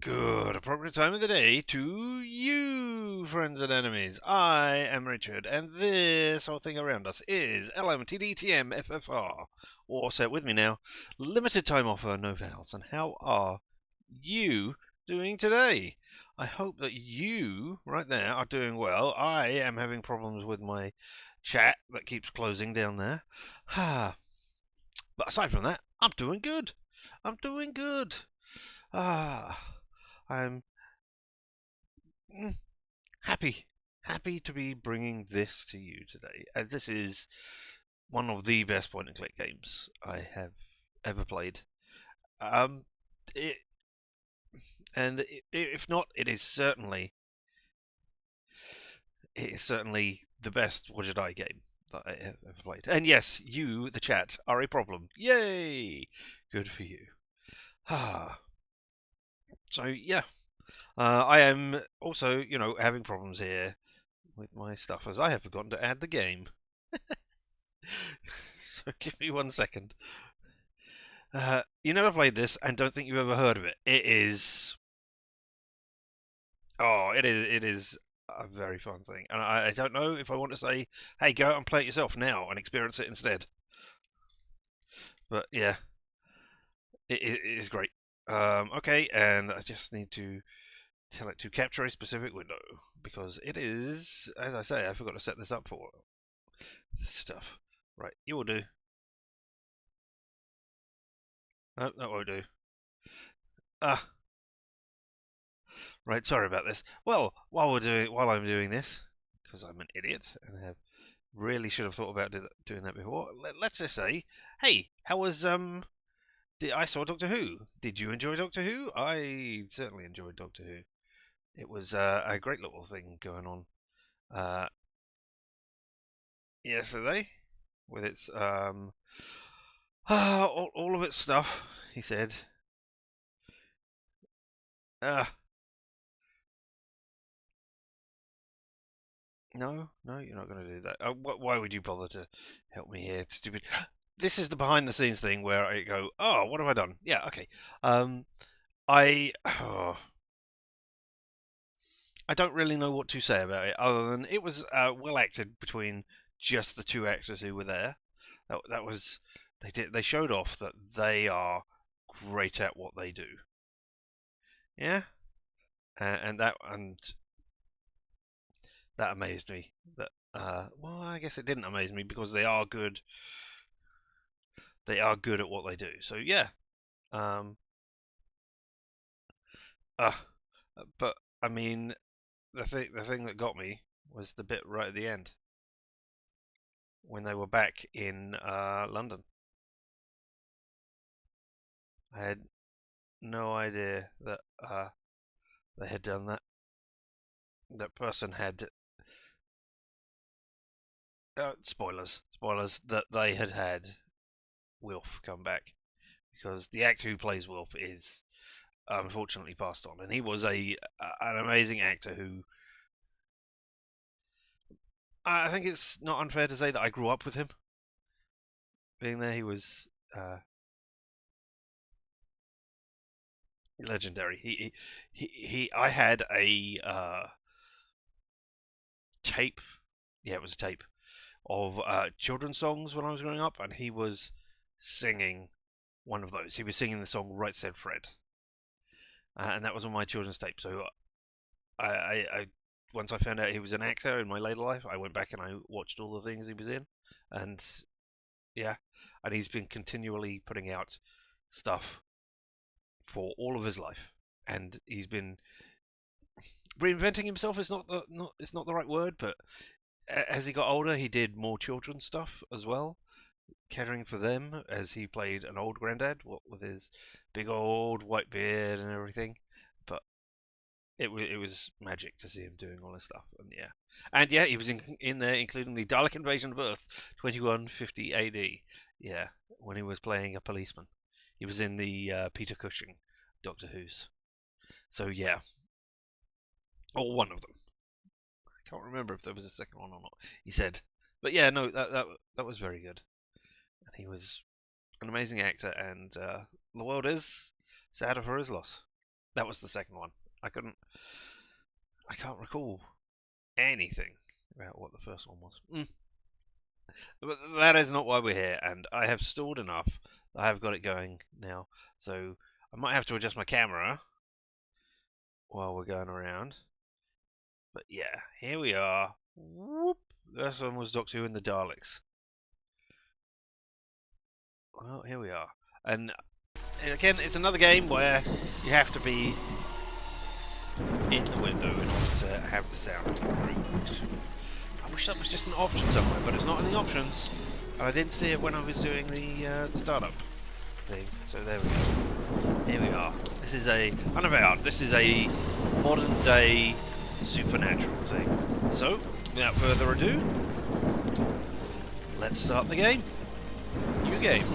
Good appropriate time of the day to you, friends and enemies. I am Richard, and this whole thing around us is LMTDTMFFR, or say it with me now, limited time offer, no vowels. And how are you doing today? I hope that you, right there, are doing well. I am having problems with my chat that keeps closing down there. But aside from that, I'm doing good. I'm doing good. I'm happy, happy to be bringing this to you today. As this is one of the best point and click games I have ever played. Um, it, and if not, it is certainly the best Wadjet Eye game that I have ever played. And yes, you, the chat, are a problem. Yay! Good for you. So yeah, I am also, having problems here with my stuff as I have forgotten to add the game. So give me 1 second. You never played this and don't think you've ever heard of it. It is a very fun thing. And I don't know if I want to say, hey, go out and play it yourself now and experience it instead. But yeah, it is great. Okay, and I just need to tell it to capture a specific window because it is, as I say, I forgot to set this up for this stuff. Right, you will do. No, that won't do. Ah, right, sorry about this. Well, while I'm doing this, because I'm an idiot and have really should have thought about doing that before. Let's just say, hey, how was I saw Doctor Who. Did you enjoy Doctor Who? I certainly enjoyed Doctor Who. It was a great little thing going on uh, yesterday with its all of its stuff. He said, uh, no, no, you're not going to do that. Why would you bother to help me here? It's stupid. This is the behind the scenes thing where I go, oh, what have I done? Yeah, okay. I oh, I don't really know what to say about it other than it was well acted between just the two actors who were there. That was they showed off that they are great at what they do. Yeah, and that amazed me. That well, I guess it didn't amaze me because they are good. They are good at what they do. So yeah. Um. Uh, but I mean, the thing that got me was the bit right at the end when they were back in London. I had no idea that they had done that. That person had spoilers that they had Wilf come back because the actor who plays Wilf is unfortunately passed on, and he was an amazing actor who I think it's not unfair to say that I grew up with him being there. He was legendary. I had a tape. Yeah, it was a tape of children's songs when I was growing up, and he was singing one of those. He was singing the song "Right Said Fred," and that was on my children's tape. So I once I found out he was an actor in my later life, I went back and I watched all the things he was in, and yeah, and he's been continually putting out stuff for all of his life, and he's been reinventing himself. Is not the right word, but as he got older, he did more children's stuff as well, catering for them as he played an old granddad, what with his big old white beard and everything. But it was magic to see him doing all this stuff, and yeah, he was in there, including the Dalek Invasion of Earth, 2150 AD. Yeah, when he was playing a policeman, he was in the Peter Cushing Doctor Who's. So yeah, or one of them. I can't remember if there was a second one or not. He said, but yeah, no, that was very good, and he was an amazing actor, and the world is sadder for his loss. That was the second one. I can't recall anything about what the first one was. But that is not why we're here, and I have stalled enough. I have got it going now, so I might have to adjust my camera while we're going around. But yeah, here we are. Whoop! This one was Doctor Who and the Daleks. Well, here we are. And again, it's another game where you have to be in the window in order to have the sound improved. I wish that was just an option somewhere, but it's not in the options. And I didn't see it when I was doing the startup thing. So there we go. Here we are. This is a Unavowed. This is a modern day supernatural thing. So, without further ado, let's start the game. New game.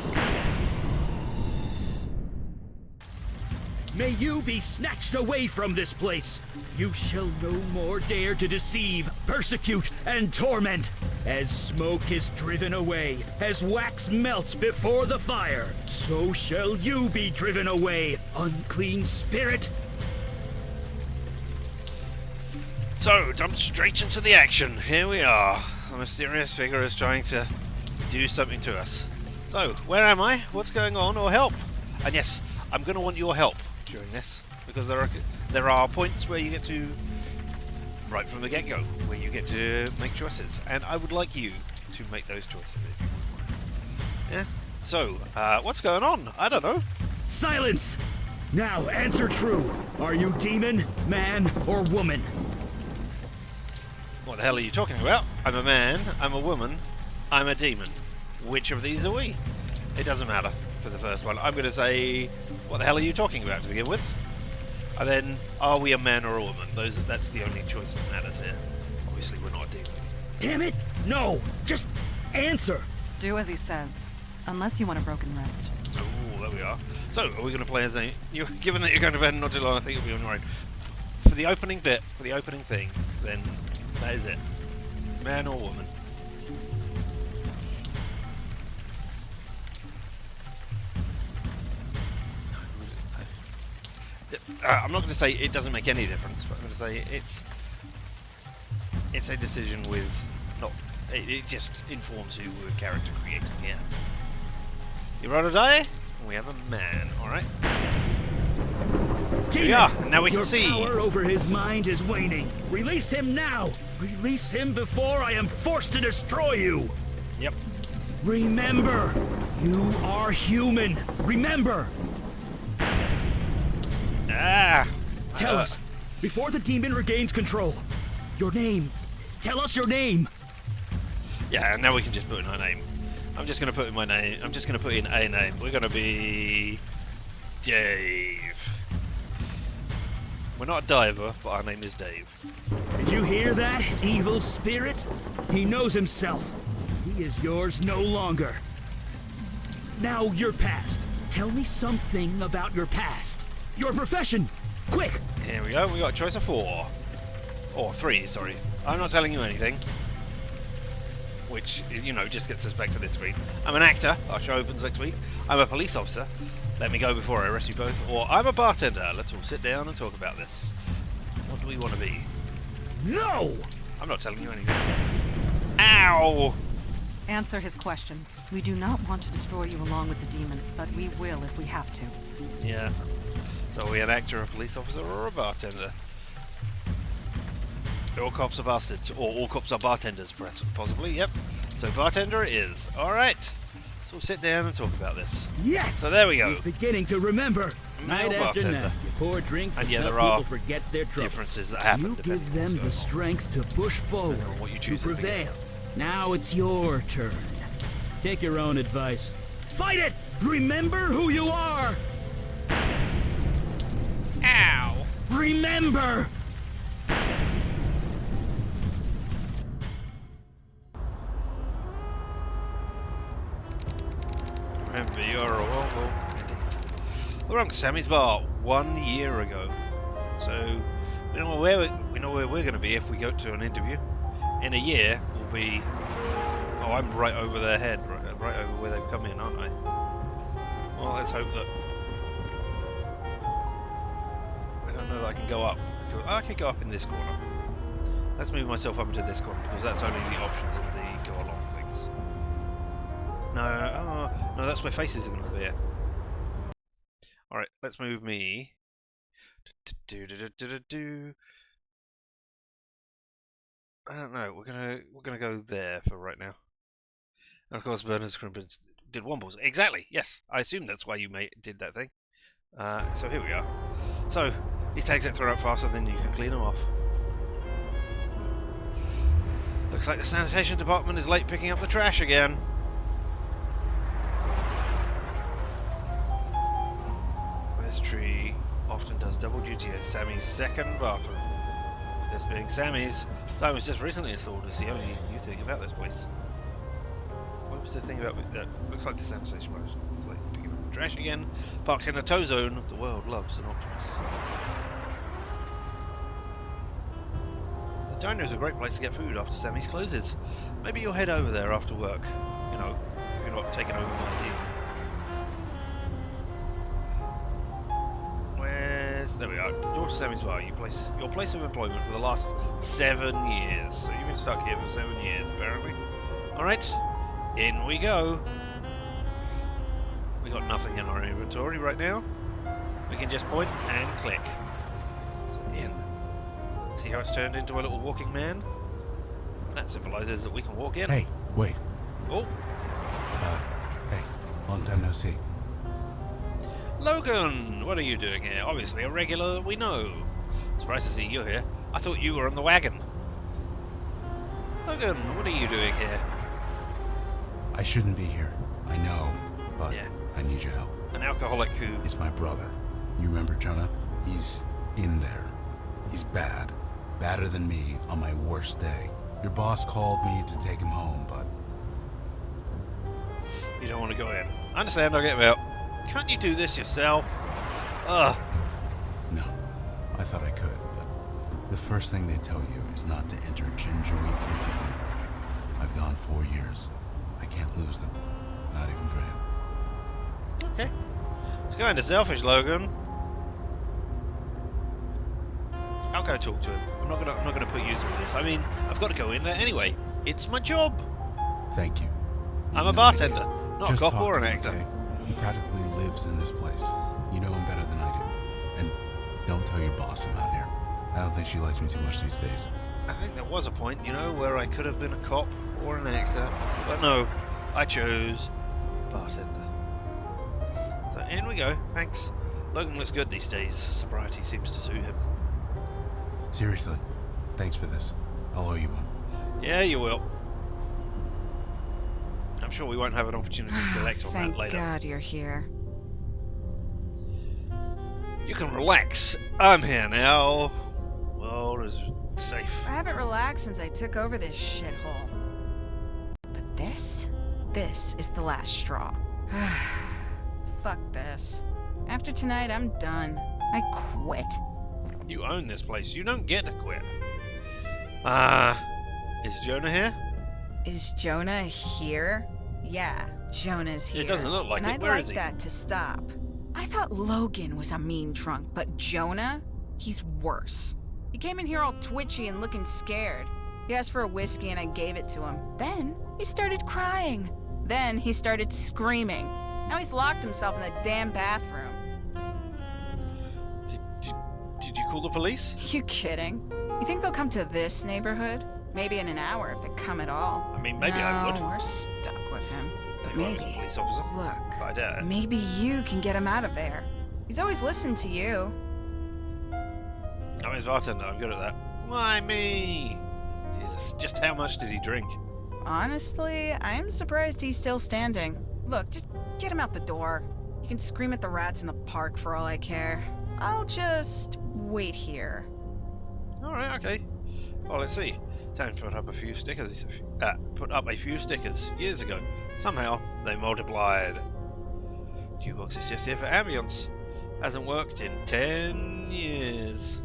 May you be snatched away from this place. You shall no more dare to deceive, persecute, and torment. As smoke is driven away, as wax melts before the fire, so shall you be driven away, unclean spirit. So, jump straight into the action. Here we are. A mysterious figure is trying to do something to us. So, where am I? What's going on? Or help? And yes, I'm going to want your help during this, because there are points where you get to, right from the get-go, where you get to make choices, and I would like you to make those choices if you wouldn't mind. Yeah? So, what's going on? I don't know. Silence! Now answer true. Are you demon, man, or woman? What the hell are you talking about? I'm a man, I'm a woman, I'm a demon. Which of these are we? It doesn't matter for the first one. I'm going to say, what the hell are you talking about to begin with? And then, are we a man or a woman? That's the only choice that matters here. Obviously, we're not a demon. Damn it! No! Just answer! Do as he says. Unless you want a broken wrist. Oh, there we are. So, are we going to play as a... Given that you're going to bed not too long, I think you'll be on your own. For the opening bit, for the opening thing, then that is it. Man or woman. I'm not going to say it doesn't make any difference, but I'm going to say it's a decision with not. It just informs who we're character creating here. You roll a die? We have a man. All right. Here we are. Now we can see. Your power over his mind is waning. Release him now. Release him before I am forced to destroy you. Yep. Remember, you are human. Remember. Tell us, before the demon regains control, your name. Tell us your name. Yeah, and now we can just put in our name. I'm just going to put in my name. I'm just going to put in a name. We're going to be Dave. We're not a diver, but our name is Dave. Did you hear that, evil spirit? He knows himself. He is yours no longer. Now your past. Tell me something about your past. Your profession! Quick! Here we go, we got a choice of 4. Or 3, sorry. I'm not telling you anything. Which, you know, just gets us back to this screen. I'm an actor, our show opens next week. I'm a police officer, let me go before I arrest you both. Or I'm a bartender, let's all sit down and talk about this. What do we want to be? No! I'm not telling you anything. Ow! Answer his question. We do not want to destroy you along with the demon, but we will if we have to. Yeah. So are we an actor, a police officer, or a bartender? All cops are bastards, or all cops are bartenders, possibly, yep. So bartender it is. Alright. So we'll sit down and talk about this. Yes! So there we go. He's beginning to remember. Male Night after bartender. night, you pour drinks and yeah, help there are people forget their troubles. differences that happen. You give them the strength to push forward, what you to choose prevail. Now it's your turn. Take your own advice. Fight it! Remember who you are! Ow! Remember! Remember, you're a wobble. We're on Sammy's bar 1 year ago, so we know where we're going to be if we go to an interview. In a year, we'll be. Oh, I'm right over their head, right over where they've come in, aren't I? Well, let's hope that. can go up. I could go up in this corner. Let's move myself up into this corner because that's only the options in the go along things. No, no, that's where faces are going to appear. Alright, let's move me. I don't know. We're gonna go there for right now. And of course, Bernard's Crimpins did wombles. Exactly. Yes, I assume that's why you did that thing. So here we are. So these tags get thrown up faster, then you can clean them off. Looks like the sanitation department is late picking up the trash again. This tree often does double duty at Sammy's second bathroom. This being Sammy's, Simon was just recently installed as the only new thing about this place. What was the thing about that? Looks like the sanitation department is late picking up the trash again. Parked in a tow zone, the world loves an optimist. The diner is a great place to get food after Sammy's closes. Maybe you'll head over there after work. You know, if you're not taking over my idea. There we are. The door to Sammy's bar. Your place of employment for the last 7 years. So you've been stuck here for 7 years, apparently. Alright, in we go. We got nothing in our inventory right now. We can just point and click. So in. See how it's turned into a little walking man? That symbolizes that we can walk in. Hey, wait. Oh. Hey, long time no see. Logan, what are you doing here? Obviously a regular that we know. Surprised to see you here. I thought you were on the wagon. Logan, what are you doing here? I shouldn't be here. I know, but yeah. I need your help. An alcoholic who... It's my brother. You remember Jonah? He's in there. He's bad. Badder than me on my worst day. Your boss called me to take him home, but... You don't want to go in. I understand, I'll get him out. Can't you do this yourself? Ugh. No, I thought I could, but the first thing they tell you is not to enter gin joint if you. I've gone 4 years. I can't lose them. Not even for him. Okay. It's kind of selfish, Logan. I'll go talk to him. I'm not gonna put you through this. I mean, I've got to go in there anyway. It's my job. Thank you. I'm a bartender, not Just a cop talk or to an him, actor. okay? He practically lives in this place. You know him better than I do. And don't tell your boss I'm out here. I don't think she likes me too much these days. I think there was a point, you know, where I could have been a cop or an actor. But no, I chose bartender. So in we go, thanks. Logan looks good these days. Sobriety seems to suit him. Seriously, thanks for this. I'll owe you one. Yeah, you will. I'm sure we won't have an opportunity to collect on that later. Thank God you're here. You can relax. I'm here now. World is safe. I haven't relaxed since I took over this shithole. But this is the last straw. Fuck this. After tonight, I'm done. I quit. You own this place. You don't get to quit. Is Jonah here? Is Jonah here? Yeah, Jonah's here. It doesn't look like and it. Where I'd is like he? that to stop. I thought Logan was a mean drunk, but Jonah? He's worse. He came in here all twitchy and looking scared. He asked for a whiskey and I gave it to him. Then he started crying. Then he started screaming. Now he's locked himself in the damn bathroom. Did you call the police? You kidding? You think they'll come to this neighborhood? Maybe in an hour if they come at all. I mean, maybe I would. No, we're stuck with him. But If I was a maybe. police officer. Look, But I doubt it. maybe you can get him out of there. He's always listened to you. I'm his bartender. I'm good at that. Why me? Jesus, just how much did he drink? Honestly, I'm surprised he's still standing. Look, just get him out the door. You can scream at the rats in the park for all I care. I'll just wait here. Alright, okay. Well, let's see. Sam put up a few stickers. Years ago. Somehow they multiplied. Jukebox is just here for ambience. Hasn't worked in 10 years.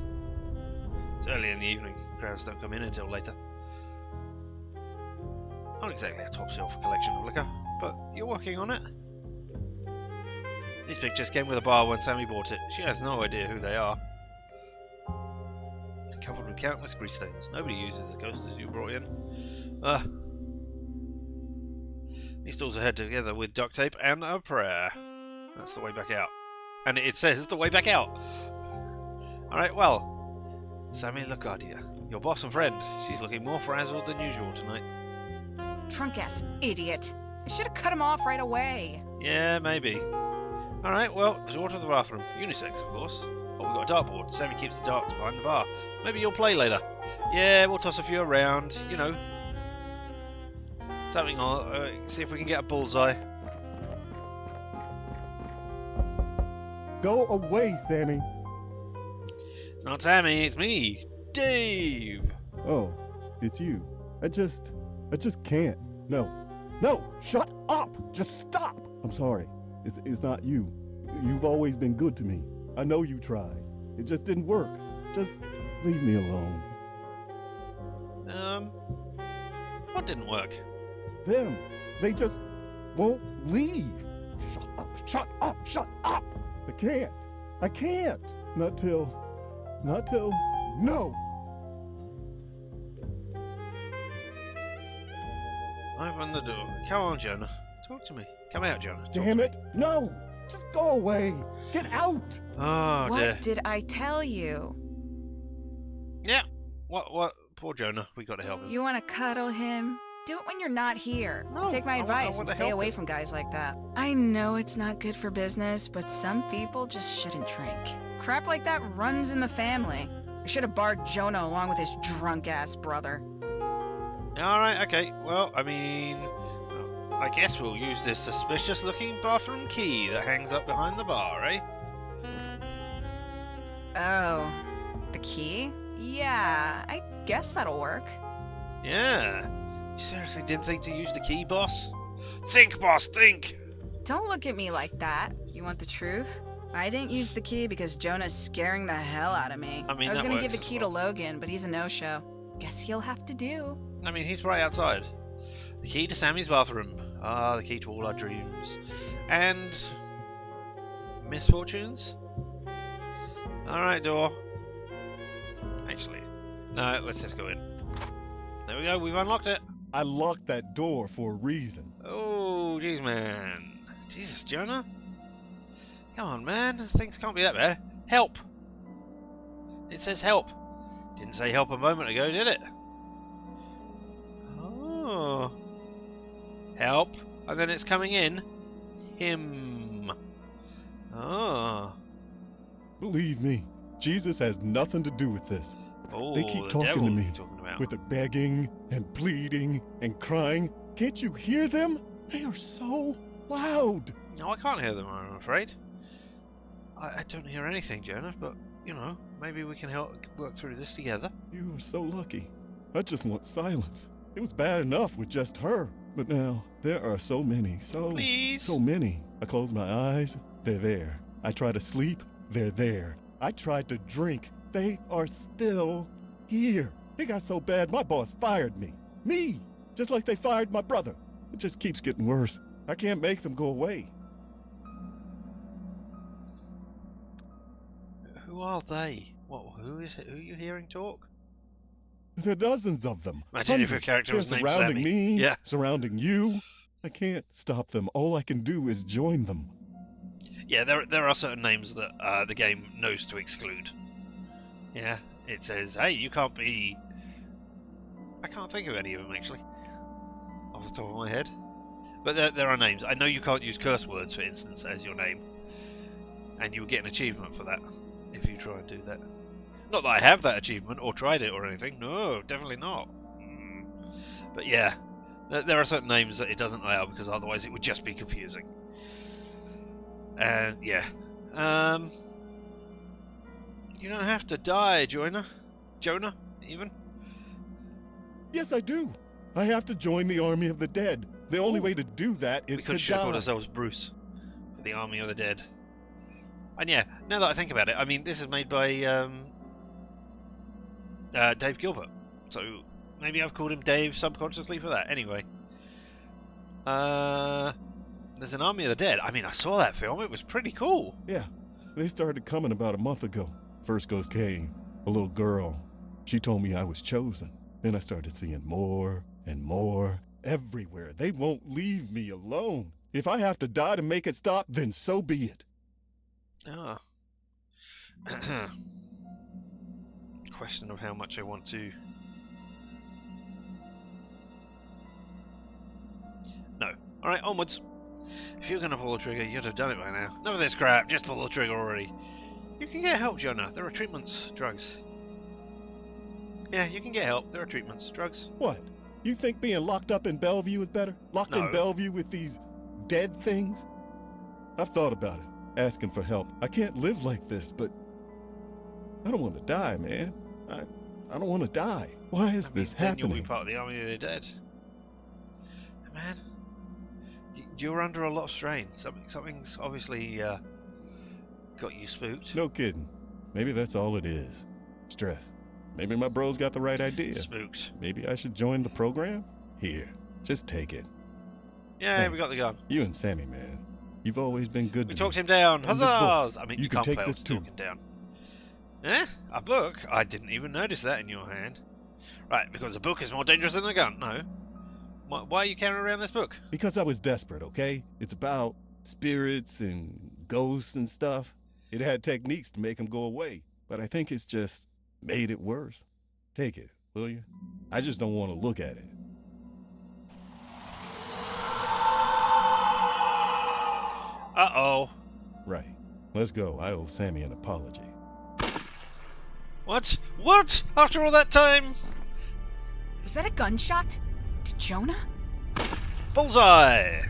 It's early in the evening. Crowds don't come in until later. Not exactly a top shelf collection of liquor, but you're working on it. These pictures came with a bar when Sammy bought it. She has no idea who they are. covered with countless grease stains. Nobody uses the coasters you brought in. These stalls are held together with duct tape and a prayer. That's the way back out. And it says the way back out. Alright, well, Sammy LaGuardia, your boss and friend. She's looking more frazzled than usual tonight. Drunk-ass idiot. I should have cut him off right away. Yeah, maybe. Alright, well, the door to the bathroom. Unisex, of course. Oh, we've got a dartboard. Sammy keeps the darts behind the bar. Maybe you'll play later. Yeah, we'll toss a few around, you know. Something on, see if we can get a bullseye. Go away, Sammy. It's not Sammy, it's me, Dave. Oh, it's you. I just can't. No, shut up. Just stop. I'm sorry. It's not you. You've always been good to me. I know you tried. It just didn't work. Just leave me alone. What didn't work? Them. They just won't leave. Shut up. I can't. Not till, no. Open the door. Come on, Jonah. Talk to me. Come out, Jonah. Talk Damn to it. Me. No. Just go away. Get out. Oh, What dear. did I tell you? Yeah. What? Poor Jonah. We got to help him. You want to cuddle him? Do it when you're not here. No, Take my I advice want and to stay help away him. from guys like that. I know it's not good for business, but some people just shouldn't drink. Crap like that runs in the family. I should have barred Jonah along with his drunk-ass brother. Alright, okay. Well, I mean, I guess we'll use this suspicious-looking bathroom key that hangs up behind the bar, eh? Oh, the key? Yeah, I guess that'll work. Yeah. You seriously didn't think to use the key, boss? Think, boss, think! Don't look at me like that. You want the truth? I didn't use the key because Jonah's scaring the hell out of me. I mean, was that gonna works give the as key well. to Logan, but he's a no-show. Guess he'll have to do. I mean, he's right outside. The key to Sammy's bathroom. Ah, the key to all our dreams. And... misfortunes? Alright, door. Actually, no, let's just go in. There we go, we've unlocked it. I locked that door for a reason. Oh, jeez, man. Jesus, Jonah? Come on, man. Things can't be that bad. Help! It says help. Didn't say help a moment ago, did it? Oh. Help. And then it's coming in. Him. Oh. Believe me, Jesus has nothing to do with this. Oh, They keep the talking devil to me you're talking about. with the begging and pleading and crying. Can't you hear them? They are so loud. No, I can't hear them, I'm afraid. I don't hear anything, Jonah, but, you know, maybe we can help work through this together. You are so lucky. I just want silence. It was bad enough with just her, but now there are so many, Please? so many. I close my eyes, they're there. I try to sleep, they're there. I tried to drink, they are still here. It got so bad my boss fired me. Me! Just like they fired my brother. It just keeps getting worse. I can't make them go away. Who are they? What? Who is it? Who are you hearing talk? There are dozens of them. Imagine if your Hundreds. character They're was named surrounding Sammy. me, Yeah. surrounding you. I can't stop them. All I can do is join them. Yeah, there are certain names that the game knows to exclude. Yeah, it says, hey, you can't be... I can't think of any of them, actually, off the top of my head. But there are names. I know you can't use curse words, for instance, as your name. And you'll get an achievement for that, if you try and do that. Not that I have that achievement, or tried it, or anything. No, definitely not. But yeah, there are certain names that it doesn't allow, because otherwise it would just be confusing. And yeah, you don't have to die, Jonah, even. Yes, I do. I have to join the army of the dead. The only Ooh. way to do that is We to could should have called die. ourselves Bruce, for the Army of the Dead. And yeah, now that I think about it, I mean, this is made by Dave Gilbert, so maybe I've called him Dave subconsciously for that. Anyway, there's an Army of the Dead. I mean, I saw that film. It was pretty cool. Yeah, they started coming about a month ago. First goes Kane, a little girl. She told me I was chosen. Then I started seeing more and more everywhere. They won't leave me alone. If I have to die to make it stop, then so be it. Ah. Question of how much I want to. No. Alright, onwards. If you're gonna pull the trigger, you'd have done it by now. None of this crap, just pull the trigger already. You can get help, Jonah. There are treatments, drugs. Yeah, you can get help. There are treatments, drugs. What? You think being locked up in Bellevue is better? Locked in No. Bellevue with these dead things? I've thought about it, asking for help. I can't live like this, but I don't want to die, man. I don't want to die. Why is this then you'll be happening? part of the army of the dead. Man, you're under a lot of strain. Something's obviously got you spooked. No kidding. Maybe that's all it is. Stress. Maybe my bro's got the right idea. Spooked. Maybe I should join the program? Here, just take it. Yeah, Thanks. we got the gun. You and Sammy, man. You've always been good We to talked me. him down. And this book, Huzzahs! I mean, you you can can't take fail this to too. talk him down. Eh? A book? I didn't even notice that in your hand. Right, because a book is more dangerous than a gun. No. Why are you carrying around this book? Because I was desperate, okay? It's about spirits and ghosts and stuff. It had techniques to make them go away, but I think it's just made it worse. Take it, will you? I just don't want to look at it. Uh-oh. Right. Let's go. I owe Sammy an apology. What? What? After all that time? Was that a gunshot? To Jonah? Bullseye!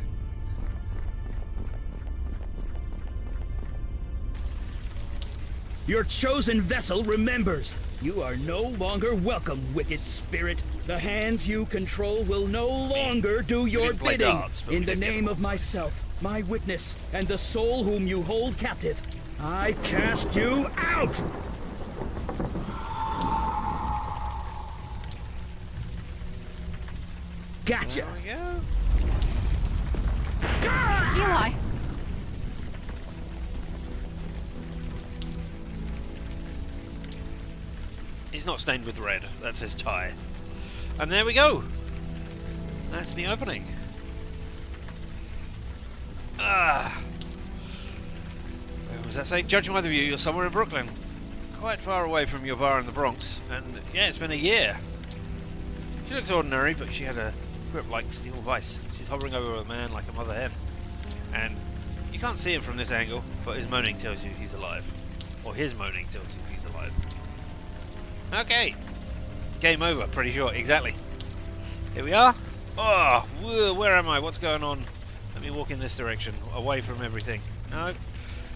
Your chosen vessel remembers. You are no longer welcome, wicked spirit. The hands you control will no longer do your didn't play bidding. darts, but In we the did get name of bullseye. myself, my witness, and the soul whom you hold captive, I cast you out! Gotcha! There we go. Eli! He's not stained with red. That's his tie. And there we go. That's the opening. Ah. What was that saying? Judging by the view, you're somewhere in Brooklyn. Quite far away from your bar in the Bronx. And yeah, it's been a year. She looks ordinary, but she had a grip like steel vice. She's hovering over a man like a mother hen. And you can't see him from this angle, but his moaning tells you he's alive. Or his moaning tells you he's alive. Okay. Game over, pretty sure. Exactly. Here we are. Oh, where am I? What's going on? Let me walk in this direction, away from everything. No.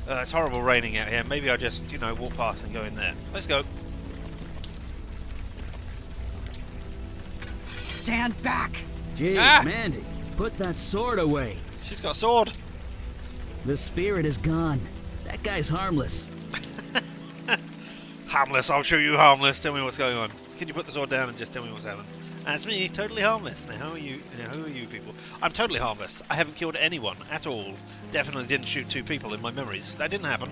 It's horrible raining out here. Maybe I just, walk past and go in there. Let's go. Stand back! Gee, Ah! Mandy, put that sword away. She's got a sword. The spirit is gone. That guy's harmless. Harmless, I'll show you harmless. Tell me what's going on. Can you put the sword down and just tell me what's happening? That's me, totally harmless. Now, who are you people? I'm totally harmless. I haven't killed anyone at all. Definitely didn't shoot 2 people in my memories. That didn't happen.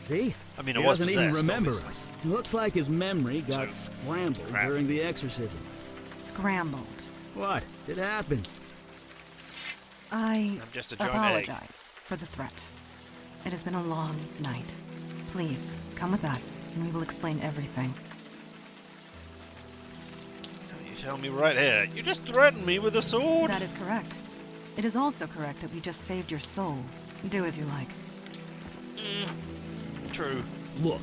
See? I mean, He I was doesn't even possessed, remember obviously. us. Looks like his memory got So, scrambled crap. during the exorcism. Scrambled. What? It happens. I I'm just a giant egg. apologize for the threat. It has been a long night. Please, come with us, and we will explain everything. You tell me right here. You just threatened me with a sword. That is correct. It is also correct that we just saved your soul. Do as you like. True. Look,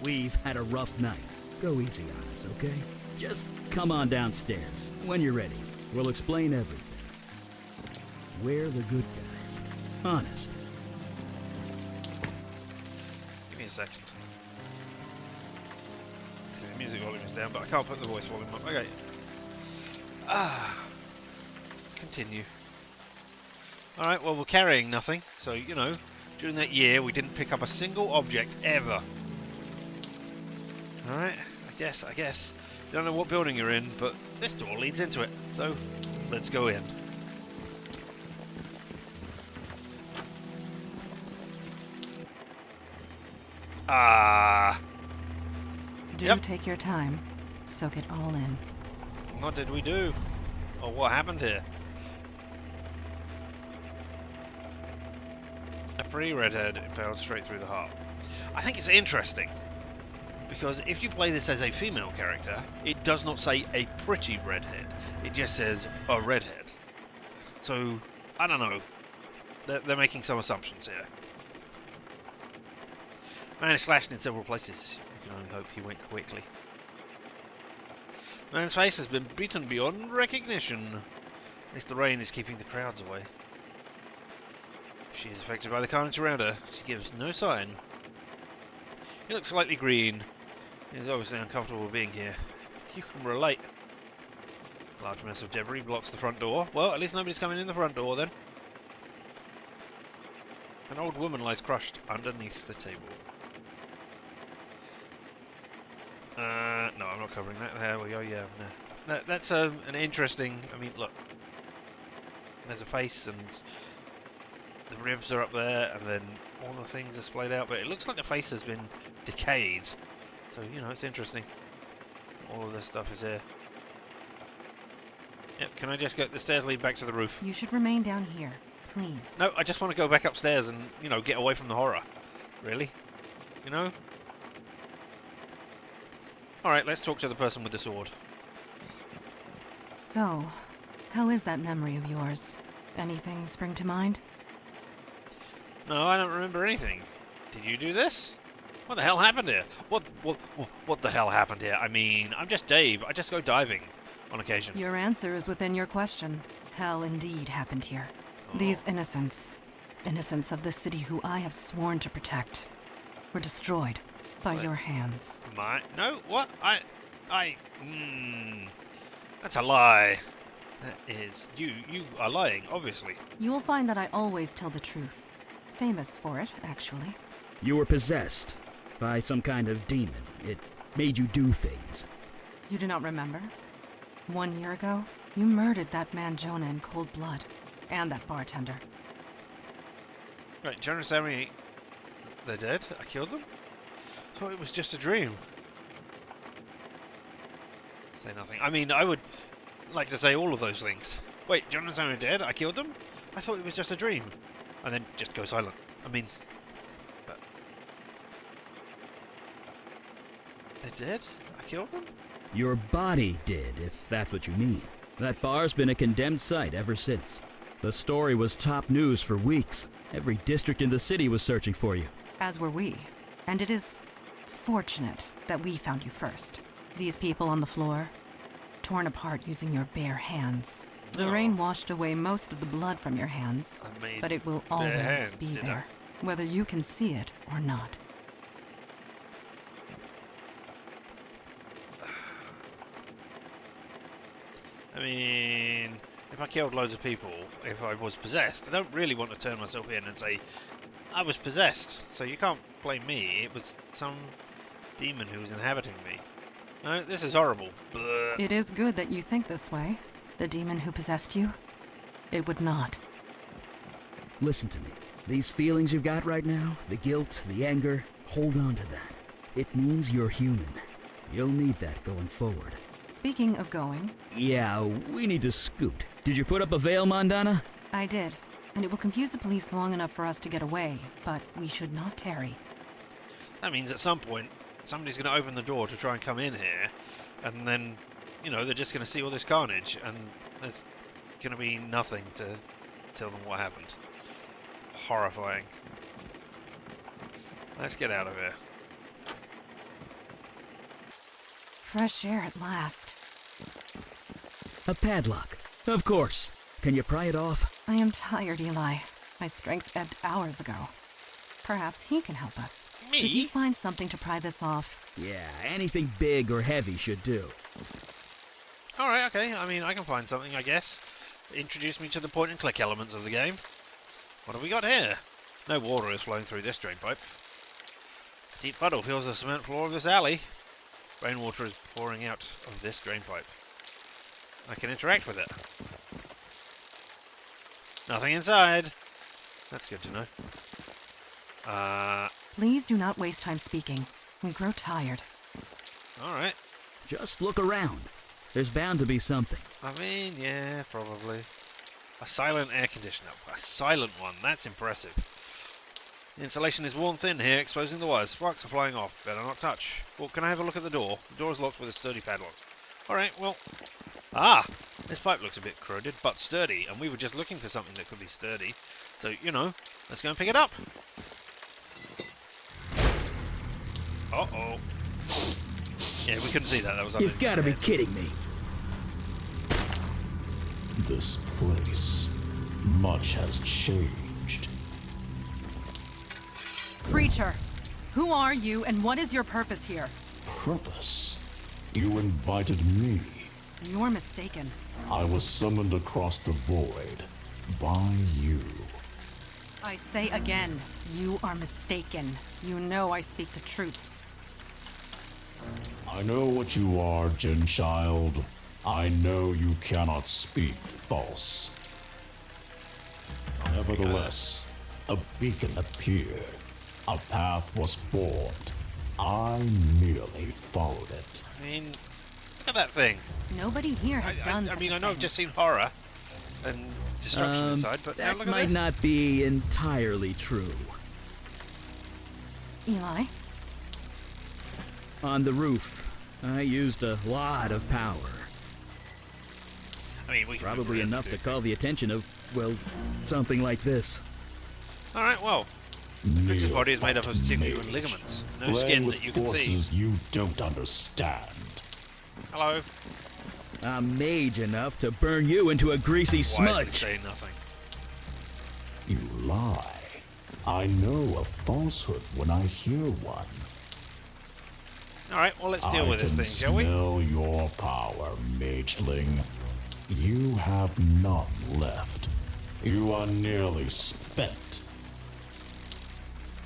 we've had a rough night. Go easy on us, okay? Just come on downstairs. When you're ready, we'll explain everything. We're the good guys. Honest. Give me a second. Okay, the music volume is down, but I can't put the voice volume up. Okay. Continue. Alright, well, we're carrying nothing, so, during that year, we didn't pick up a single object, ever. Alright, I guess. You don't know what building you're in, but this door leads into it, so let's go in. Do take your time. Soak it all in. What did we do? Or what happened here? A pretty redhead impaled straight through the heart. I think it's interesting, because if you play this as a female character, it does not say a pretty redhead. It just says a redhead. So, I don't know. They're making some assumptions here. Man is slashed in several places. You can only hope he went quickly. Man's face has been beaten beyond recognition. At least the rain is keeping the crowds away. She is affected by the carnage around her. She gives no sign. He looks slightly green. He is obviously uncomfortable being here. You can relate. Large mass of debris blocks the front door. Well, at least nobody's coming in the front door then. An old woman lies crushed underneath the table. No, I'm not covering that. There we go, yeah. No. That's an interesting... I mean, look. There's a face and the ribs are up there and then all the things are splayed out, but it looks like the face has been decayed. So, you know, it's interesting. All of this stuff is here. Yep, can I just go... The stairs lead back to the roof. You should remain down here, please. No, I just want to go back upstairs and, you know, get away from the horror. Really? You know? Alright, let's talk to the person with the sword. So, how is that memory of yours? Anything spring to mind? No, I don't remember anything. Did you do this? What the hell happened here? What the hell happened here? I mean, I'm just Dave. I just go diving on occasion. Your answer is within your question. Hell indeed happened here. Oh. These innocents of the city who I have sworn to protect, were destroyed by What? your hands. No, what? That's a lie. That is... You are lying, obviously. You will find that I always tell the truth. Famous for it, actually. You were possessed by some kind of demon. It made you do things. You do not remember? 1 year ago, you murdered that man Jonah in cold blood. And that bartender. Right, Jonah and Sammy... They're dead? I killed them? Thought it was just a dream. Say nothing. I mean, I would like to say all of those things. Wait, Jonah and Sammy are dead? I killed them? I thought it was just a dream. And then just go silent. I mean... But... They're dead? I killed them? Your body did, if that's what you mean. That bar's been a condemned site ever since. The story was top news for weeks. Every district in the city was searching for you. As were we. And it is fortunate that we found you first. These people on the floor, torn apart using your bare hands. The rain washed away most of the blood from your hands, but it will always be there, whether you can see it or not. I mean, if I killed loads of people, if I was possessed, I don't really want to turn myself in and say, I was possessed, so you can't blame me. It was some demon who was inhabiting me. No, this is horrible. Blah. It is good that you think this way. The demon who possessed you, it would not. Listen to me. These feelings you've got right now, the guilt, the anger, hold on to that. It means you're human. You'll need that going forward. Speaking of going... Yeah, we need to scoot. Did you put up a veil, Mondana? I did. And it will confuse the police long enough for us to get away, but we should not tarry. That means at some point, somebody's going to open the door to try and come in here, and then, you know, they're just going to see all this carnage, and there's going to be nothing to tell them what happened. Horrifying. Let's get out of here. Fresh air at last. A padlock. Of course. Can you pry it off? I am tired, Eli. My strength ebbed hours ago. Perhaps he can help us. Me? Could you find something to pry this off? Yeah, anything big or heavy should do. Alright, okay. I mean, I can find something, I guess. Introduce me to the point-and-click elements of the game. What have we got here? No water is flowing through this drain pipe. A deep puddle fills the cement floor of this alley. Rainwater is pouring out of this drain pipe. I can interact with it. Nothing inside. That's good to know. Please do not waste time speaking. We grow tired. Alright. Just look around. There's bound to be something. I mean, yeah, probably. A silent air conditioner. A silent one. That's impressive. The insulation is worn thin here, exposing the wires. Sparks are flying off. Better not touch. Well, can I have a look at the door? The door is locked with a sturdy padlock. Alright, well... Ah! This pipe looks a bit corroded, but sturdy. And we were just looking for something that could be sturdy. So, you know, let's go and pick it up. Uh-oh. Yeah, we couldn't see that. That was You've gotta be kidding me. This place, much has changed. Creature, who are you and what is your purpose here? Purpose? You invited me. You're mistaken. I was summoned across the void by you. I say again, you are mistaken. You know I speak the truth. I know what you are, Jin Child. I know you cannot speak false. Nevertheless, a beacon appeared. A path was formed. I merely followed it. I mean, look at that thing. Nobody here has done I mean, such a I know I've thing. just seen horror and destruction inside, but now That look at might this. not be entirely true. Eli? On the roof, I used a lot of power. I mean, we can Probably enough to call the attention of, well, something like this. Alright, well, the creature's body is made up of sinew and ligaments. No skin that you can see. Forces you don't understand. Hello. I'm mage enough to burn you into a greasy Wisely smudge. say nothing. You lie. I know a falsehood when I hear one. Alright, well, let's deal with this thing, shall we? I can smell your power, mageling. You have none left. You are nearly spent.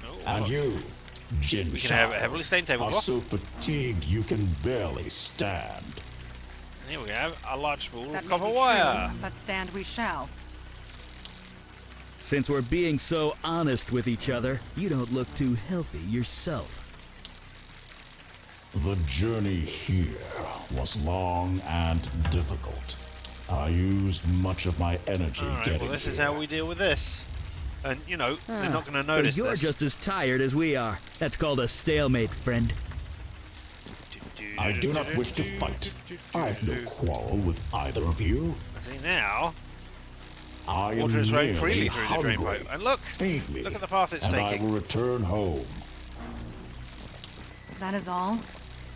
Oh, And look. you, Jin We can have a Shao, heavily stained are tablecloth. so fatigued you can barely stand. And here we have a large spool That of may copper be wire. true, but stand we shall. Since we're being so honest with each other, you don't look too healthy yourself. The journey here was long and difficult. I used much of my energy Alright, getting well, this here. is how we deal with this. And, you know, they're not going to notice So you're this. just as tired as we are. That's called a stalemate, friend. I do not wish to fight. I have no quarrel with either of you. See, now, I am water is running merely freely through the drain hungry. pipe. And look, Feed me, look at the path it's and I taking. will return home. That is all?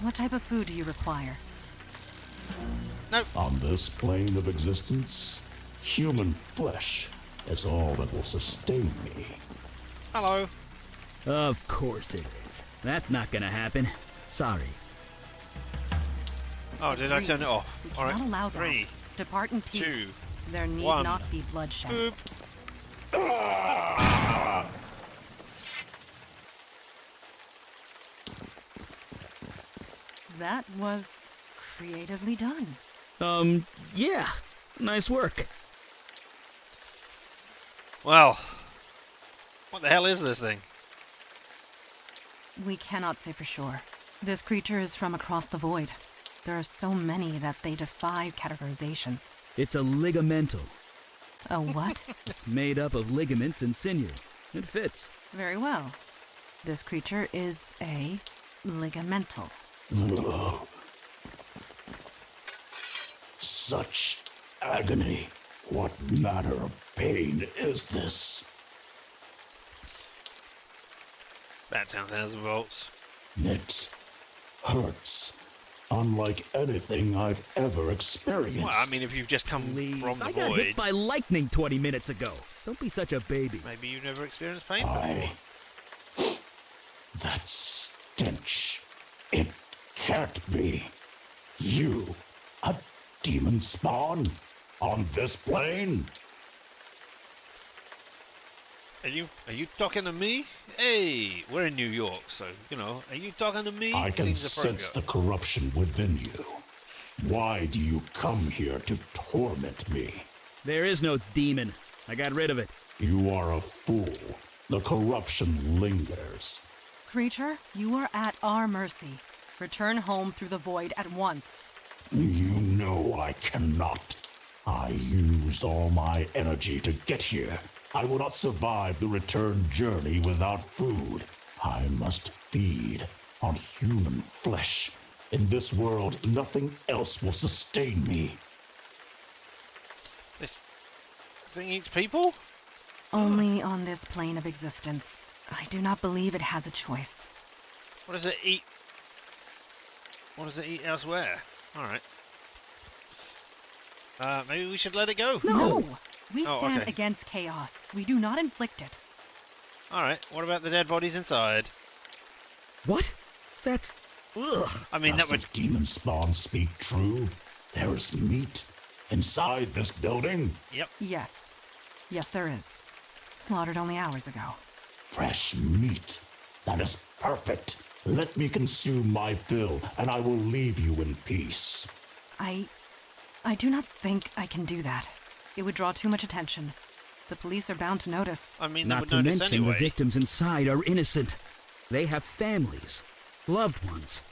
What type of food do you require? On this plane of existence, human flesh is all that will sustain me. Hello. Of course it is. That's not gonna happen. Sorry. Oh, did I turn it off? We Alright, cannot allow that. 3, Depart in peace. 2, There need 1. not be bloodshed. boop. That was creatively done. Yeah. Nice work. Well, what the hell is this thing? We cannot say for sure. This creature is from across the void. There are so many that they defy categorization. It's a ligamental. A what? It's made up of ligaments and sinew. It fits. Very well. This creature is a ligamental. Ugh. Such agony. What manner of pain is this? About 10,000 volts. It hurts. Unlike anything I've ever experienced. Well, I mean, if you've just come Please, from the I got void, hit by lightning 20 minutes ago. Don't be such a baby. maybe you've never experienced pain I... before. That stench. It can't be. You, a demon spawn? On this plane? Are you talking to me? Hey, we're in New York, so, you know, are you talking to me? I can Seems sense the appropriate. corruption within you. Why do you come here to torment me? There is no demon. I got rid of it. You are a fool. The corruption lingers. Creature, you are at our mercy. Return home through the void at once. You know I cannot. I used all my energy to get here. I will not survive the return journey without food. I must feed on human flesh. In this world, nothing else will sustain me. This thing eats people? Only on this plane of existence. I do not believe it has a choice. What does it eat? What does it eat elsewhere? Alright. Maybe we should let it go. No! We Oh, stand okay. against chaos. We do not inflict it. Alright, what about the dead bodies inside? What? That's... Ugh. I mean, Does that would... the demon spawn speak true? There is meat inside this building. Yep. Yes. Yes, there is. Slaughtered only hours ago. Fresh meat. That is perfect. Let me consume my fill, and I will leave you in peace. I do not think I can do that. It would draw too much attention. The police are bound to notice. I mean, they Not would to notice mention anyway. the victims inside are innocent. They have families, loved ones.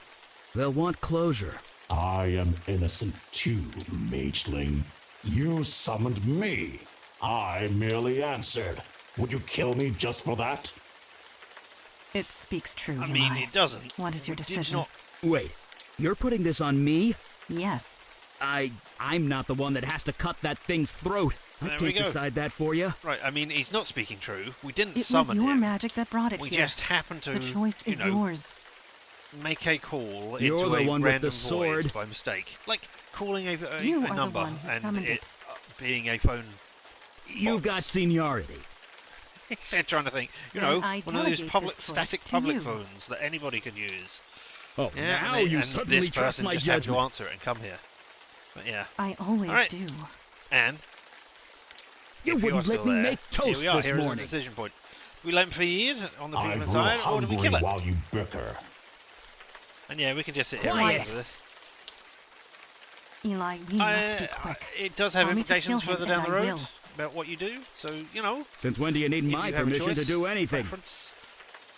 They'll want closure. I am innocent too, Mageling. You summoned me. I merely answered. Would you kill me just for that? It speaks true, I mean, Eli. it doesn't. What is your We did decision? not- Wait, you're putting this on me? Yes. I'm not the one that has to cut that thing's throat. I There we can't go. decide that for you. Right, I mean, he's not speaking true. We didn't It was summon your him. magic that brought it We here. just happened to, The choice you is know, yours. make a call You're into the a one with random the void sword. by mistake. Like calling You a are the number one who and summoned it it. being a phone. You've got box. seniority. He said trying to think, you Then know, I one of those delegate public, this choice static to public you. phones that anybody can use. Oh, Yeah, now and, you and suddenly this trust person my just had to judgment. answer it and come here. But yeah, I always All right. do. and You if wouldn't are let still me there, make toast here we are. this Here is morning. the decision point. We let him feed on the I people grew inside, or do we hungry kill it? while you bicker. And yeah, we can just sit here and Quiet. listen to this. Eli, we must be quick. It does have Tell me to implications kill him further down and the I road will. about what you do. So you know, Since when do you need if my you have a permission to choice, do anything? preference,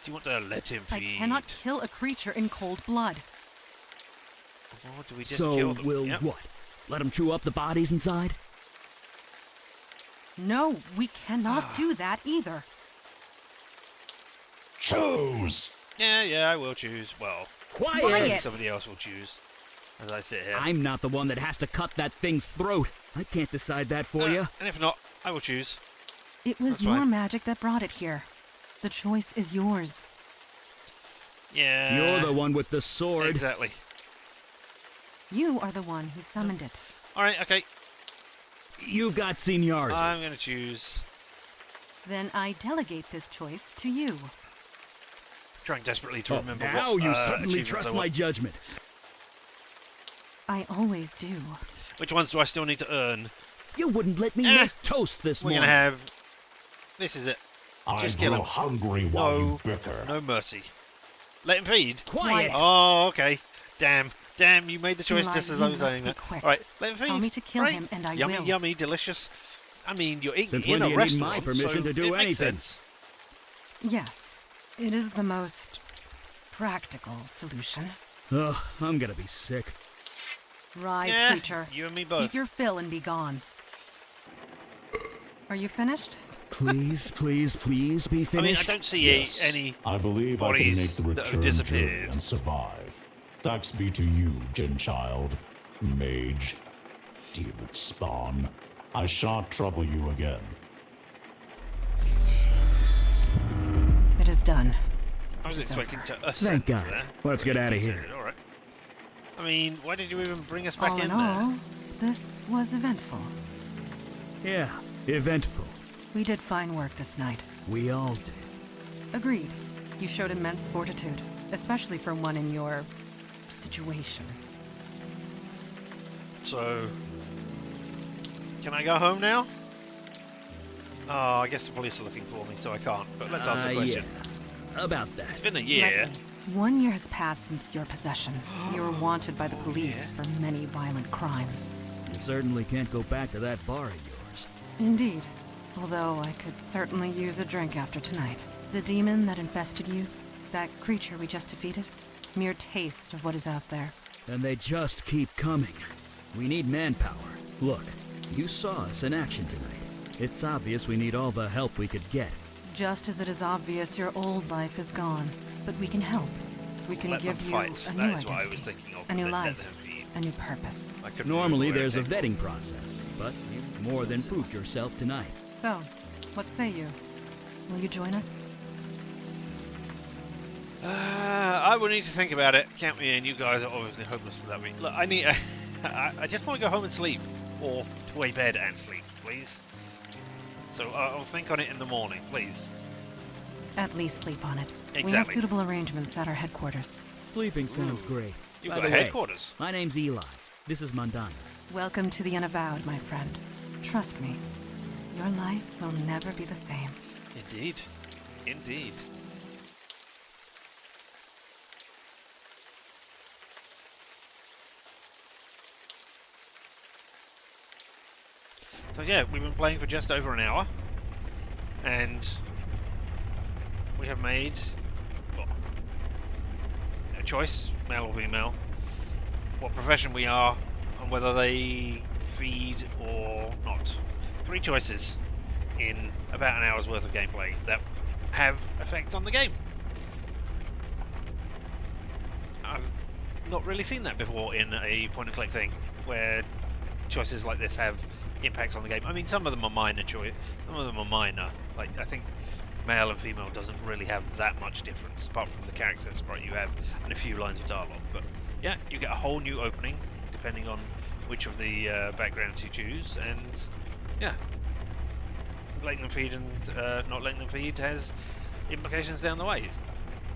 do you want to let him I feed? cannot kill a creature in cold blood. Or do we just So kill them? we'll Yep. what? Let them chew up the bodies inside? No, we cannot do that either. Choose! Yeah, I will choose. Well, Quiet! Quiet. somebody else will choose. As I sit here. I'm not the one that has to cut that thing's throat. I can't decide that for you. And if not, I will choose. It was That's your fine. magic that brought it here. The choice is yours. Yeah. You're the one with the sword. Exactly. You are the one who summoned it. All right. Okay. You've got seniority. I'm gonna choose. Then I delegate this choice to you. Trying desperately to remember now what you suddenly achievements trust I my want. judgment. I always do. Which ones do I still need to earn? You wouldn't let me Eh, make toast this We're morning. gonna have. This is it. I Just kill grew him. hungry while No, you bicker. no mercy. Let him feed. Quiet! Oh, okay. Damn, you made the choice Eli, just as you I was must saying be that. quick. All right, let him feed. Tell me to kill Right. him and I yummy, will. Yummy, delicious. I mean, you're eating Since in when a do you need restaurant, my permission so to do it makes anything? sense. Yes, it is the most practical solution. Ugh, I'm gonna be sick. Rise, Yeah, creature. you and me both. Eat your fill and be gone. Are you finished? Please, please, please be I mean, I finished. don't see Yes, any. I believe I can bodies make the that have return journey disappeared. and survive. Thanks be to you, Gin Child, Mage, Demon Spawn. I shan't trouble you again. It is done. I was It's expecting over. to ascend Thank God. there. Let's get out of here. All right. I mean, why did you even bring us back All in there? all, this was eventful. Yeah, eventful. We did fine work this night. We all did. Agreed. You showed immense fortitude, especially for one in your situation. So, can I go home now? Oh, I guess the police are looking for me, so I can't. But let's ask the question. Yeah, about that. It's been a year. Let me. 1 year has passed since your possession. You were wanted by the police yeah. for many violent crimes. You certainly can't go back to that bar of yours. Indeed. Although I could certainly use a drink after tonight. The demon that infested you, that creature we just defeated, mere taste of what is out there. And they just keep coming. We need manpower. Look, you saw us in action tonight. It's obvious we need all the help we could get. Just as it is obvious your old life is gone, but we can help. We can Let give them you fight. a new That is identity, what I was thinking of. a new Let life, them be. a new purpose. I couldn't Normally remember there's a where it came vetting process, but you've more than proved yourself tonight. So, what say you? Will you join us? I will need to think about it. Count me in. You guys are obviously hopeless without me. Look, I need. I just want to go home and sleep, or to a bed and sleep, please. So I'll think on it in the morning, please. At least sleep on it. We have Exactly. suitable arrangements at our headquarters. Sleeping sounds great. You've By got the way, headquarters. my name's Eli. This is Mandana. Welcome to the Unavowed, my friend. Trust me, your life will never be the same. Indeed. Indeed. So yeah, we've been playing for just over an hour, and we have made well, a choice, male or female, what profession we are, and whether they feed or not. 3 choices in about an hour's worth of gameplay that have effects on the game. I've not really seen that before in a point-and-click thing, where choices like this have impacts on the game. I mean, some of them are minor choice, some of them are minor. Like, I think male and female doesn't really have that much difference, apart from the character sprite you have and a few lines of dialogue. But yeah, you get a whole new opening depending on which of the backgrounds you choose, and yeah, letting them feed and not letting them feed has implications down the way. It's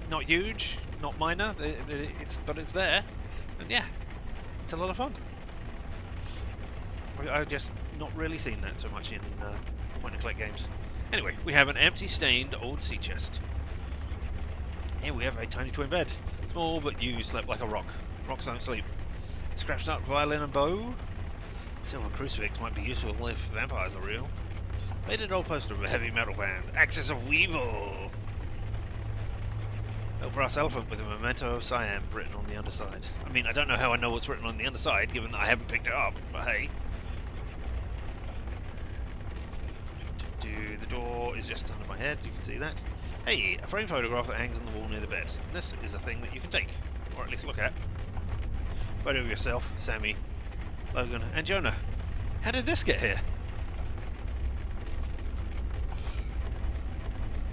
not huge, not minor, but it's there, and yeah, it's a lot of fun. I've just not really seen that so much in point-and-click games. Anyway, we have an empty, stained old sea chest. Here we have a tiny twin bed. Small, but you slept like a rock. Rocks don't sleep. Scratched up violin and bow. Silver crucifix might be useful if vampires are real. Faded old poster of a heavy metal band. Axis of Weevil! A brass elephant with a memento of Siam written on the underside. I mean, I don't know how I know what's written on the underside, given that I haven't picked it up, but hey. The door is just under my head, you can see that. Hey, a frame photograph that hangs on the wall near the bed. This is a thing that you can take, or at least look at. Photo of yourself, Sammy, Logan, and Jonah. How did this get here?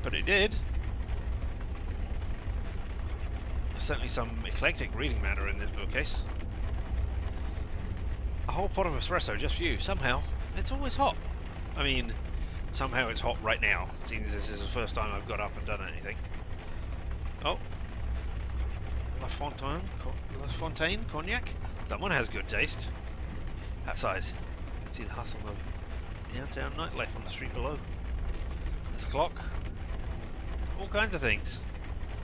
But it did. There's certainly some eclectic reading matter in this bookcase. A whole pot of espresso just for you. Somehow, it's always hot. I mean, somehow it's hot right now, seeing as this is the first time I've got up and done anything. Oh. La Fontaine Cognac? Someone has good taste. Outside, you can see the hustle of downtown nightlife on the street below. There's a clock. All kinds of things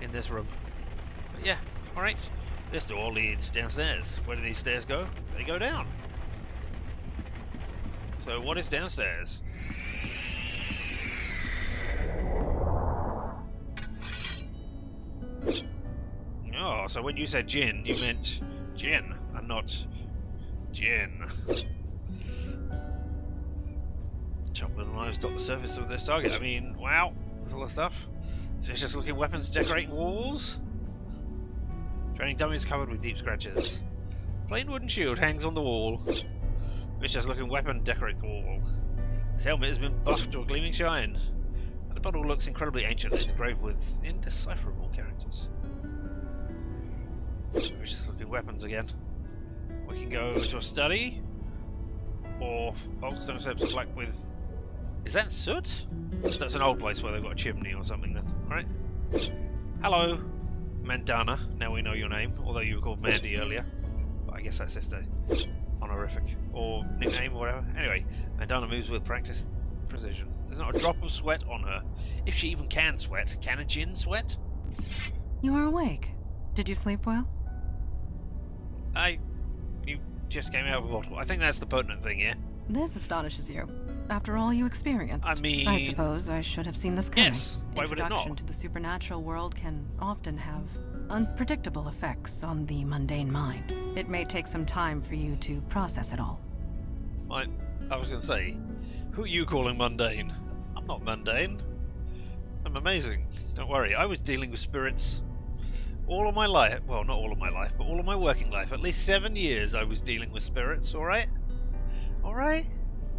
in this room. But yeah, alright. This door leads downstairs. Where do these stairs go? They go down. So what is downstairs? Oh, so when you said gin, you meant gin, and not gin. Chop little knives dot the surface of this target. I mean, wow, there's a lot of stuff. Vicious looking weapons decorating walls. Training dummies covered with deep scratches. Plain wooden shield hangs on the wall. Vicious looking weapon decorate the wall. This helmet has been buffed to a gleaming shine. And the bottle looks incredibly ancient and engraved with indecipherable characters. Vicious looking weapons again. We can go to a study. Or Boltstone steps black with... Is that soot? That's an old place where they've got a chimney or something then. Alright. Hello, Mandana. Now we know your name, although you were called Mandy earlier. But I guess that's just a honorific. Or nickname or whatever. Anyway, Mandana moves with practiced precision. There's not a drop of sweat on her. If she even can sweat. Can a djinn sweat? You are awake. Did you sleep well? You just came out of a bottle. I think that's the pertinent thing here. This astonishes you. After all you experienced. I mean... I suppose I should have seen this coming. Yes, why would it Introduction not? to the supernatural world can often have unpredictable effects on the mundane mind. It may take some time for you to process it all. I was going to say, who are you calling mundane? I'm not mundane. I'm amazing. Don't worry, I was dealing with spirits all of my life. Well, not all of my life, but all of my working life. At least 7 years I was dealing with spirits, alright? Alright?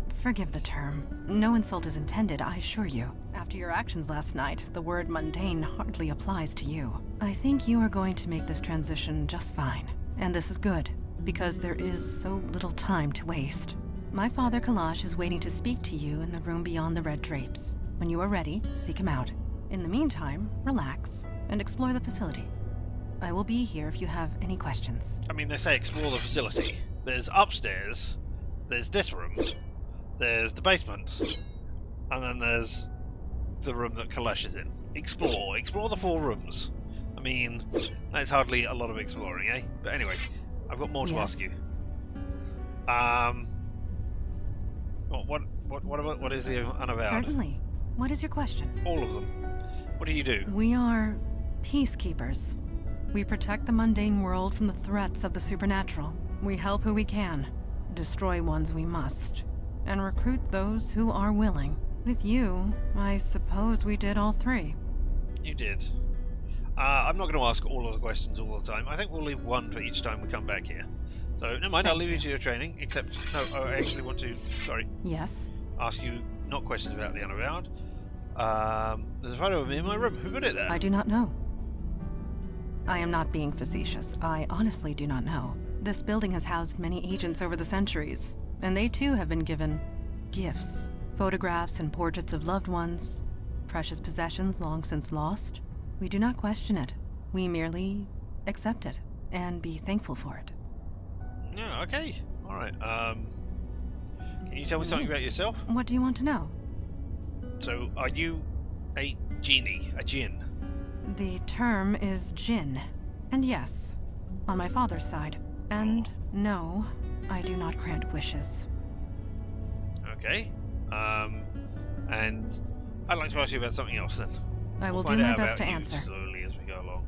Forgive the term. No insult is intended, I assure you. After your actions last night, the word mundane hardly applies to you. I think you are going to make this transition just fine. And this is good, because there is so little time to waste. My father Kalash is waiting to speak to you in the room beyond the red drapes. When you are ready, seek him out. In the meantime, relax and explore the facility. I will be here if you have any questions. I mean, they say explore the facility. There's upstairs, there's this room, there's the basement, and then there's the room that Kalash is in. Explore the 4 rooms. I mean, that's hardly a lot of exploring, eh? But anyway, I've got more to ask you. What is the Unavowed? Certainly. What is your question? All of them. What do you do? We are peacekeepers. We protect the mundane world from the threats of the supernatural. We help who we can, destroy ones we must, and recruit those who are willing. With you, I suppose we did all 3. You did. I'm not going to ask all of the questions all the time. I think we'll leave one for each time we come back here. So, never mind, I'll leave you to your training, except, no, I actually want to, Yes? ask you not questions about the Unavowed. There's a photo of me in my room. Who put it there? I do not know. I am not being facetious. I honestly do not know. This building has housed many agents over the centuries, and they too have been given gifts. Photographs and portraits of loved ones, precious possessions long since lost. We do not question it. We merely accept it and be thankful for it. Yeah, okay. Alright, can you tell me something about yourself? What do you want to know? So, are you a genie, a djinn? The term is jinn. And yes, on my father's side. And no, I do not grant wishes. Okay. And I'd like to ask you about something else then. I will We'll do find my out best about to you answer. slowly as we go along.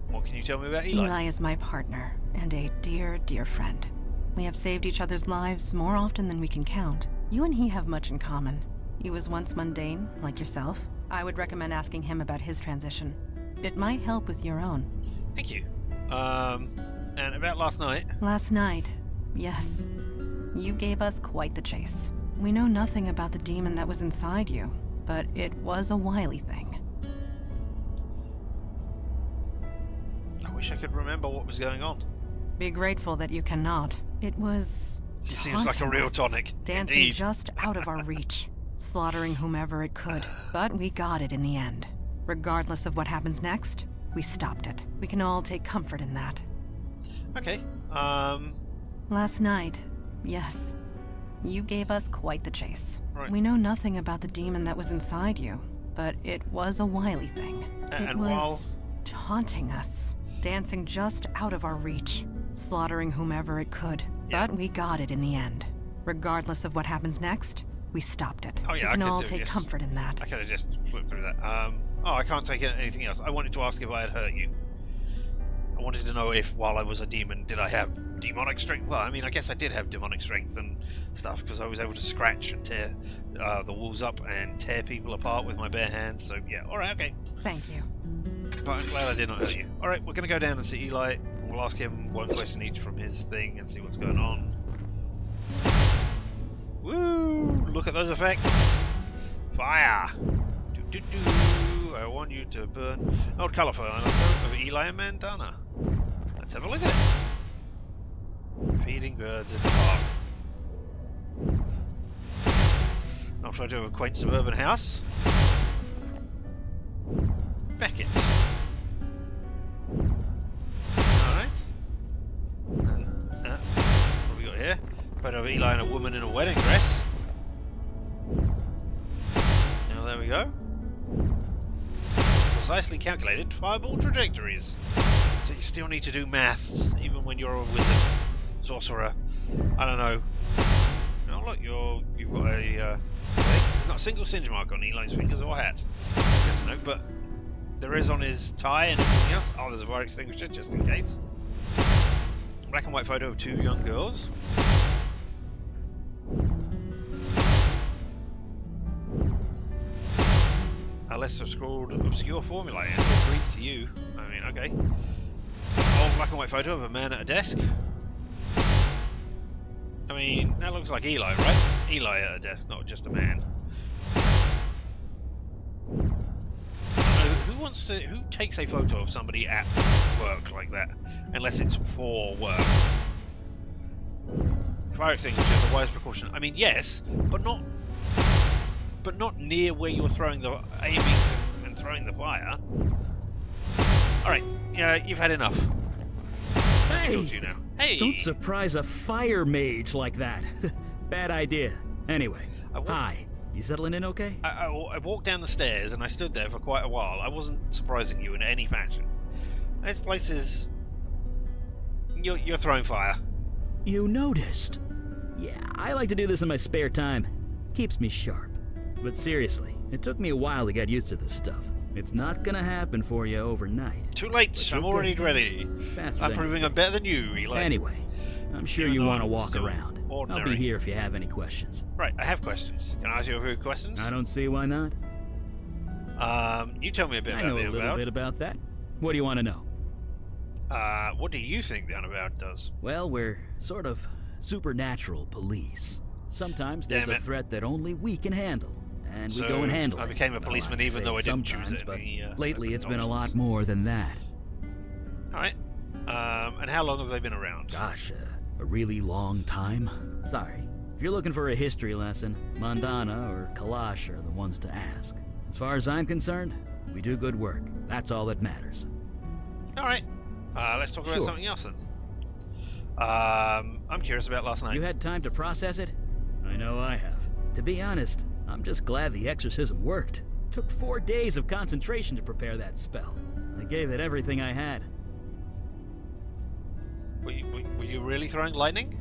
What can you tell me about Eli? Eli is my partner and a dear, dear friend. We have saved each other's lives more often than we can count. You and he have much in common. He was once mundane, like yourself. I would recommend asking him about his transition. It might help with your own. Thank you. And about last night? Last night, yes. You gave us quite the chase. We know nothing about the demon that was inside you, but it was a wily thing. I wish I could remember what was going on. Be grateful that you cannot. It was She seems like a real taunting us, tonic. dancing Indeed. just out of our reach, slaughtering whomever it could. But we got it in the end. Regardless of what happens next, we stopped it. We can all take comfort in that. Okay. Last night, yes. You gave us quite the chase. Right. We know nothing about the demon that was inside you, but it was a wily thing. It And was taunting us, dancing just out of our reach, slaughtering whomever it could. Yeah. But we got it in the end. Regardless of what happens next, we stopped it. Oh, yeah, we I can could all do, take yes. comfort in that. I could have just flipped through that. Oh, I can't take anything else. I wanted to ask if I had hurt you. I wanted to know if, while I was a demon, did I have demonic strength? Well, I mean, I guess I did have demonic strength and stuff, because I was able to scratch and tear the walls up and tear people apart with my bare hands, so yeah, alright, okay. Thank you. But I'm glad I did not hurt you. Alright, we're going to go down and see Eli. We'll ask him one question each from his thing and see what's going on. Woo! Look at those effects! Fire! Do-do-do! I want you to burn. Old colour for of Eli and Montana. Let's have a look at it. Feeding birds in the park. I'll try to have a quaint suburban house. Beckett. Alright. And, what have we got here? Photo of Eli and a woman in a wedding dress. Now there we go. Precisely calculated fireball trajectories. So you still need to do maths, even when you're a wizard, sorcerer, I don't know, Oh look, you've got a. There's not a single singe mark on Eli's fingers or hat. That's good to know, but there is on his tie and everything else. Oh, there's a fire extinguisher just in case. Black and white photo of 2 young girls. A less scrawled obscure formula. It's all Greek to you. I mean, okay. Old black and white photo of a man at a desk. I mean, that looks like Eli, right? Eli at a desk, not just a man. Who takes a photo of somebody at work like that? Unless it's for work. Fire extinguisher is a wise precaution. I mean, yes, but not near where you're aiming and throwing the fire. Alright, yeah, you've had enough. Hey! You now. Hey! Don't surprise a fire mage like that. Bad idea. Anyway, hi. You settling in okay? I walked down the stairs and I stood there for quite a while. I wasn't surprising you in any fashion. This place is... You're throwing fire. You noticed? Yeah, I like to do this in my spare time. Keeps me sharp. But seriously, it took me a while to get used to this stuff. It's not gonna happen for you overnight. Too late, I'm already ready. I'm proving I'm better than you, Eli. Anyway, I'm sure you want to walk around. Ordinary. I'll be here if you have any questions. Right, I have questions. Can I ask you a few questions? I don't see why not. You tell me a bit about the the Unavowed. I know a little bit about that. What do you want to know? What do you think the Unavowed does? Well, we're sort of supernatural police. Sometimes there's a threat that only we can handle, and we go and handle it. I became a policeman even though I didn't choose it. But lately it's been a lot more than that. Alright. And how long have they been around? Gosh, a really long time. Sorry. If you're looking for a history lesson, Mandana or Kalash are the ones to ask. As far as I'm concerned, we do good work. That's all that matters. Alright. Let's talk about something else then. I'm curious about last night. You had time to process it? I know I have. To be honest, I'm just glad the exorcism worked. Took 4 days of concentration to prepare that spell. I gave it everything I had. Were you really throwing lightning?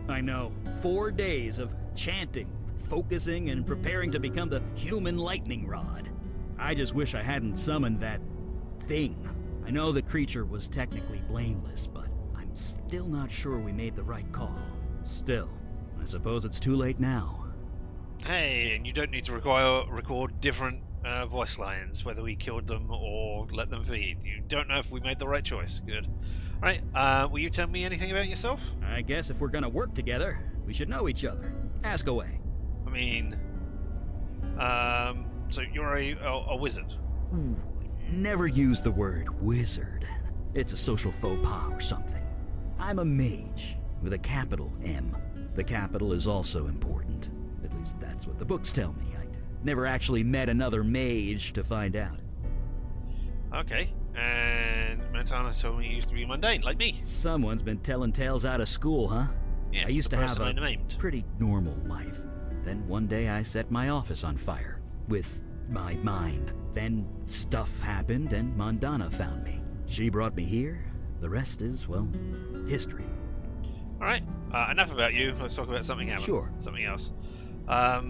I know. 4 days of chanting, focusing, and preparing to become the human lightning rod. I just wish I hadn't summoned that thing. I know the creature was technically blameless, but I'm still not sure we made the right call. Still, I suppose it's too late now. Hey, and you don't need to record different voice lines, whether we killed them or let them feed. You don't know if we made the right choice. Good. Alright, will you tell me anything about yourself? I guess if we're gonna work together, we should know each other. Ask away. I mean, so you're a wizard? Ooh, never use the word wizard. It's a social faux pas or something. I'm a mage, with a capital M. The capital is also important. At least that's what the books tell me. I never actually met another mage to find out. Okay, and Montana told me you used to be mundane, like me. Someone's been telling tales out of school, huh? Yes, I used to have a named. pretty normal life. Then one day I set my office on fire. With my mind. Then stuff happened and Mandana found me. She brought me here. The rest is, well, history. Alright, enough about you. Let's talk about something else. Sure. Something else. A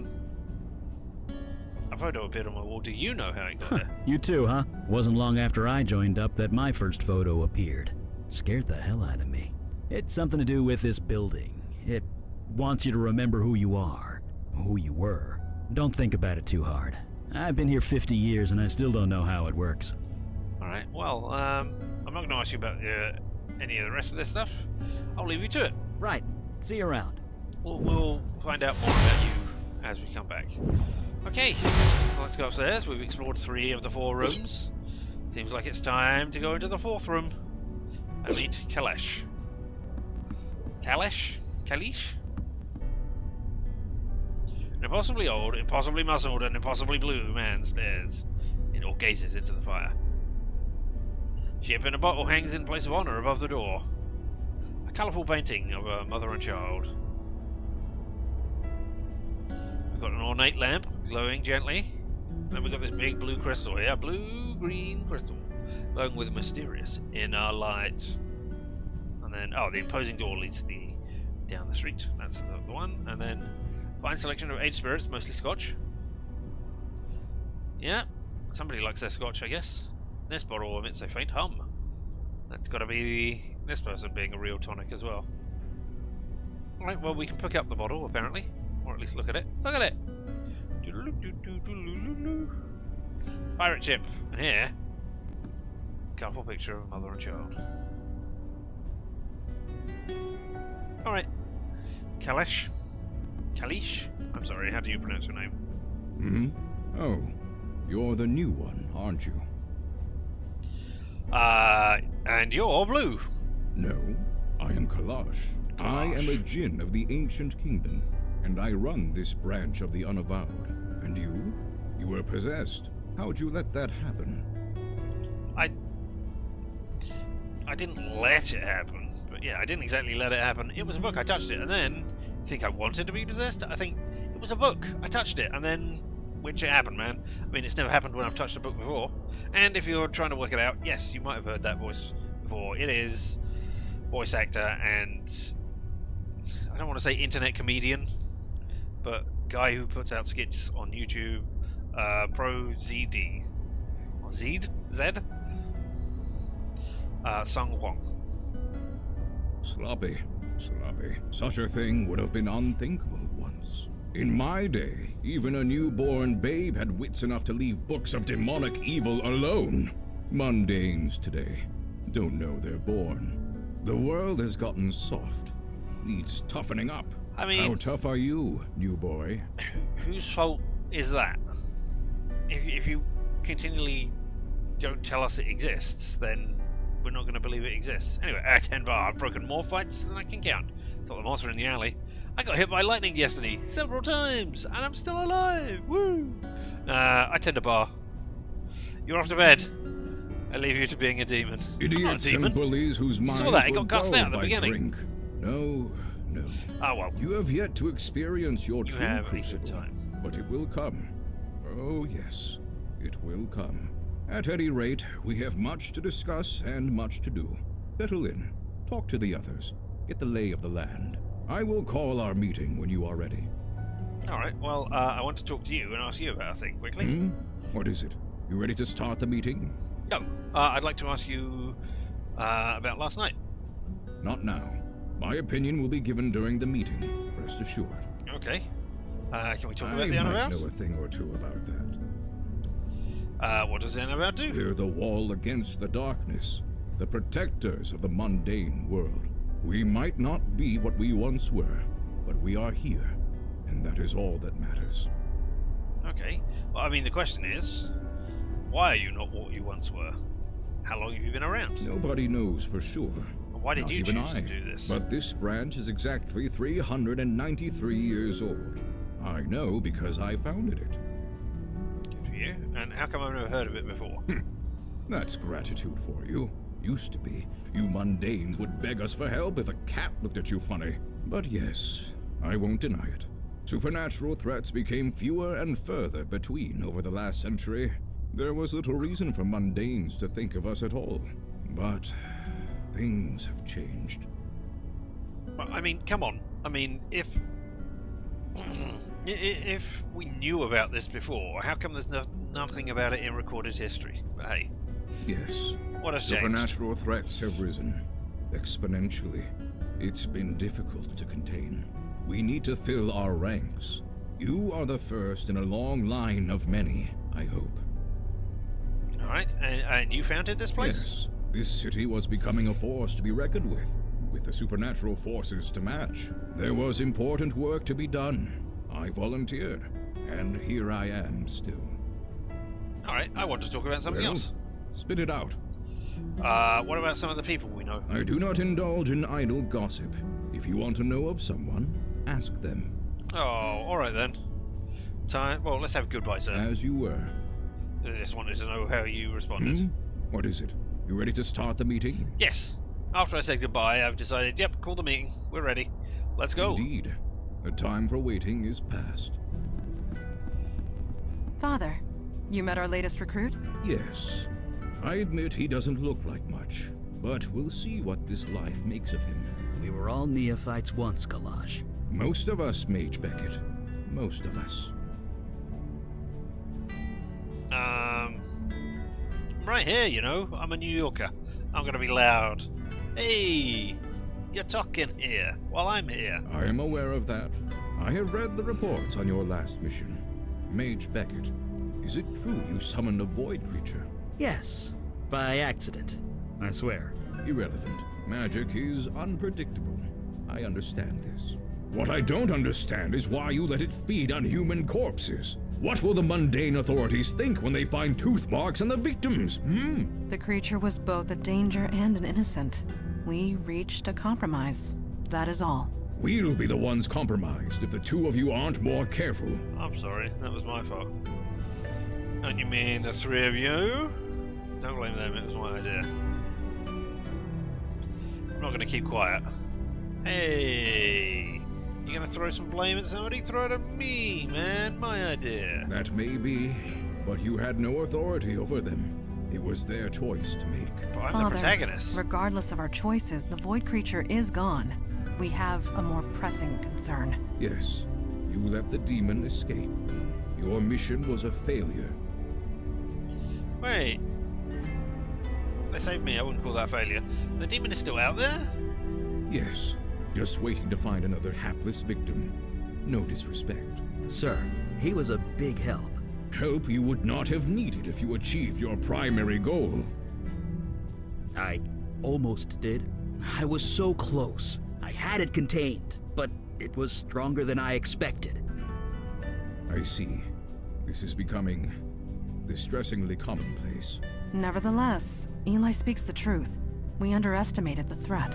photo appeared on my wall. Do you know how it got there? You too, huh? Wasn't long after I joined up that my first photo appeared. Scared the hell out of me. It's something to do with this building. It wants you to remember who you are, who you were. Don't think about it too hard. I've been here 50 years and I still don't know how it works. Alright, well, I'm not going to ask you about any of the rest of this stuff. I'll leave you to it. Right. See you around. We'll find out more about you as we come back. Okay, let's go upstairs. We've explored 3 of the 4 rooms. Seems like it's time to go into the 4th room and meet Kalash. Kalash? Kalish? An impossibly old, impossibly muzzled, and impossibly blue man stares or gazes into the fire. Ship in a bottle hangs in place of honor above the door. A colourful painting of a mother and child. We've got an ornate lamp glowing gently. Then we've got this big blue crystal here, blue-green crystal, glowing with mysterious inner light. And then, oh, the imposing door leads to the down the street. That's the one. And then fine selection of aged spirits, mostly Scotch. Yeah, somebody likes their Scotch, I guess. This bottle emits a faint hum. That's got to be this person being a real tonic as well. Alright, well, we can pick up the bottle, apparently. Or at least look at it. Look at it! Pirate ship. And here, colourful picture of a mother and child. Alright. Kalish? Kalish? I'm sorry, how do you pronounce your name? Hmm? Oh, you're the new one, aren't you? And you're blue. No, I am Kalash. I am a djinn of the ancient kingdom, and I run this branch of the Unavowed. And you? You were possessed. How'd you let that happen? I didn't let it happen, but yeah, I didn't exactly let it happen. It was a book, I touched it, and then I think I wanted to be possessed. I think it was a book, I touched it, and then which it happened, man. I mean, it's never happened when I've touched a book before. And if you're trying to work it out, yes, you might have heard that voice before. It is voice actor and I don't want to say internet comedian, but guy who puts out skits on YouTube, Pro ZD or Zed? Sung Huang. Sloppy. Such a thing would have been unthinkable once. In my day, even a newborn babe had wits enough to leave books of demonic evil alone. Mundanes today don't know they're born. The world has gotten soft. Needs toughening up. I mean, how tough are you, new boy? Whose fault is that? If you continually don't tell us it exists, then we're not going to believe it exists. Anyway, at 10 bar, I've broken more fights than I can count. Thought the monster in the alley. I got hit by lightning yesterday, several times, and I'm still alive. Woo! I tend to bar. You're off to bed. I leave you to being a demon. Idiots and bullies whose minds saw that, it were got cast out at the dulled by beginning. drink. No. Oh well. You have yet to experience your true have a crucible, good time. but it will come. Oh yes, it will come. At any rate, we have much to discuss and much to do. Settle in, talk to the others, get the lay of the land. I will call our meeting when you are ready. Alright, well, I want to talk to you and ask you about a thing quickly. What is it? You ready to start the meeting? No, I'd like to ask you about last night. Not now. My opinion will be given during the meeting, rest assured. Okay. Can we talk about I the might Unavowed? know a thing or two about that. What does the Unavowed do? We're the wall against the darkness, the protectors of the mundane world. We might not be what we once were, but we are here, and that is all that matters. Okay. Well, I mean, the question is, why are you not what you once were? How long have you been around? Nobody knows for sure. Why did Not you even choose I. to do this? But this branch is exactly 393 years old. I know because I founded it. Good for you. And how come I've never heard of it before? That's gratitude for you. Used to be. You mundanes would beg us for help if a cat looked at you funny. But yes, I won't deny it. Supernatural threats became fewer and further between over the last century. There was little reason for mundanes to think of us at all. But things have changed. But, I mean, come on. I mean, if we knew about this before, how come there's nothing about it in recorded history? But hey. Yes. What has changed? Supernatural threats have risen exponentially. It's been difficult to contain. We need to fill our ranks. You are the first in a long line of many, I hope. Alright, and you founded this place? Yes. This city was becoming a force to be reckoned with the supernatural forces to match. There was important work to be done. I volunteered, and here I am still. Alright, I want to talk about something else. Spit it out. What about some of the people we know? I do not indulge in idle gossip. If you want to know of someone, ask them. Oh, alright then. Well, let's have a goodbye, sir. As you were. I just wanted to know how you responded. What is it? You ready to start the meeting? Yes. After I said goodbye, I've decided, yep, call the meeting. We're ready. Let's go. Indeed. The time for waiting is past. Father, you met our latest recruit? Yes. I admit he doesn't look like much, but we'll see what this life makes of him. We were all neophytes once, Kalash. Most of us, Mage Beckett. Most of us. I'm right here, you know. I'm a New Yorker. I'm gonna be loud. Hey, you're talking here while I'm here. I am aware of that. I have read the reports on your last mission. Mage Beckett, is it true you summoned a void creature? Yes, by accident. I swear. Irrelevant. Magic is unpredictable. I understand this. What I don't understand is why you let it feed on human corpses. What will the mundane authorities think when they find tooth marks on the victims, The creature was both a danger and an innocent. We reached a compromise. That is all. We'll be the ones compromised if the two of you aren't more careful. I'm sorry, that was my fault. Don't you mean the three of you? Don't blame them, it was my idea. I'm not gonna keep quiet. Hey, you gonna throw some blame at somebody? Throw it at me, man, my idea. That may be, but you had no authority over them. It was their choice to make. But I'm Father, the protagonist. regardless of our choices, the void creature is gone. We have a more pressing concern. Yes, you let the demon escape. Your mission was a failure. Wait. They saved me, I wouldn't call that failure. The demon is still out there? Yes, just waiting to find another hapless victim. No disrespect. Sir, he was a big help. Help you would not have needed if you achieved your primary goal. I almost did. I was so close. I had it contained, but it was stronger than I expected. I see. This is becoming distressingly commonplace. Nevertheless, Eli speaks the truth. We underestimated the threat.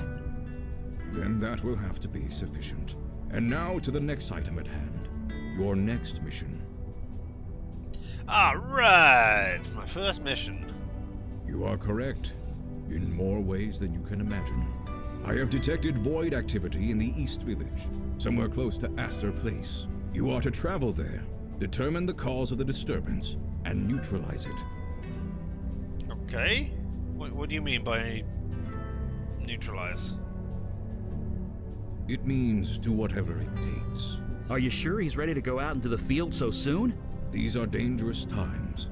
Then that will have to be sufficient. And now to the next item at hand. Your next mission. Alright! My first mission. You are correct. In more ways than you can imagine. I have detected void activity in the East Village, somewhere close to Astor Place. You are to travel there, determine the cause of the disturbance, and neutralize it. Okay. What do you mean by neutralize? It means do whatever it takes. Are you sure he's ready to go out into the field so soon? These are dangerous times.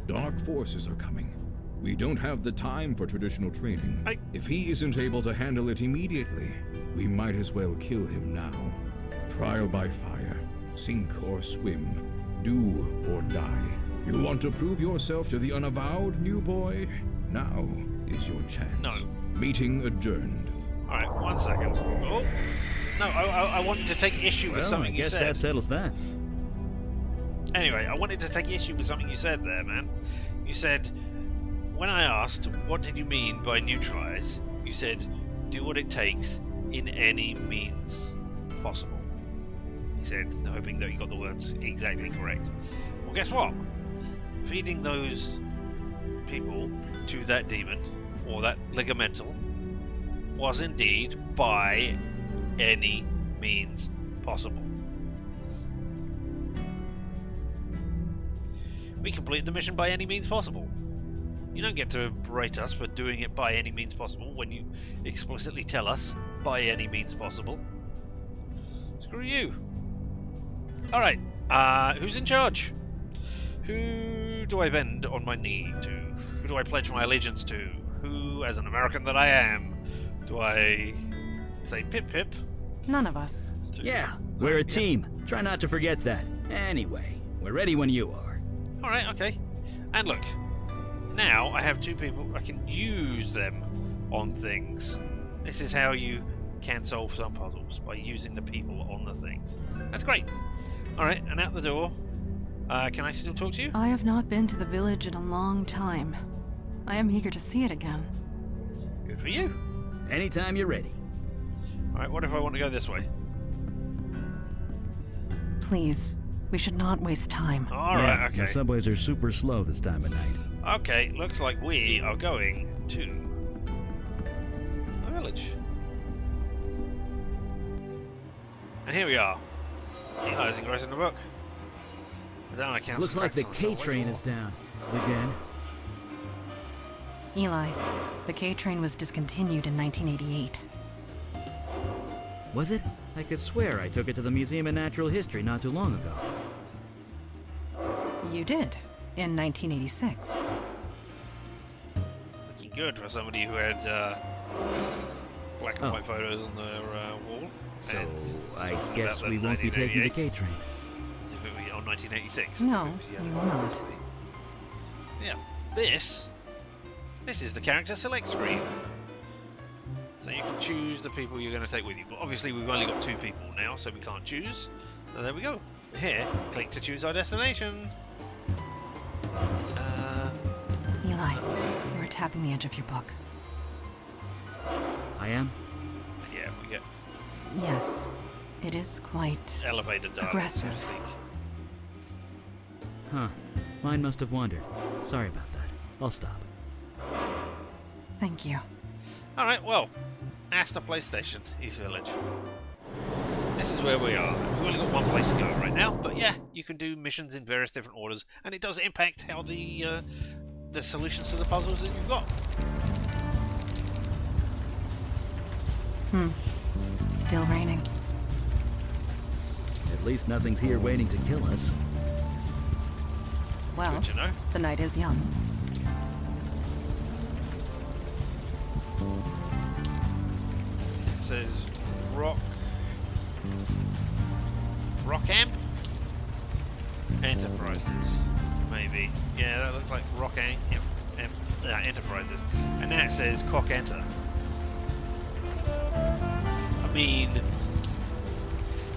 Dark forces are coming. We don't have the time for traditional training. If he isn't able to handle it immediately, we might as well kill him now. Trial by fire, sink or swim, do or die. You want to prove yourself to the Unavowed, new boy? Now is your chance. No. Meeting adjourned. Alright, 1 second. Oh! No, I wanted to take issue with Well, I something you guess said. that settles that. Anyway, I wanted to take issue with something you said there, man. You said, when I asked, what did you mean by neutralize? You said, do what it takes in any means possible. You said, hoping that you got the words exactly correct. Well, guess what? Feeding those people to that demon, or that ligamental, was indeed by any means possible. We completed the mission by any means possible. You don't get to berate us for doing it by any means possible when you explicitly tell us by any means possible. Screw you. Alright, who's in charge? Who do I bend on my knee to? Who do I pledge my allegiance to? Who, as an American that I am, do I say pip pip? None of us. Yeah, we're a team. Try not to forget that. Anyway, we're ready when you are. Alright, okay. And look, now I have two people, I can use them on things. This is how you can solve some puzzles, by using the people on the things. That's great. Alright, and out the door. Can I still talk to you? I have not been to the village in a long time. I am eager to see it again. Good for you. Anytime you're ready. Alright, what if I want to go this way? Please, we should not waste time. Alright, Yeah, okay. The subways are super slow this time of night. Okay, looks like we are going to a village. And here we are. Eli's engrossed in the book. Down I count Looks some like the cracks on K train subway is down. Again. Eli, the K train was discontinued in 1988. Was it? I could swear I took it to the Museum of Natural History not too long ago. You did, in 1986. Looking good for somebody who had black and white photos on their wall. So, and I talking guess about we won't be taking the 1988. K train. As if it were on 1986. No, we will not. Yeah, this is the character select screen. So you can choose the people you're going to take with you. But obviously we've only got 2 people now, so we can't choose. So there we go. Here, click to choose our destination. Eli, you are tapping the edge of your book. I am? Yeah, we get Yes, it is quite elevated dialogue, aggressive. so to speak. Huh. Mine must have wandered. Sorry about that. I'll stop. Thank you. Alright, well, Asta PlayStation, East Village. This is where we are. We've only got one place to go right now, but yeah, you can do missions in various different orders, and it does impact how the solutions to the puzzles that you've got. Still raining. At least nothing's here waiting to kill us. Well, Good to know. the night is young. It says Rockam Enterprises, maybe. Yeah, that looks like Enterprises. And now it says Cock Enter. I mean,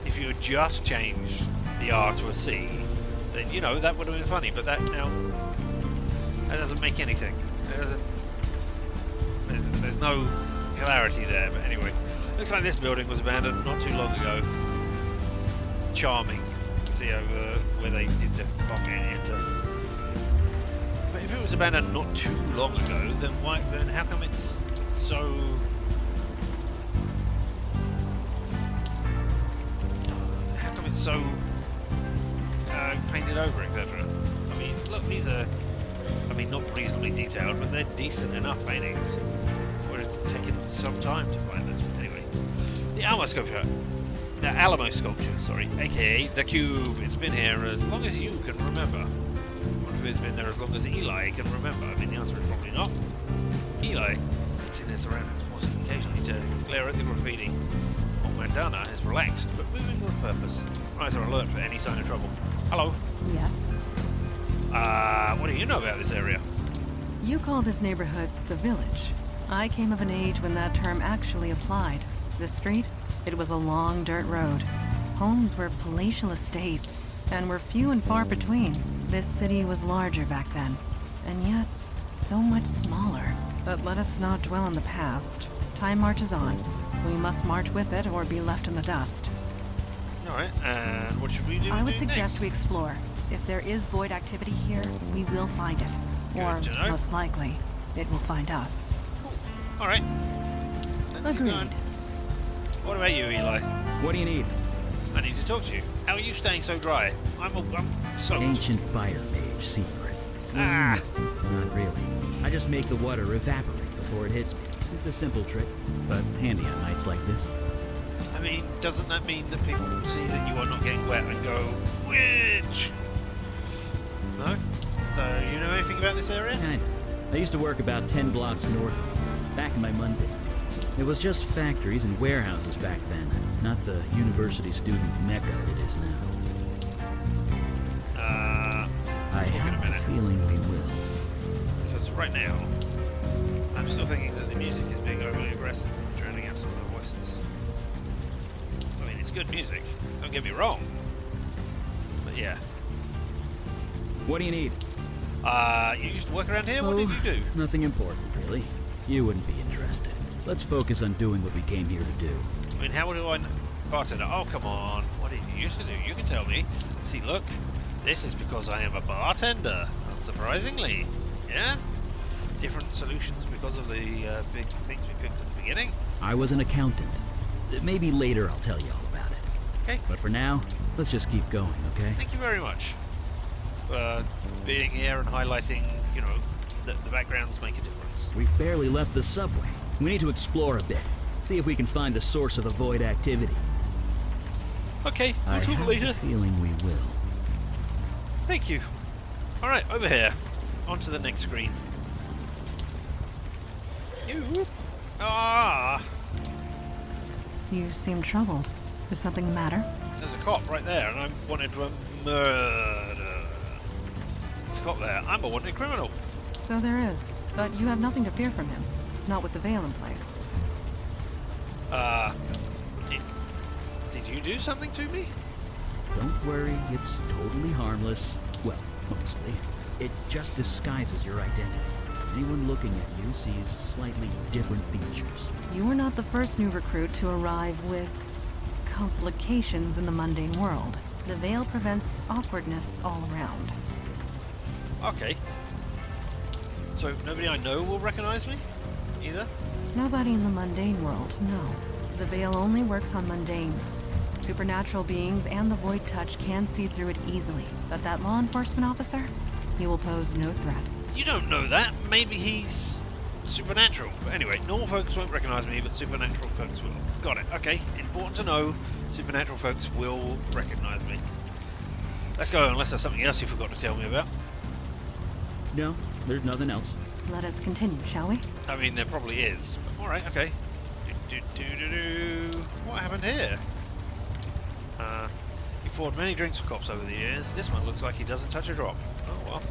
if you had just changed the R to a C, then you know that would have been funny. But that doesn't make anything. There's no hilarity there. But anyway, looks like this building was abandoned not too long ago. Charming. See over where they did the Cock Enter. But if it was abandoned not too long ago, then why? Then how come it's so? How come it's so painted over, etc.? I mean, look, these are, not reasonably detailed, but they're decent enough paintings. Would have taken some time to find this. But anyway, the Alamo sculpture. The Alamo sculpture, sorry, aka the Cube. It's been here as long as you can remember. I wonder if it's been there as long as Eli can remember. I mean, the answer is probably not. Eli, it's in his surroundings, pausing occasionally to glare at the graffiti. Old Mandana is relaxed, but moving with purpose. Eyes are alert for any sign of trouble. Hello. Yes. What do you know about this area? You call this neighborhood the village. I came of an age when that term actually applied. This street? It was a long dirt road. Homes were palatial estates, and were few and far between. This city was larger back then, and yet so much smaller. But let us not dwell on the past. Time marches on. We must march with it or be left in the dust. Alright, and what should we do? I would suggest next? we explore. If there is void activity here, we will find it. Or, Good to know. most likely, it will find us. Alright. Let's keep Agreed. going. What about you, Eli? What do you need? I need to talk to you. How are you staying so dry? I'm soaked. Ancient fire mage secret. Ah! Not really. I just make the water evaporate before it hits me. It's a simple trick, but handy on nights like this. I mean, doesn't that mean that people see that you are not getting wet and go, witch? No? So, you know anything about this area? Kinda. I used to work about 10 blocks north of here, back in my Monday days. It was just factories and warehouses back then, not the university student mecca it is now. I talk in a have a minute. feeling we will. Because right now, I'm still thinking that the music is being overly aggressive, drowning out some of the voices. I mean, it's good music, don't get me wrong. But yeah. What do you need? You used to work around here? What did you do? Nothing important, really. You wouldn't be interested. Let's focus on doing what we came here to do. I mean, how do I... Bartender, oh come on. What did you used to do? You can tell me. See, look. This is because I am a bartender. Unsurprisingly. Yeah? Different solutions because of the big things we picked at the beginning. I was an accountant. Maybe later I'll tell you all about it. Okay. But for now, let's just keep going, okay? Thank you very much. Being here and highlighting, you know, the backgrounds make a difference. We've barely left the subway. We need to explore a bit. See if we can find the source of the void activity. Okay, I we'll talk have later. a feeling we will. Thank you. Alright, over here. On to the next screen. You. Ah! You seem troubled. Is something the matter? There's a cop right there, and I'm wanted for murder. There's a cop there. I'm a wanted criminal. So there is, but you have nothing to fear from him. Not with the veil in place. Did you do something to me? Don't worry, it's totally harmless. Well, mostly. It just disguises your identity. Anyone looking at you sees slightly different features. You were not the first new recruit to arrive with complications in the mundane world. The veil prevents awkwardness all around. Okay. So nobody I know will recognize me? Either? Nobody in the mundane world, no. The veil only works on mundanes. Supernatural beings and the void touch can see through it easily. But that law enforcement officer, he will pose no threat. You don't know that. Maybe he's supernatural. But anyway, normal folks won't recognize me, but supernatural folks will. Got it. Okay. Important to know. Supernatural folks will recognize me. Let's go, unless there's something else you forgot to tell me about. No, there's nothing else. Let us continue, shall we? I mean, there probably is. Alright, okay. What happened here? You've poured many drinks for cops over the years. This one looks like he doesn't touch a drop. Oh well.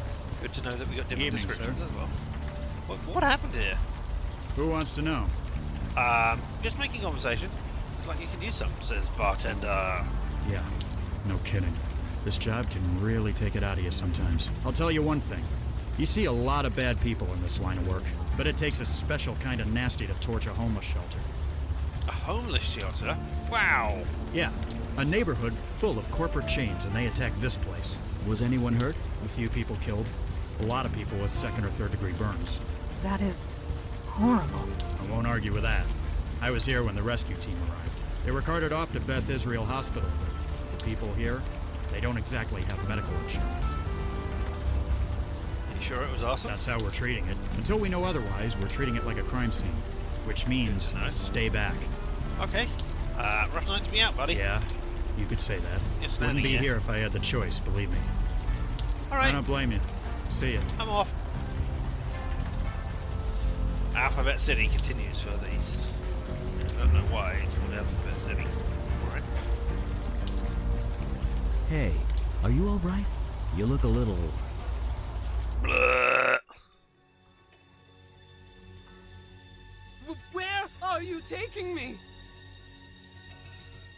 Good to know that we got different Evening, descriptions sir. as well. What happened here? Who wants to know? Just making conversation. Looks like you can use some, says bartender. Yeah, no kidding. This job can really take it out of you sometimes. I'll tell you one thing. You see a lot of bad people in this line of work, but it takes a special kind of nasty to torch a homeless shelter. A homeless shelter? Wow. Yeah, a neighborhood full of corporate chains, and they attacked this place. Was anyone hurt? A few people killed. A lot of people with second or third degree burns. That is horrible. I won't argue with that. I was here when the rescue team arrived. They were carted off to Beth Israel Hospital, but the people here, they don't exactly have medical insurance. You sure it was awesome? That's how we're treating it. Until we know otherwise, we're treating it like a crime scene. Which means, stay back. Okay. Rough night to be out, buddy. Yeah, you could say that. You're standing Wouldn't be here. here if I had the choice, believe me. I Alright, don't blame you. See ya. I'm off. Alphabet City continues further east. I don't know why it's called Alphabet City. Alright. Hey, are you alright? You look a little... Blah. Where are you taking me?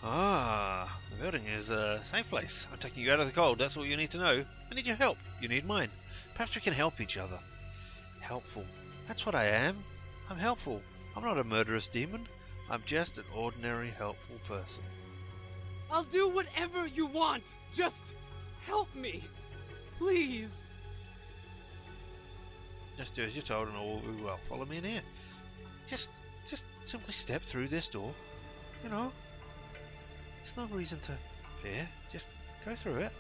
Ah, the building is a safe place. I'm taking you out of the cold. That's all you need to know. I need your help. You need mine. Perhaps we can help each other. Helpful. That's what I am. I'm helpful. I'm not a murderous demon. I'm just an ordinary helpful person. I'll do whatever you want. Just help me. Please. Just do as you're told and all will be well. Follow me in here. Just simply step through this door. You know. There's no reason to fear. Just go through it.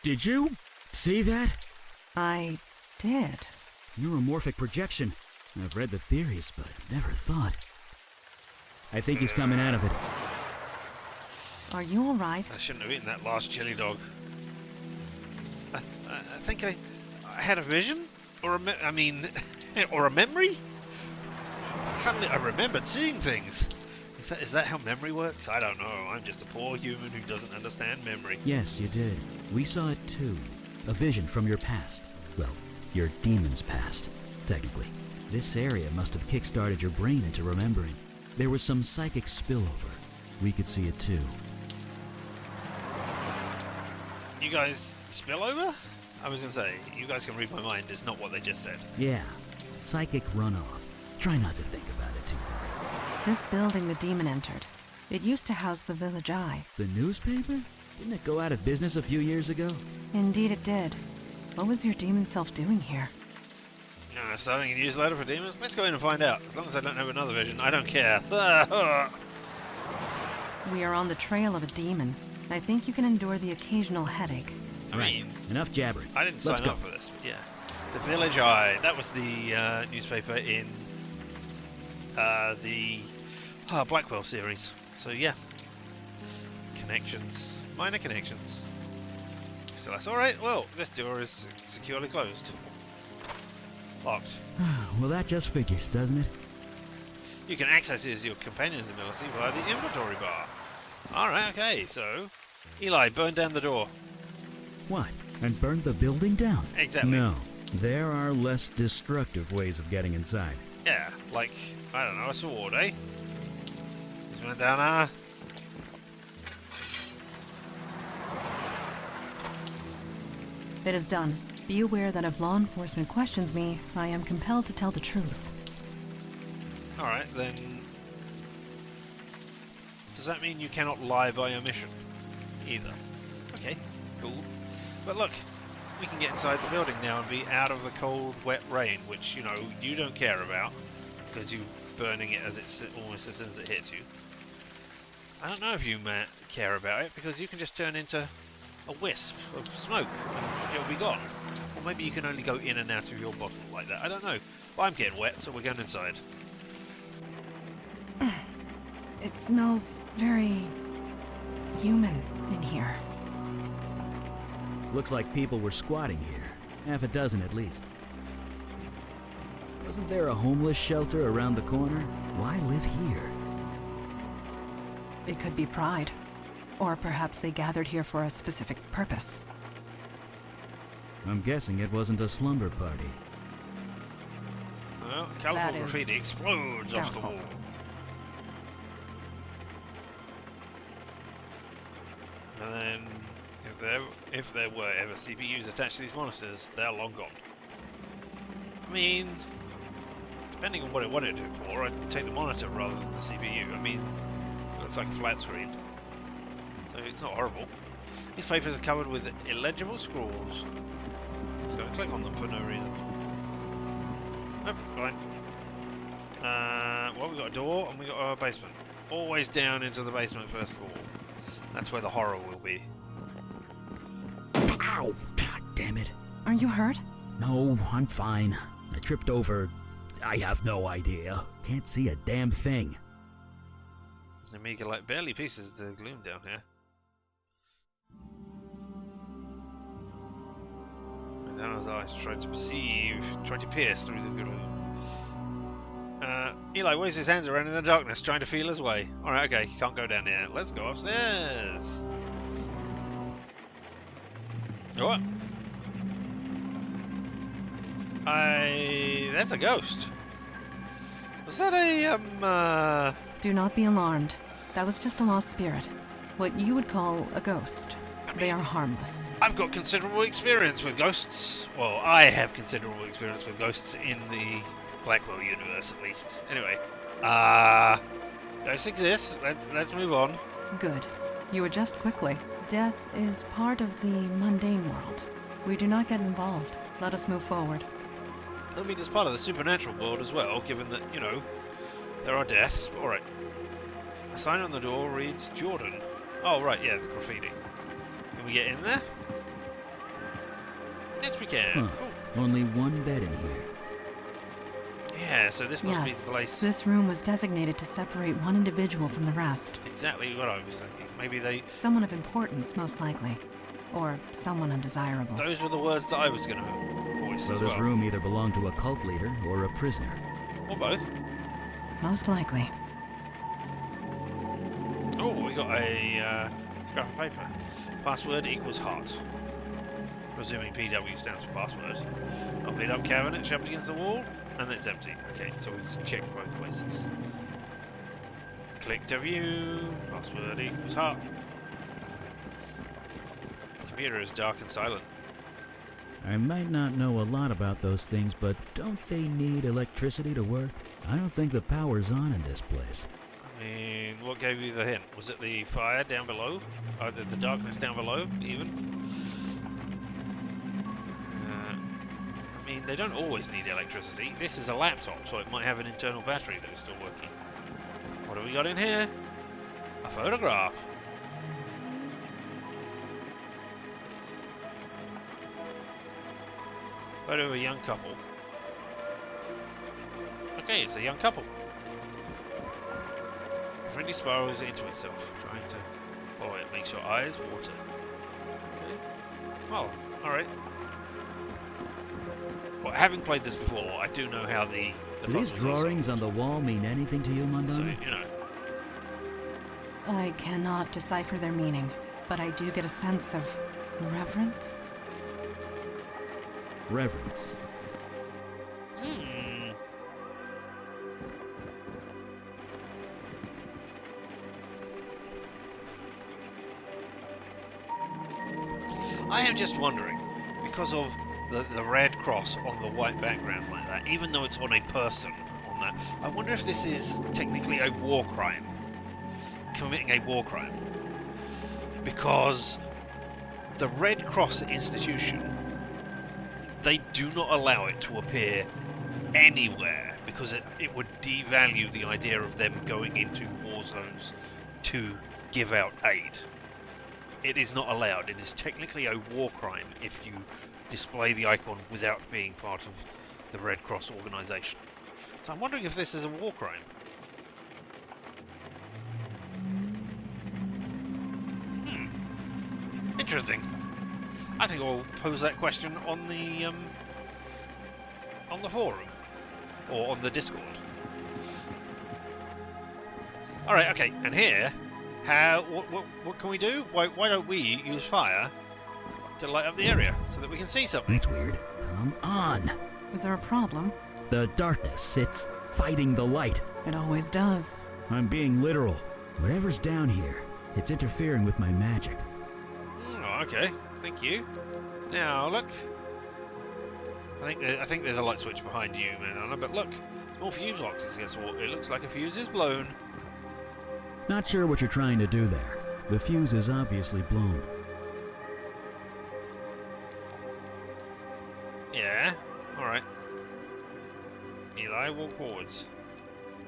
Did you see that? I did. Neuromorphic projection. I've read the theories, but never thought. I think he's coming out of it. Are you alright? I shouldn't have eaten that last chili dog. I think I had a vision? Or or a memory? Suddenly I remembered seeing things. Is that how memory works? I don't know. I'm just a poor human who doesn't understand memory. Yes, you did. We saw it too. A vision from your past. Well, your demon's past, technically. This area must have kick-started your brain into remembering. There was some psychic spillover. We could see it too. You guys spill over? I was gonna say, you guys can read my mind, is not what they just said. Yeah, psychic runoff. Try not to think about it too hard. This building the demon entered. It used to house the Village Eye. The newspaper? Didn't it go out of business a few years ago? Indeed it did. What was your demon self doing here? Starting a newsletter for demons? Let's go in and find out. As long as I don't have another vision, I don't care. We are on the trail of a demon. I think you can endure the occasional headache. I mean, Enough jabbering. I didn't Let's sign go. up for this, but yeah. The Village Eye. That was the newspaper in the Blackwell series. So yeah, connections, minor connections. So that's all right. Well, this door is securely closed, locked. Well, that just figures, doesn't it? You can access it as your companion's ability via the inventory bar. Alright, okay, so Eli, burn down the door. What? And burn the building down? Exactly. No. There are less destructive ways of getting inside. Yeah, like, I don't know, a sword, eh? Just went down, It is done. Be aware that if law enforcement questions me, I am compelled to tell the truth. Alright, then... Does that mean you cannot lie by omission? Either. Okay, cool. But look, we can get inside the building now and be out of the cold, wet rain, which, you know, you don't care about, because you're burning it as almost as soon as it hits you. I don't know if you care about it, because you can just turn into a wisp of smoke and it'll be gone. Or maybe you can only go in and out of your bottle like that. I don't know. But I'm getting wet, so we're going inside. It smells very human in here. Looks like people were squatting here. Half a dozen at least. Wasn't there a homeless shelter around the corner? Why live here? It could be pride. Or perhaps they gathered here for a specific purpose. I'm guessing it wasn't a slumber party. Well, colorful graffiti explodes off the wall. And then, if there were ever CPUs attached to these monitors, they're long gone. I mean, depending on what I wanted it for, I'd take the monitor rather than the CPU. I mean, it looks like a flat screen, so it's not horrible. These papers are covered with illegible scrawls. Just going to click on them for no reason. Nope, fine. Well, we got a door and we got a basement. Always down into the basement first of all. That's where the horror will be. Ow! God damn it. Are you hurt? No, I'm fine. I tripped over... I have no idea. Can't see a damn thing. The Amiga like barely pieces the gloom down here. And down his eyes, tried to pierce through the gloom. Eli waves his hands around in the darkness, trying to feel his way. Alright, okay, can't go down here. Let's go upstairs. What? That's a ghost. Was that a, Do not be alarmed. That was just a lost spirit. What you would call a ghost. They are harmless. I've got considerable experience with ghosts. Well, I have considerable experience with ghosts in the Blackwell universe, at least. Anyway, ghosts exist. Let's move on. Good. You adjust quickly. Death is part of the mundane world. We do not get involved. Let us move forward. I mean, it's part of the supernatural world as well, given that, you know, there are deaths. Alright. A sign on the door reads Jordan. Oh, right, yeah, the graffiti. Can we get in there? Yes, we can. Huh. Only one bed in here. Yeah, so this must be the place. This room was designated to separate one individual from the rest. Exactly what I was thinking. Maybe they... Someone of importance, most likely. Or someone undesirable. Those were the words that I was going to voice So as this well. room either belonged to a cult leader or a prisoner. Or both. Most likely. Oh, we got a scrap of paper. Password equals heart. Presuming PW stands for password. Open up cabinet, shoved against the wall, and it's empty. Okay, so we just check both places. Click to view. Password equals heart. The computer is dark and silent. I might not know a lot about those things, but don't they need electricity to work? I don't think the power's on in this place. I mean, what gave you the hint? Was it the fire down below? Or the darkness down below, even? I mean, they don't always need electricity. This is a laptop, so it might have an internal battery that is still working. What have we got in here? A photograph. Photo of a young couple. Okay, it's a young couple. friendly spirals into itself. Trying to follow it makes your eyes water. Okay. Well, alright. Well, having played this before, I do know how the Do these puzzles are drawings on solved. the wall mean anything to you, So, Mandana? you know. I cannot decipher their meaning, but I do get a sense of reverence. Reverence. Hmm. I am just wondering, because of the red cross on the white background like that, even though it's on a person on that, I wonder if this is technically a war crime. Committing a war crime. Because the Red Cross institution, they do not allow it to appear anywhere because it would devalue the idea of them going into war zones to give out aid. It is not allowed. It is technically a war crime if you display the icon without being part of the Red Cross organization. So I'm wondering if this is a war crime. Interesting. I think I'll pose that question on the forum or on the Discord. All right, okay. And here, what can we do? Why don't we use fire to light up the area so that we can see something? That's weird. Come on. Is there a problem? The darkness, it's fighting the light. It always does. I'm being literal. Whatever's down here, it's interfering with my magic. Oh, okay. Thank you. Now look. I think there's a light switch behind you, Manana. But look, small fuse boxes against the wall. It looks like a fuse is blown. Not sure what you're trying to do there. The fuse is obviously blown. Yeah. All right. Eli, walk forwards.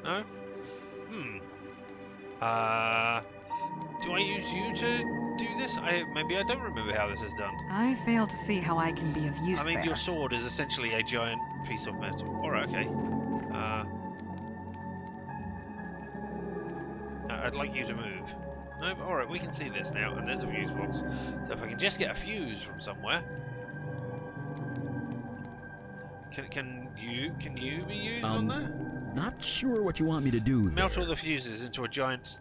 No. Do I use you to do this? Maybe I don't remember how this is done. I fail to see how I can be of use I mean, there. your sword is essentially a giant piece of metal. Alright, okay. I'd like you to move. No, but alright, we can see this now, and there's a fuse box. So if I can just get a fuse from somewhere... Can you be used on there? Not sure what you want me to do there. Melt all the fuses into a giant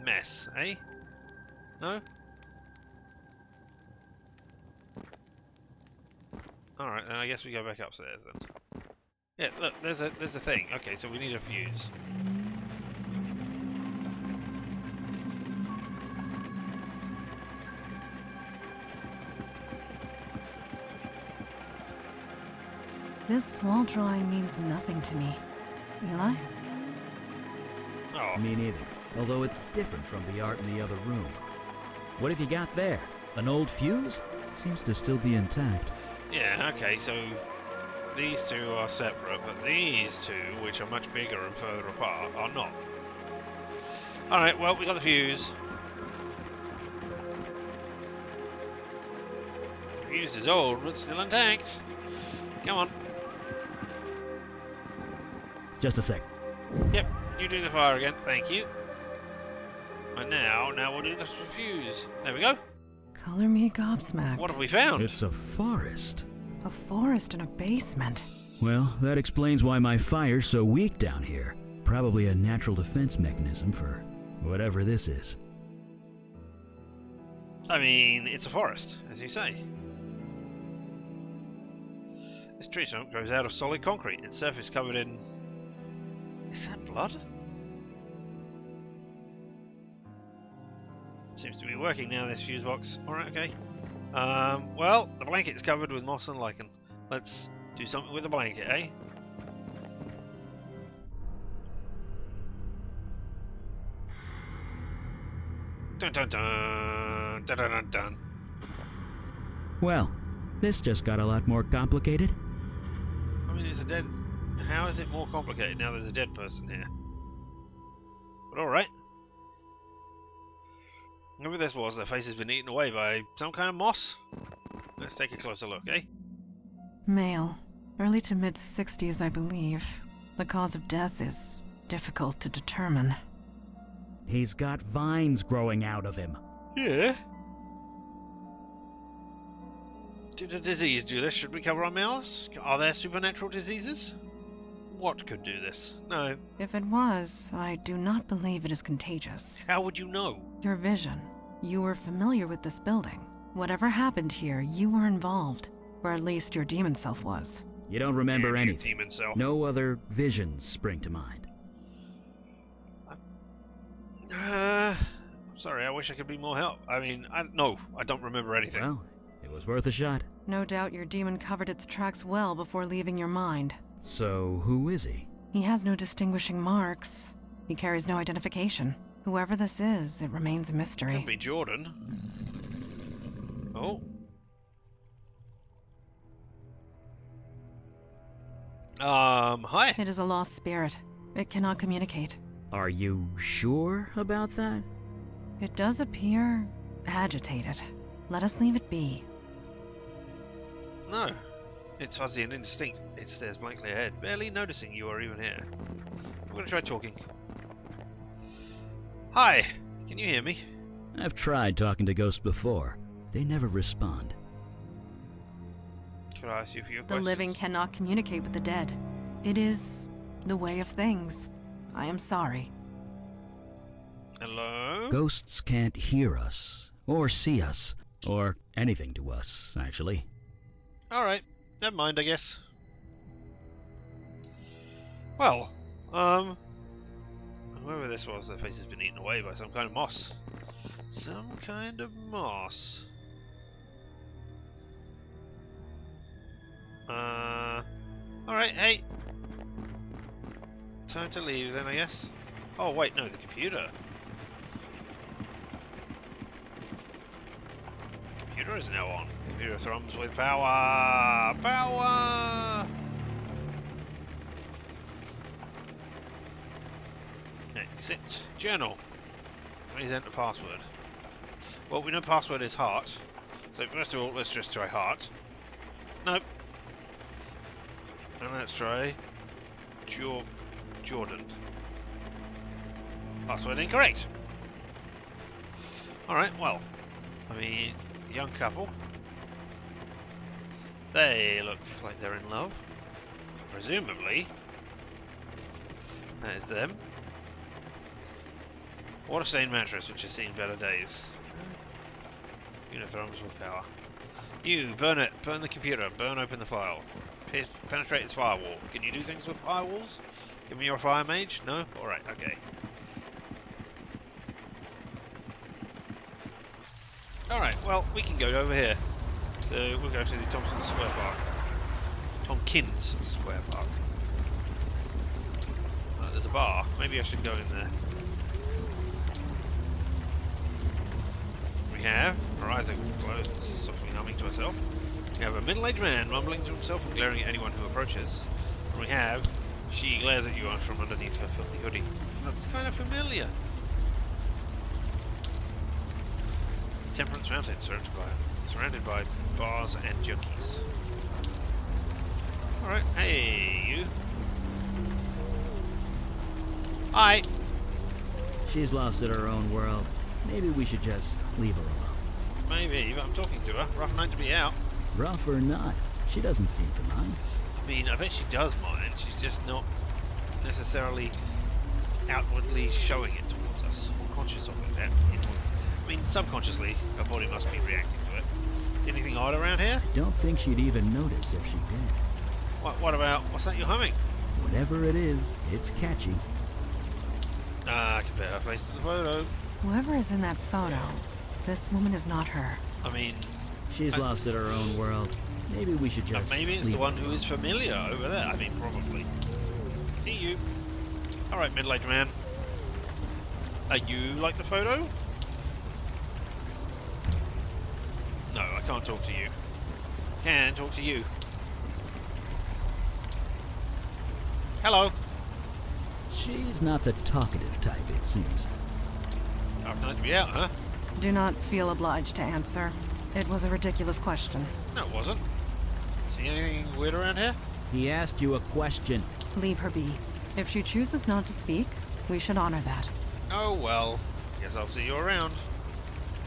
mess, eh? No? Alright, then I guess we go back upstairs then. Yeah, look, there's a thing. Okay, so we need a fuse. This wall drawing means nothing to me. Eli? Oh. Me neither. Although it's different from the art in the other room. What have you got there? An old fuse? Seems to still be intact. Yeah, okay, so these two are separate, but these two, which are much bigger and further apart, are not. Alright, well, we got the fuse. The fuse is old, but still intact. Come on. Just a sec. Yep, you do the fire again, thank you. And now we'll do the fuse. There we go. Color me gobsmacked. What have we found? It's a forest. A forest in a basement. Well, that explains why my fire's so weak down here. Probably a natural defense mechanism for whatever this is. I mean, it's a forest, as you say. This tree trunk grows out of solid concrete. Its surface covered in... Is that blood? Seems to be working now, this fuse box. Alright, okay. Well, the blanket is covered with moss and lichen. Let's do something with the blanket, eh? Dun dun dun! Dun dun dun dun! Well, this just got a lot more complicated. I mean, it's a dead... How is it more complicated now there's a dead person here? But alright. Whoever this was, their face has been eaten away by some kind of moss. Let's take a closer look, eh? Male. Early to mid-60s, I believe. The cause of death is difficult to determine. He's got vines growing out of him. Yeah? Did a disease do this? Should we cover our mouths? Are there supernatural diseases? What could do this? No. If it was, I do not believe it is contagious. How would you know? Your vision. You were familiar with this building. Whatever happened here, you were involved. Or at least your demon self was. You don't remember Damn you, anything. demon self. No other visions spring to mind. I'm sorry, I wish I could be more help. I mean, no, I don't remember anything. Well, it was worth a shot. No doubt your demon covered its tracks well before leaving your mind. So, who is he? He has no distinguishing marks. He carries no identification. Whoever this is, it remains a mystery. Could be Jordan. Oh. Hi. It is a lost spirit. It cannot communicate. Are you sure about that? It does appear agitated. Let us leave it be. No. It's fuzzy and indistinct. It stares blankly ahead, barely noticing you are even here. I'm gonna try talking. Hi. Can you hear me? I've tried talking to ghosts before. They never respond. Could I ask you a few The questions? living cannot communicate with the dead. It is the way of things. I am sorry. Hello? Ghosts can't hear us, or see us, or anything to us, actually. Alright. Never mind, I guess. Well, whoever this was, their face has been eaten away by some kind of moss. Some kind of moss. Alright, hey. Time to leave then, I guess. Oh, wait, no, the computer. Computer is now on. Computer thrums with power! Power! Exit. Journal. Please enter password. Well, we know password is heart. So first of all, let's just try heart. Nope. And let's try Jordan. Password incorrect. Alright, well. I mean, young couple. They look like they're in love. Presumably. That is them. Water-stained mattress, which has seen better days. Unithrums with power. You, burn it. Burn the computer. Burn open the file. Penetrate its firewall. Can you do things with firewalls? Give me your fire mage? No? Alright, okay. Alright, well, we can go over here. So we'll go to the Thompson Square Park. Tompkins Square Park. There's a bar. Maybe I should go in there. We have, her eyes are closed, softly humming to herself. We have a middle-aged man mumbling to himself and glaring at anyone who approaches. And we have, she glares at you from underneath her filthy hoodie. Looks kind of familiar. Temperance Mountain, surrounded by bars and junkies. Alright, hey, you. Hi. She's lost in her own world. Maybe we should just leave her alone. Maybe, but I'm talking to her. Rough night to be out. Rough or not, she doesn't seem to mind. I mean, I bet she does mind. She's just not necessarily outwardly showing it towards us, or conscious of it. I mean, subconsciously, her body must be reacting to it. Anything odd around here? Don't think she'd even notice if she did. What about, what's that you're humming? Whatever it is, it's catchy. I compare her face to the photo. Whoever is in that photo, this woman is not her. I mean... She's lost in her own world. Maybe we should just maybe it's the one who is familiar over there. I mean, probably. See you. Alright, middle-aged man. Are you like the photo? No, I can't talk to you. Can talk to you. Hello. She's not the talkative type, it seems. Rough night to be out, huh? Do not feel obliged to answer. It was a ridiculous question. No, it wasn't. See anything weird around here? He asked you a question. Leave her be. If she chooses not to speak, we should honor that. Oh well, guess I'll see you around.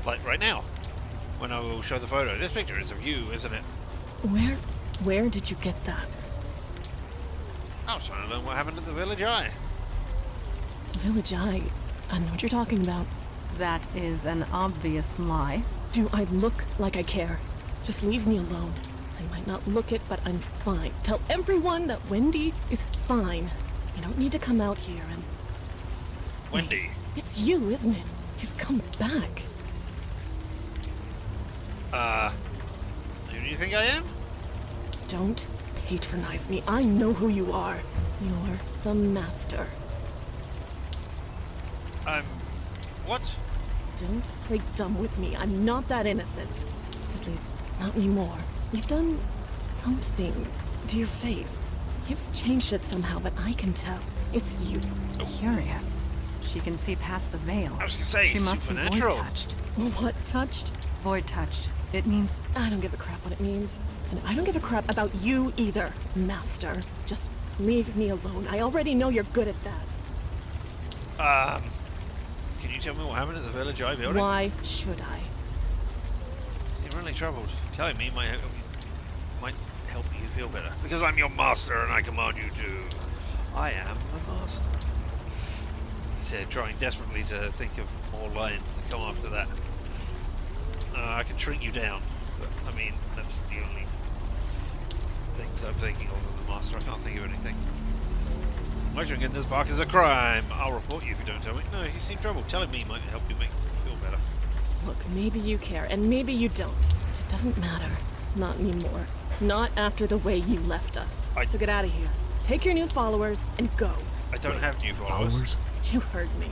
Like right now, when I will show the photo. This picture is of you, isn't it? Where did you get that? I was trying to learn what happened at the Village Eye. Village Eye? I know what you're talking about. That is an obvious lie. Do I look like I care? Just leave me alone. I might not look it, but I'm fine. Tell everyone that Wendy is fine. You don't need to come out here and... Wendy. It's you, isn't it? You've come back. Who do you think I am? Don't patronize me. I know who you are. You're the master. What? Don't play dumb with me. I'm not that innocent. At least, not anymore. You've done something to your face. You've changed it somehow, but I can tell. It's you. Curious. She can see past the veil. I was gonna say, she must be void supernatural. touched. What touched? Void touched. It means I don't give a crap what it means. And I don't give a crap about you either, master. Just leave me alone. I already know you're good at that. Can you tell me what happened at the Village Eye building? Why should I? You're really troubled. Telling me might help you feel better. Because I'm your master and I command you to. I am the master. He said, trying desperately to think of more lines to come after that. I can shrink you down, but I mean, that's the only things I'm thinking of the master. I can't think of anything. Motoring in this park is a crime. I'll report you if you don't tell me. No, you seem troubled. Telling me might help you make you feel better. Look, maybe you care, and maybe you don't. It doesn't matter. Not anymore. Not after the way you left us. So get out of here. Take your new followers and go. I don't have new followers. You heard me.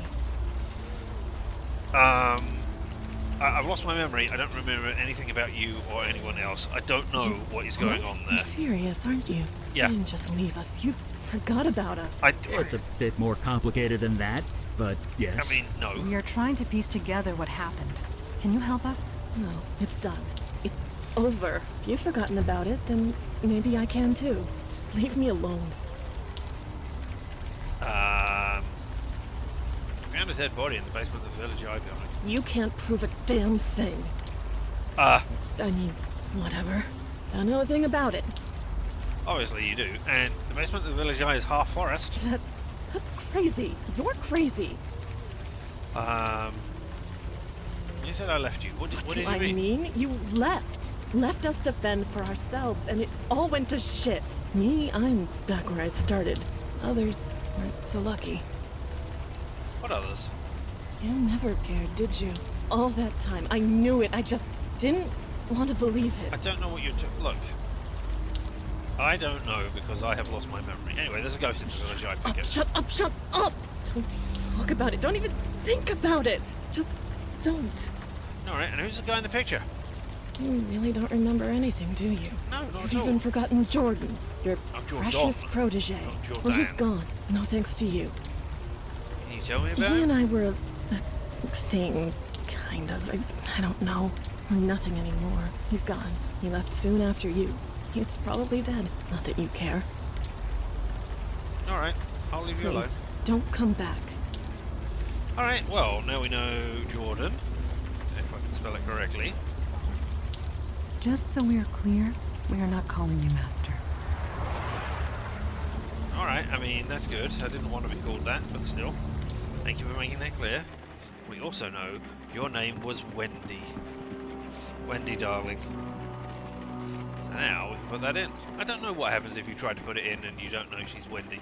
I've lost my memory. I don't remember anything about you or anyone else. I don't know what is going on there. You're serious, aren't you? Yeah. You didn't just leave us. You forgot about us. It's a bit more complicated than that, but yes. I mean, no. we are trying to piece together what happened. Can you help us? No, it's done. It's over. If you've forgotten about it, then maybe I can too. Just leave me alone. Found a dead body in the basement of the Village Eye building. You can't prove a damn thing. I mean, whatever. Don't know a thing about it. Obviously you do. And the basement of the Village Eye is half forest. That's crazy. You're crazy. You said I left you. What did you I mean? mean? You left. Left us to fend for ourselves, and it all went to shit. Me, I'm back where I started. Others weren't so lucky. What others? You never cared, did you? All that time. I knew it. I just didn't want to believe it. I don't know what you're look. I don't know because I have lost my memory. Anyway, there's a ghost in the Village Eye. Oh, shut up, shut up! Don't talk about it. Don't even think about it. Just don't. Alright, and who's the guy in the picture? You really don't remember anything, do you? No, not You've at all. even forgotten Jordan, your Jordan. precious protege. Jordan. Well, he's gone. No thanks to you. Can you tell me about He him? and I were a thing, kind of. I don't know. We're nothing anymore. He's gone. He left soon after you. He's probably dead. Not that you care. Alright, I'll leave you alone. Please, don't come back. Alright, well, now we know Jordan, if I can spell it correctly. Just so we are clear, we are not calling you master. Alright, I mean, that's good. I didn't want to be called that, but still. Thank you for making that clear. We also know your name was Wendy. Wendy, darling. Now we can put that in. I don't know what happens if you try to put it in and you don't know she's Wendy.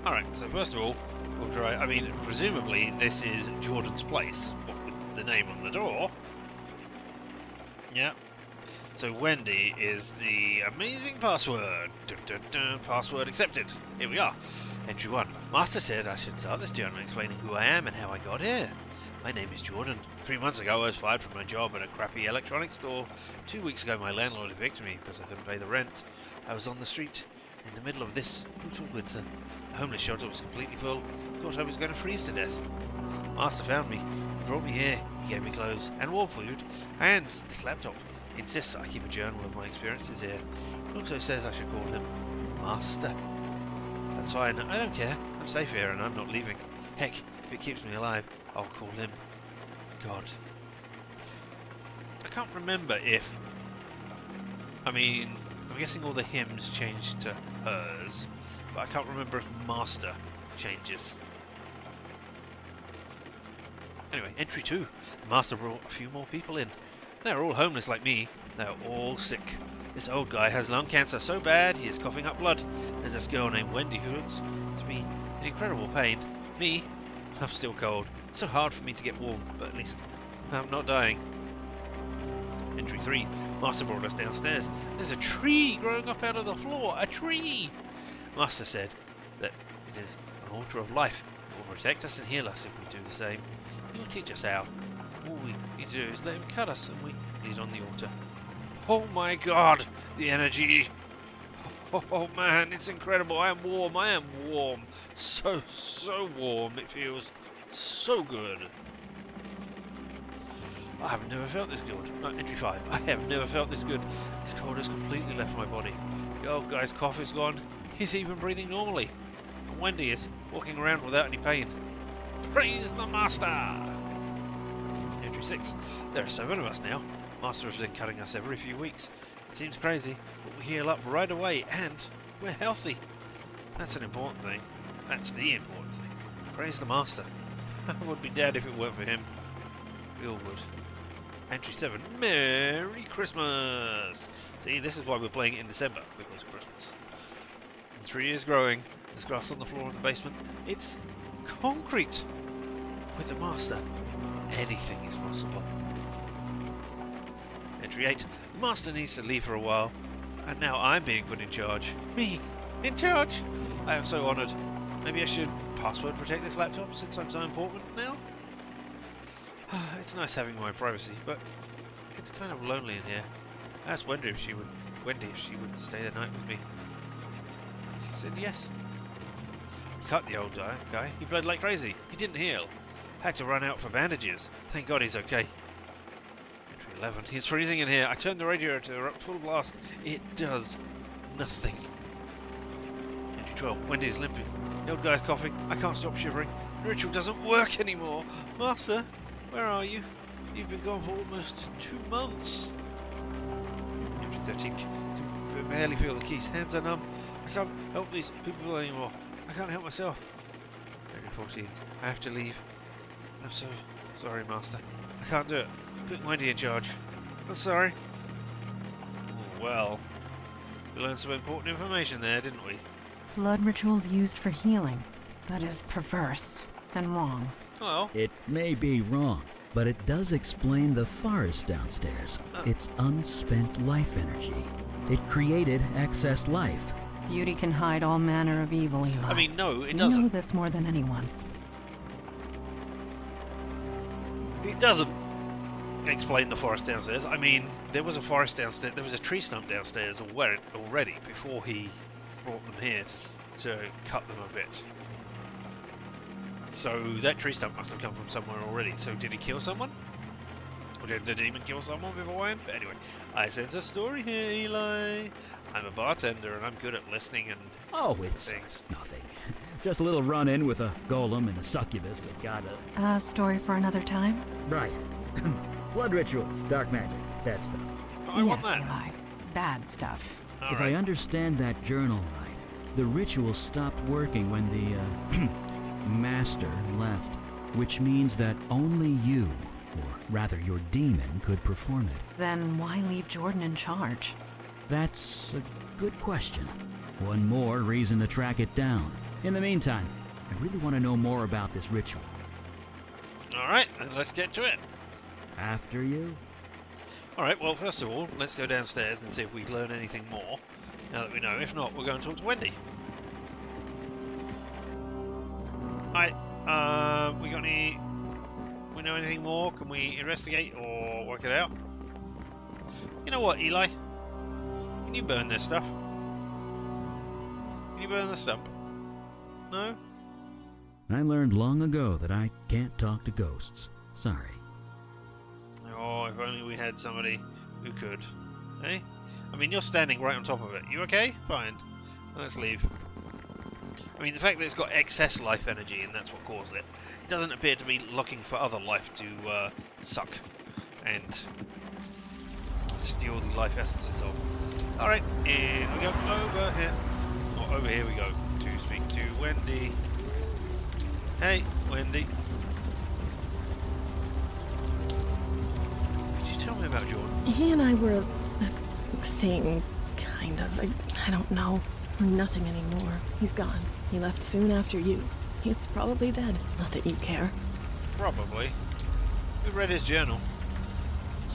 Alright, so first of all, we'll try. I mean, presumably this is Jordan's place, but with the name on the door. Yeah. So Wendy is the amazing password. Dun, dun, dun, password accepted. Here we are. Entry 1. Master said I should start this journey explaining who I am and how I got here. My name is Jordan. 3 months ago I was fired from my job at a crappy electronics store. 2 weeks ago my landlord evicted me because I couldn't pay the rent. I was on the street in the middle of this brutal winter. The homeless shelter was completely full. Thought I was going to freeze to death. Master found me. He brought me here. He gave me clothes and warm food and this laptop. He insists I keep a journal of my experiences here. He also says I should call him Master. That's fine. I don't care. I'm safe here and I'm not leaving. Heck, if it keeps me alive, I'll call him God. I can't remember if... I mean, I'm guessing all the hymns changed to hers, but I can't remember if Master changes. Anyway, entry 2. The Master brought a few more people in. They're all homeless like me. They're all sick. This old guy has lung cancer so bad he is coughing up blood. There's this girl named Wendy who looks to be in incredible pain. Me, I'm still cold. It's so hard for me to get warm, but at least I'm not dying. Entry 3. Master brought us downstairs. There's a tree growing up out of the floor. A tree! Master said that it is an altar of life. It will protect us and heal us if we do the same. He will teach us how. All we need to do is let him cut us and we lead on the altar. Oh my god! The energy! Oh man, it's incredible. I am warm. I am warm. So warm. It feels so good. I have never felt this good. Entry 5. I have never felt this good. This cold has completely left my body. The old guy's cough is gone. He's even breathing normally. And Wendy is walking around without any pain. Praise the Master! Entry 6. There are 7 of us now. Master has been cutting us every few weeks. It seems crazy, but we heal up right away and we're healthy. That's an important thing. That's the important thing. Praise the Master. I would be dead if it weren't for him. We all would. Entry 7. Merry Christmas! See, this is why we're playing it in December, because of Christmas. The tree is growing. There's grass on the floor of the basement. It's concrete! With the Master, anything is possible. Entry 8. The Master needs to leave for a while, and now I'm being put in charge. Me! In charge! I am so honoured. Maybe I should password protect this laptop since I'm so important now? It's nice having my privacy, but it's kind of lonely in here. I asked Wendy if she would stay the night with me. She said yes. He cut the old guy. He bled like crazy. He didn't heal. Had to run out for bandages. Thank God he's okay. Entry 11. He's freezing in here. I turned the radio to full blast. It does nothing. Entry 12. Wendy's limping. The old guy's coughing. I can't stop shivering. The ritual doesn't work anymore. Master, where are you? You've been gone for almost 2 months. Entry 13. Can barely feel the keys. Hands are numb. I can't help these people anymore. I can't help myself. Entry 14. I have to leave. I'm so sorry, Master. I can't do it. Put Wendy in charge. I'm sorry. Oh, well, we learned some important information there, didn't we? Blood rituals used for healing. That is perverse and wrong. Well, It may be wrong, but it does explain the forest downstairs. It's unspent life energy. It created excess life. Beauty can hide all manner of evil, Eli. I mean, no, it You doesn't. know this more than anyone. It doesn't explain the forest downstairs. I mean, there was a forest downstairs. There was a tree stump downstairs already before he brought them here to cut them a bit. So that tree stump must have come from somewhere already. So did he kill someone? Or did the demon kill someone beforehand? But anyway, I sense a story here, Eli. I'm a bartender and I'm good at listening and Oh, it's things. nothing. Just a little run-in with a golem and a succubus that got a... A story for another time? Right. Blood rituals, dark magic, that stuff. I want yes, that. Eli. Bad stuff. If Alright. I understand that journal right, the ritual stopped working when the, master left, which means that only you, or rather your demon, could perform it. Then why leave Jordan in charge? That's a good question. One more reason to track it down. In the meantime, I really want to know more about this ritual. Alright, then let's get to it. After you? Alright, well, first of all, let's go downstairs and see if we learn anything more. Now that we know. If not, we'll go and talk to Wendy. Alright, we got any... We know anything more? Can we investigate or work it out? You know what, Eli? Can you burn this stuff? Can you burn the stump? No? I learned long ago that I can't talk to ghosts. Sorry. Oh, if only we had somebody who could. Eh? I mean, you're standing right on top of it. You okay? Fine. Let's leave. I mean, the fact that it's got excess life energy and that's what caused it, it doesn't appear to be looking for other life to suck and steal the life essences of. Alright, and we go over here. Oh, over here we go to speak to Wendy. Hey, Wendy. Could you tell me about Jordan? He and I were a thing, kind of. I don't know. We're nothing anymore. He's gone. He left soon after you. He's probably dead. Not that you care. Probably. We read his journal.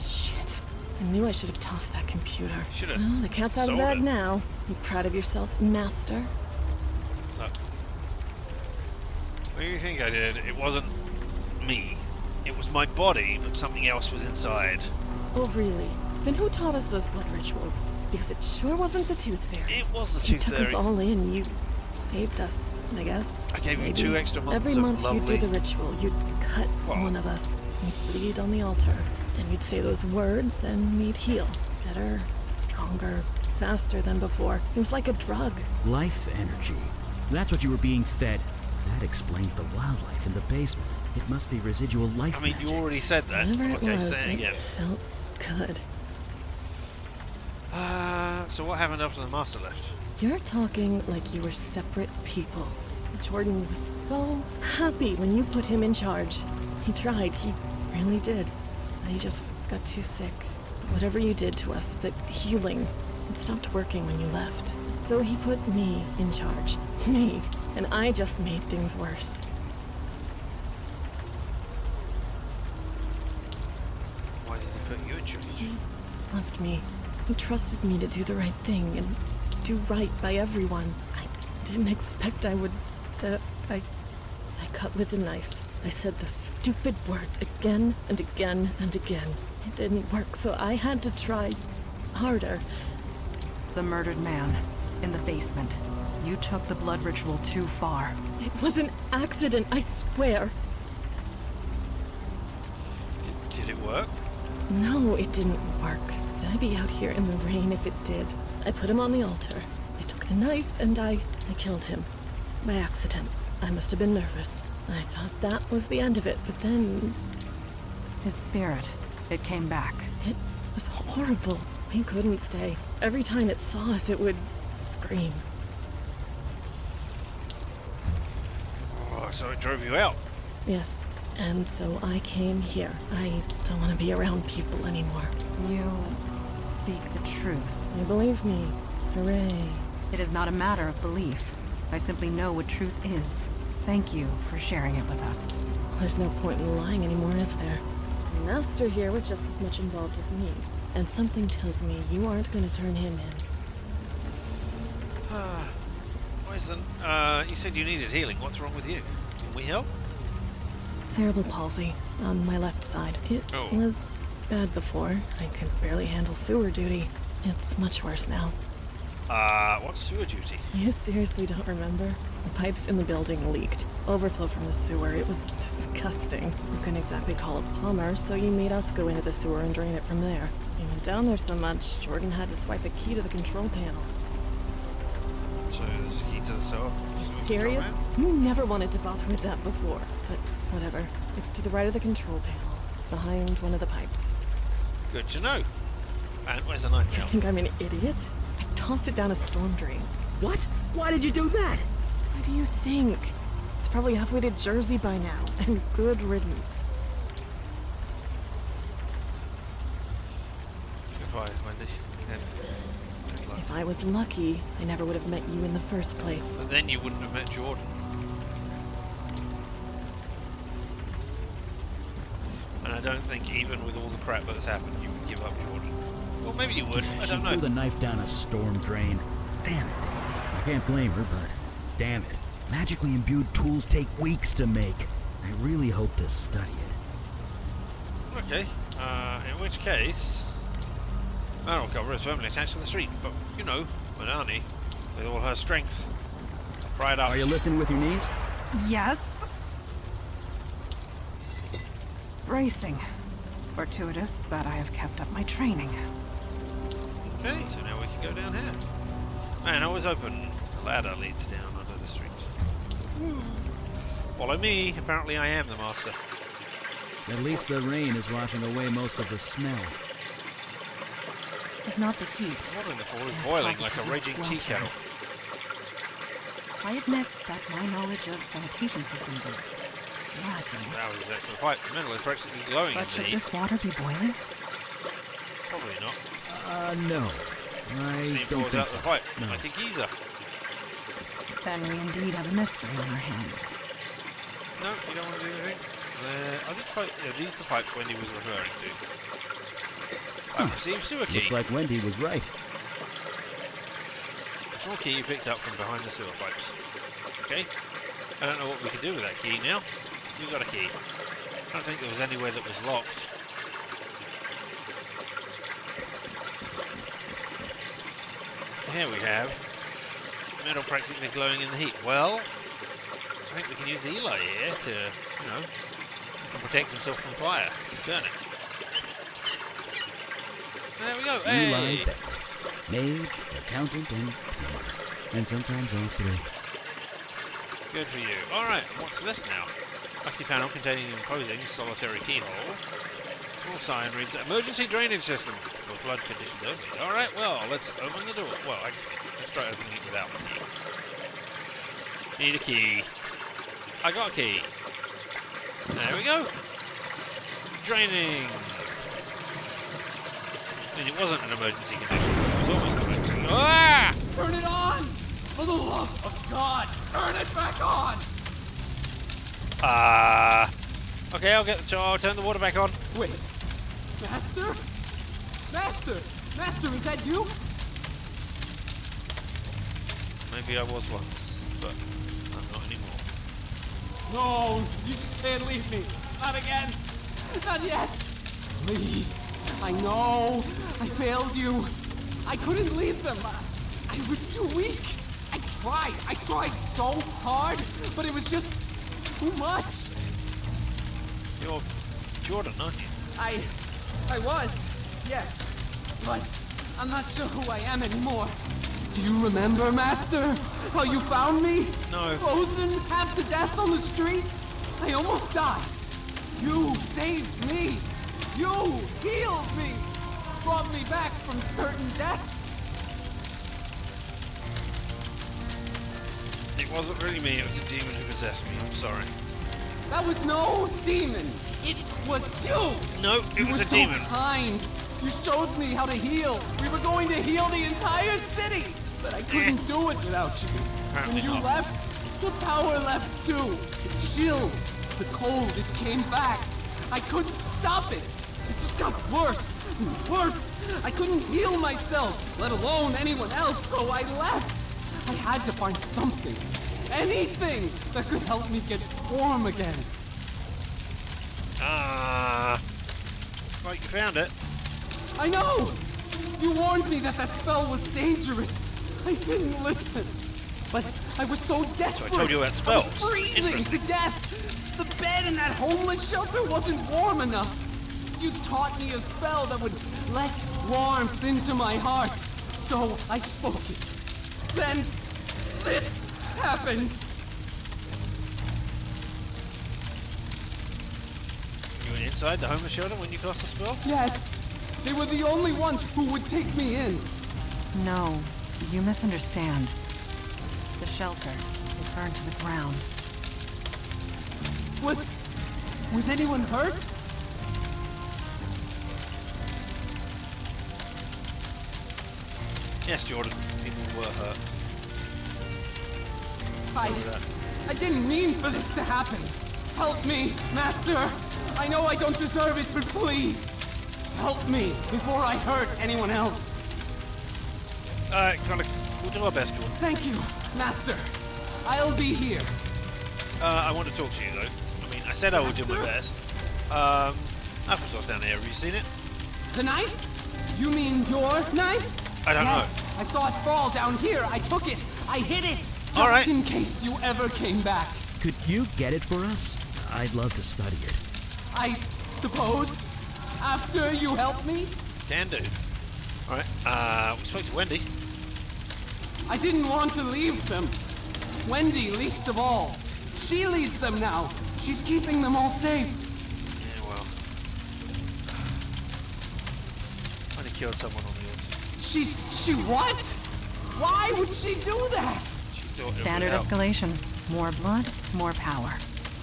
Shit. I knew I should have tossed that computer. Should have. Well, the cat's out of the bag now. You proud of yourself, master? Look. What do you think I did? It wasn't me. It was my body, but something else was inside. Oh, really? Then who taught us those blood rituals? Because it sure wasn't the Tooth Fairy. It was the You Tooth took Fairy. us all in. You saved us, I guess. I gave Maybe. you 2 extra months Every of month lovely... you'd do the ritual. You'd cut one of us. You'd bleed on the altar. Then you'd say those words and we'd heal. Better, stronger, faster than before. It was like a drug. Life energy. That's what you were being fed. That explains the wildlife in the basement. It must be residual life I mean, magic. you already said that. Whatever it Okay, was, say it it again. felt good. So what happened after the Master left? You're talking like you were separate people. Jordan was so happy when you put him in charge. He tried, he really did. But he just got too sick. Whatever you did to us, that healing, it stopped working when you left. So he put me in charge. Me. And I just made things worse. Why did he put you in charge? He loved me. He trusted me to do the right thing and do right by everyone. I didn't expect I would... I cut with a knife. I said those stupid words again and again and again. It didn't work, so I had to try harder. The murdered man in the basement. You took the blood ritual too far. It was an accident, I swear. Did it work? No, it didn't work. I'd be out here in the rain if it did. I put him on the altar. I took the knife and I killed him. By accident. I must have been nervous. I thought that was the end of it, but then... His spirit, it came back. It was horrible. He couldn't stay. Every time it saw us, it would scream. Oh, so it drove you out? Yes, and so I came here. I don't want to be around people anymore. You speak the truth. You believe me. Hooray. It is not a matter of belief. I simply know what truth is. Thank you for sharing it with us. There's no point in lying anymore, is there? The Master here was just as much involved as me. And something tells me you aren't going to turn him in. Poison. You said you needed healing. What's wrong with you? Can we help? Cerebral palsy on my left side. It was bad before. I could barely handle sewer duty. It's much worse now. What's sewer duty? You seriously don't remember? The pipes in the building leaked. Overflow from the sewer. It was disgusting. You couldn't exactly call it plumber, so you made us go into the sewer and drain it from there. We went down there so much, Jordan had to swipe a key to the control panel. So there's a key to the sewer? You serious? You never wanted to bother with that before. But whatever. It's to the right of the control panel, behind one of the pipes. Good to know. And where's the knife You now? think I'm an idiot? I tossed it down a storm drain. What? Why did you do that? What do you think? It's probably halfway to Jersey by now, and good riddance. Goodbye, Wendy. And good luck. If I was lucky, I never would have met you in the first place. But then you wouldn't have met Jordan. And I don't think even with all the crap that's happened, you would give up Jordan. Well, maybe you would. I don't She know. threw the knife down a storm drain. Damn it. I can't blame her, but damn it. Magically imbued tools take weeks to make. I really hope to study it. Okay. In which case... Manhole cover is firmly attached to the street, but, you know, Manani, with all her strength, pry it up. Are you lifting with your knees? Yes. Bracing. Fortuitous that I have kept up my training. Okay, so now we can go down here. Manhole is open. The ladder leads down under the street. Follow me. Apparently I am the master. At least the rain is washing away most of the smell. If not the heat. The water in the pool is they're boiling like a positively raging tea sweltering. kettle. I admit that my knowledge of sanitation systems is lacking. That was actually the pipe. The metal is practically glowing But in the should heat. this water be boiling? Probably not. No. I Steam don't pours think out so. the pipe No. like a geyser. Then we indeed have a mystery on our hands. No, you don't want to do anything. Are these pipes? Yeah, these are the pipes Wendy was referring to. I've received sewer key. Looks like Wendy was right. A small key you picked up from behind the sewer pipes. Okay. I don't know what we can do with that key now. We've got a key. I don't think there was anywhere that was locked. Here we have metal practically glowing in the heat. Well, I think we can use Eli here to, you know, he can protect himself from fire. Turn it. There we go. Eli Hey! Beck. Mage, accountant, and plumber. And sometimes all three. Good for you. Alright, and what's this now? Rusty panel containing an imposing solitary keyhole. Small sign reads, emergency drainage system for flood conditions only. Alright, well, let's open the door. Well, actually, let's try opening it without the key. Need a key. I got a key. There we go. Draining. I mean, it wasn't an emergency condition. It was almost an emergency. Ah! Turn it on! For the love of God, turn it back on! Okay, I'll turn the water back on. Wait, Master? Master! Master, is that you? Maybe I was once, but I'm not anymore. No, you just can't leave me. Not again. Not yet. Please. I know. I failed you. I couldn't leave them. I was too weak. I tried so hard, but it was just too much. You're Jordan, aren't you? I was, yes. But I'm not sure who I am anymore. Do you remember, Master? How you found me? No. Frozen, half to death on the street? I almost died. You saved me. You healed me. Brought me back from certain death. It wasn't really me, it was a demon who possessed me. I'm sorry. That was no demon. It was you. No, it was were a so demon. kind. You showed me how to heal. We were going to heal the entire city, but I couldn't do it without you. Apparently When you not. left, the power left too. The chill, the cold, it came back. I couldn't stop it. It just got worse and worse. I couldn't heal myself, let alone anyone else, so I left. I had to find something, anything that could help me get warm again. Right, you found it. I know! You warned me that spell was dangerous. I didn't listen. But I was so desperate. So I told you about I was spells. freezing to Interesting. death. The bed in that homeless shelter wasn't warm enough. You taught me a spell that would let warmth into my heart. So I spoke it. Then this happened. You were inside the homeless shelter when you cast the spell? Yes, they were the only ones who would take me in. No, you misunderstand. The shelter, it burned to the ground. Was anyone hurt? Yes, Jordan. People were hurt. I didn't mean for this to happen. Help me, Master. I know I don't deserve it, but please, help me before I hurt anyone else. We'll do our best, Jordan. Thank you, Master. I'll be here. I want to talk to you, though. I mean, I said I would do my best. Applesauce down here. Have you seen it? The knife? You mean your knife? I don't know. Yes, I saw it fall down here. I took it. I hid it. Just All right. in case you ever came back. Could you get it for us? I'd love to study it. I suppose. After you help me? Can do. Alright, we spoke to Wendy. I didn't want to leave them. Wendy, least of all. She leads them now. She's keeping them all safe. Yeah, well. Only killed someone on the outside. She what? Why would she do that? She thought it would Standard help. escalation. More blood, more power.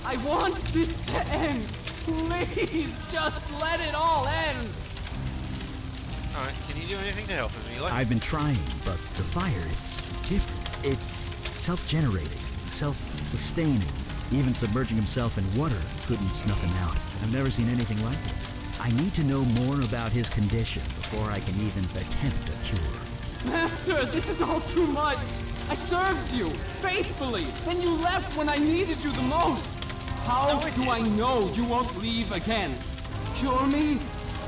I want this to end. Please, just let it all end. Alright, can you do anything to help him, Eli? I've been trying, but the fire, it's different. It's self-generating, self-sustaining. Even submerging himself in water couldn't snuff him out. I've never seen anything like it. I need to know more about his condition before I can even attempt a cure. Master, this is all too much. I served you, faithfully. Then you left when I needed you the most. How do I know you won't leave again? Cure me?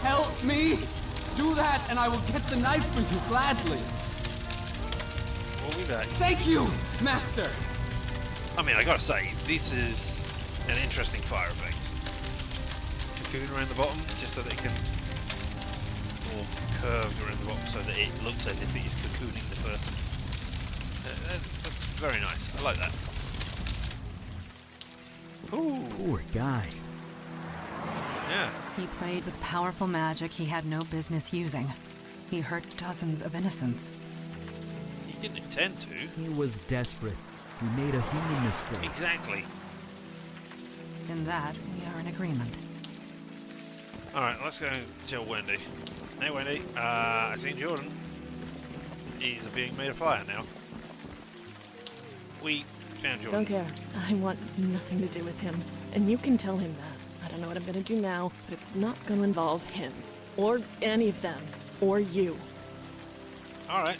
Help me? Do that and I will get the knife for you gladly. We'll be back. Thank you, Master. I mean, I gotta say, this is an interesting fire effect. Cocoon around the bottom, just so that it can... or curved around the bottom, so that it looks as if it is cocooning the person. That's very nice. I like that. Ooh. Poor guy. Yeah. He played with powerful magic he had no business using. He hurt dozens of innocents. He didn't intend to. He was desperate. He made a human mistake. Exactly. In that, we are in agreement. Alright, let's go and tell Wendy. Hey Wendy, I seen Jordan. He's being made of fire now. We found Jordan. Don't care. I want nothing to do with him. And you can tell him that. I don't know what I'm gonna do now, but it's not gonna involve him. Or any of them. Or you. Alright,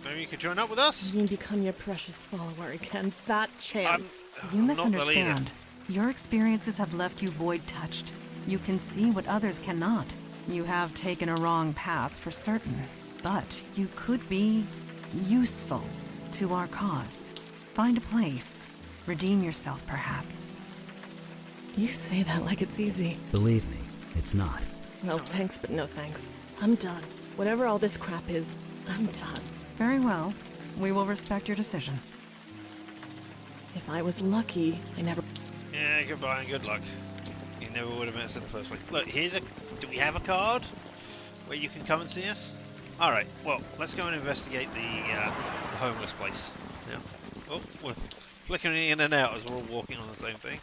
maybe you could join up with us? You become your precious follower again. That chance. You I'm not the leader. misunderstand. Your experiences have left you void-touched. You can see what others cannot. You have taken a wrong path for certain, but you could be useful to our cause. Find a place. Redeem yourself, perhaps. You say that like it's easy. Believe me, it's not. Well, thanks, but no thanks. I'm done. Whatever all this crap is, I'm done. Very well. We will respect your decision. If I was lucky, I never... Yeah, goodbye and good luck. You never would have met us in the first place. Look, here's a... Do we have a card where you can come and see us? Alright, well, let's go and investigate the homeless place. Yeah. Oh, we're flickering in and out as we're all walking on the same thing.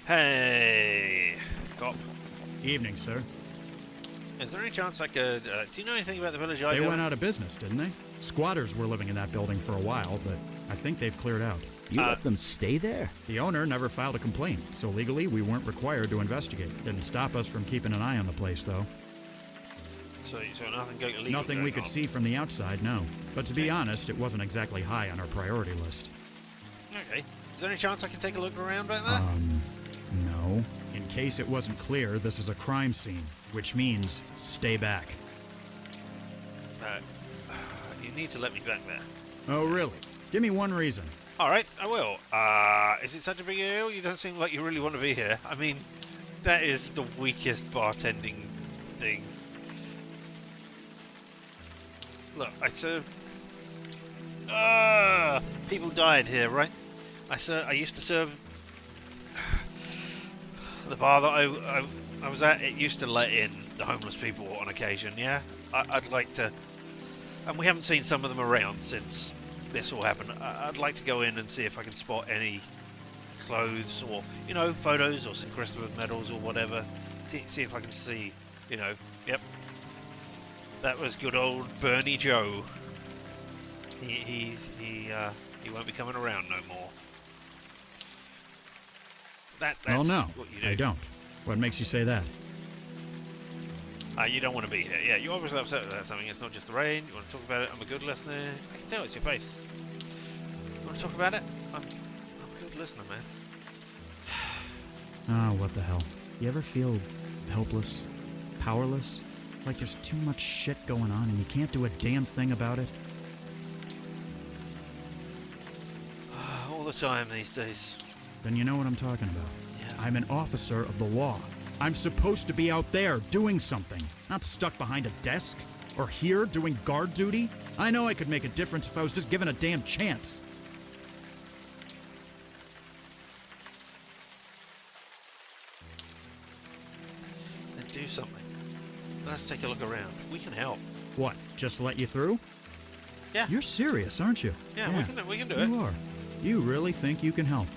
Hey, cop. Evening, sir. Is there any chance I could... do you know anything about the village I They built? went out of business, didn't they? Squatters were living in that building for a while, but I think they've cleared out. You let them stay there? The owner never filed a complaint, so legally we weren't required to investigate. Didn't stop us from keeping an eye on the place, though. So nothing illegal Nothing we going could on. see from the outside, no. But to be honest, it wasn't exactly high on our priority list. Okay. Is there any chance I can take a look around back there? No. In case it wasn't clear, this is a crime scene, which means stay back. You need to let me back there. Oh, really? Give me one reason. Alright, I will. Is it such a big deal? You don't seem like you really want to be here. I mean, that is the weakest bartending thing. Look, I served... people died here, right? I used to serve... The bar that I was at, it used to let in the homeless people on occasion, yeah? I'd like to... And we haven't seen some of them around since this all happened. I'd like to go in and see if I can spot any clothes or, you know, photos or St. Christopher's medals or whatever. See if I can see, you know, yep. That was good old Bernie Joe. He won't be coming around no more. That's Oh, no, what you do. I don't. What makes you say that? You don't want to be here. Yeah, you're obviously upset about something. It's not just the rain. You want to talk about it. I'm a good listener. I can tell it's your face. You want to talk about it? I'm a good listener, man. Oh, what the hell. You ever feel helpless? Powerless? Like there's too much shit going on and you can't do a damn thing about it? All the time these days. Then you know what I'm talking about. Yeah. I'm an officer of the law. I'm supposed to be out there doing something, not stuck behind a desk or here doing guard duty. I know I could make a difference if I was just given a damn chance. do something. Let's take a look around. We can help. What, just let you through? Yeah. You're serious, aren't you? Yeah, we can do it. You are. You really think you can help?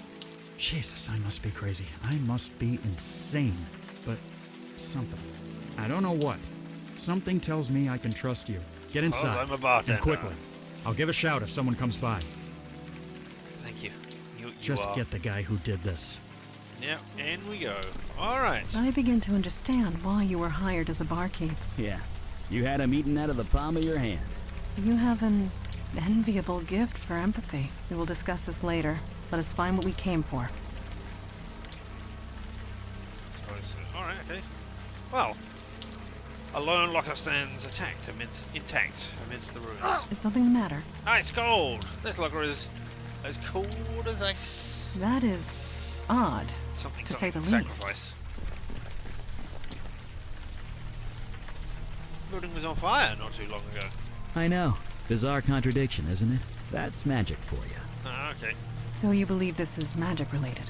Jesus, I must be crazy. I must be insane. But something. I don't know what. Something tells me I can trust you. Get inside. I'm a bartender. And quickly. I'll give a shout if someone comes by. Thank you. You Just are. get the guy who did this. Yeah, in we go. Alright. I begin to understand why you were hired as a barkeep. Yeah, you had him eating out of the palm of your hand. You have an enviable gift for empathy. We will discuss this later. Let us find what we came for. I suppose so. Alright, okay. Well, a lone locker stands intact amidst the ruins. Is something the matter? Ice cold! This locker is as cold as ice. That is odd, Something, to say the least. sacrifice. This building was on fire not too long ago. I know. Bizarre contradiction, isn't it? That's magic for you. Ah, okay. So you believe this is magic related?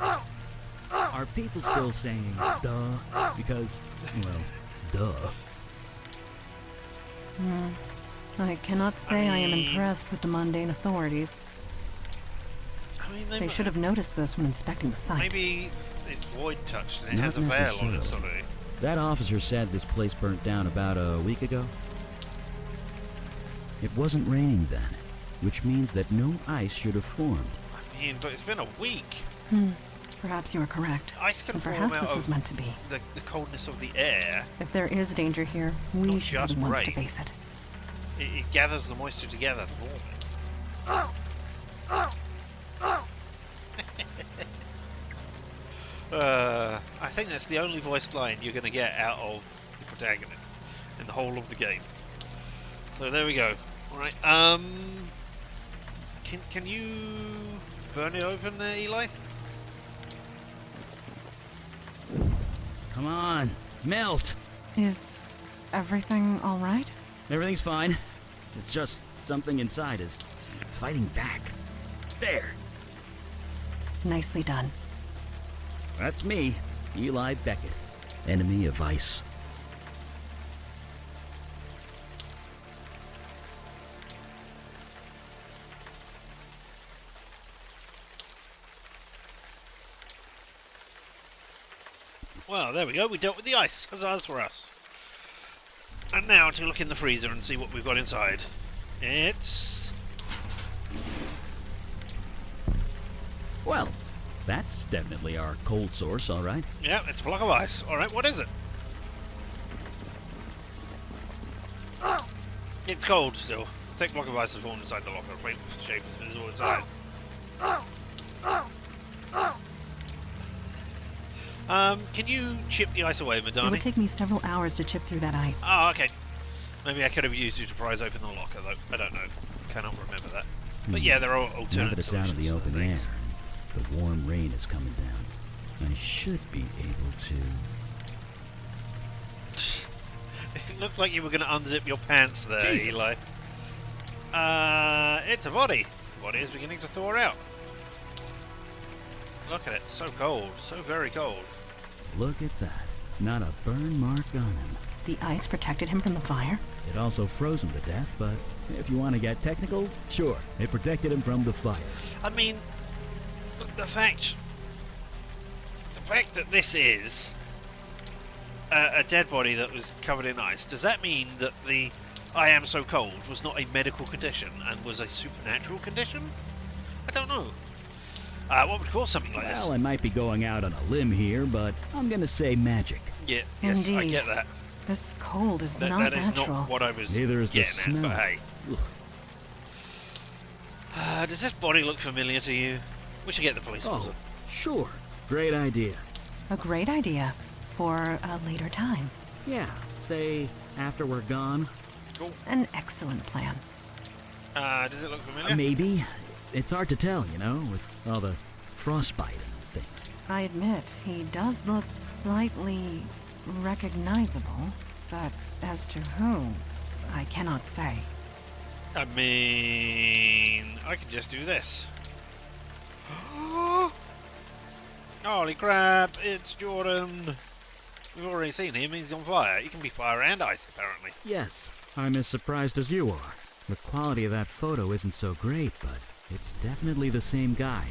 Are people still saying duh? Because, well, duh. I cannot say I am impressed with the mundane authorities. I mean, They should have noticed this when inspecting the site. Maybe it's void touched and it Not has a veil on it necessarily. already. That officer said this place burnt down about a week ago. It wasn't raining then, which means that no ice should have formed. I mean, but it's been a week. Perhaps you are correct. Ice can And form perhaps out this was of meant to be. the coldness of the air. If there is danger here, we Not should be just the ones to rain. face it. It gathers the moisture together to form it. I think that's the only voiced line you're going to get out of the protagonist in the whole of the game. So there we go. Alright, can you burn it open there, Eli? Come on, melt! Is everything all right? Everything's fine. It's just something inside is fighting back. There! Nicely done. That's me, Eli Beckett, enemy of ice. Well, there we go. We dealt with the ice. Huzzahs for us. And now to look in the freezer and see what we've got inside. It's... Well, that's definitely our cold source, all right. yeah, it's a block of ice. Alright, what is it? It's cold still. A thick block of ice is formed inside the locker. Faint shape is visible inside. Can you chip the ice away, It Madani? would take me several hours to chip through that ice. Oh, okay. Maybe I could have used you to prise open the locker, though. I don't know. Cannot remember that. But yeah, there are Now alternate that it's out of the solutions to open air, things. the warm rain is coming down. I should be able to... It looked like you were going to unzip your pants there, Jesus. Eli. It's a body. The body is beginning to thaw out. Look at it. So cold. So very cold. Look at that. Not a burn mark on him. The ice protected him from the fire? It also froze him to death, but if you want to get technical, sure, it protected him from the fire. I mean, the fact that this is a dead body that was covered in ice, does that mean that the I am so cold was not a medical condition and was a supernatural condition? I don't know. What would cause something like this? Well, I might be going out on a limb here, but I'm gonna say magic. Yeah, yes, I Indeed. get that. This cold is That not is natural. not what I was Neither is the getting at, smell. but hey. Ugh. Does this body look familiar to you? We should get the police. Oh, sure. Great idea. A great idea for a later time. Yeah, say after we're gone. Cool. An excellent plan. Does it look familiar? Maybe. It's hard to tell, you know, with all the frostbite and things. I admit, he does look slightly recognizable, but as to whom, I cannot say. I mean, I could just do this. Holy crap, it's Jordan. We've already seen him. He's on fire. He can be fire and ice, apparently. Yes, I'm as surprised as you are. The quality of that photo isn't so great, but it's definitely the same guy.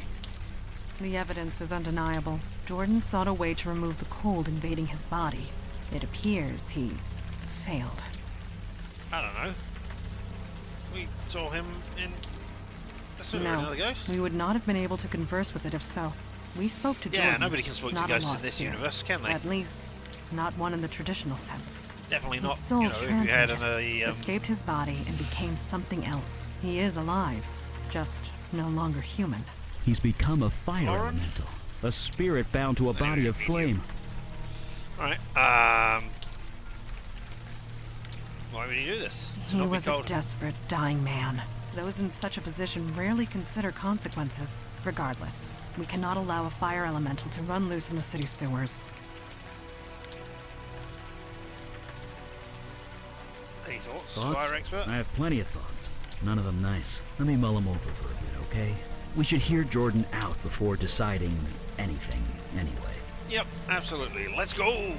The evidence is undeniable. Jordan sought a way to remove the cold invading his body. It appears he failed. I don't know. We saw him in the sewer. No, Another ghost? we would not have been able to converse with it if so. We spoke to Jordan. Yeah, nobody can speak to not a ghosts in lost this spirit. universe, can they? At least, not one in the traditional sense. Definitely His not, soul you know, if you had transmuted, escaped his body and became something else. He is alive, just no longer human. He's become a fire Lauren? elemental. A spirit bound to a body of flame. Alright, why would he do this? To He not be was a cold. desperate, dying man. Those in such a position rarely consider consequences. Regardless, we cannot allow a fire elemental to run loose in the city sewers. Any thoughts, Thoughts? fire expert? I have plenty of thoughts. None of them nice. Let me mull them over for a bit, okay? We should hear Jordan out before deciding anything, anyway. Yep, absolutely. Let's go!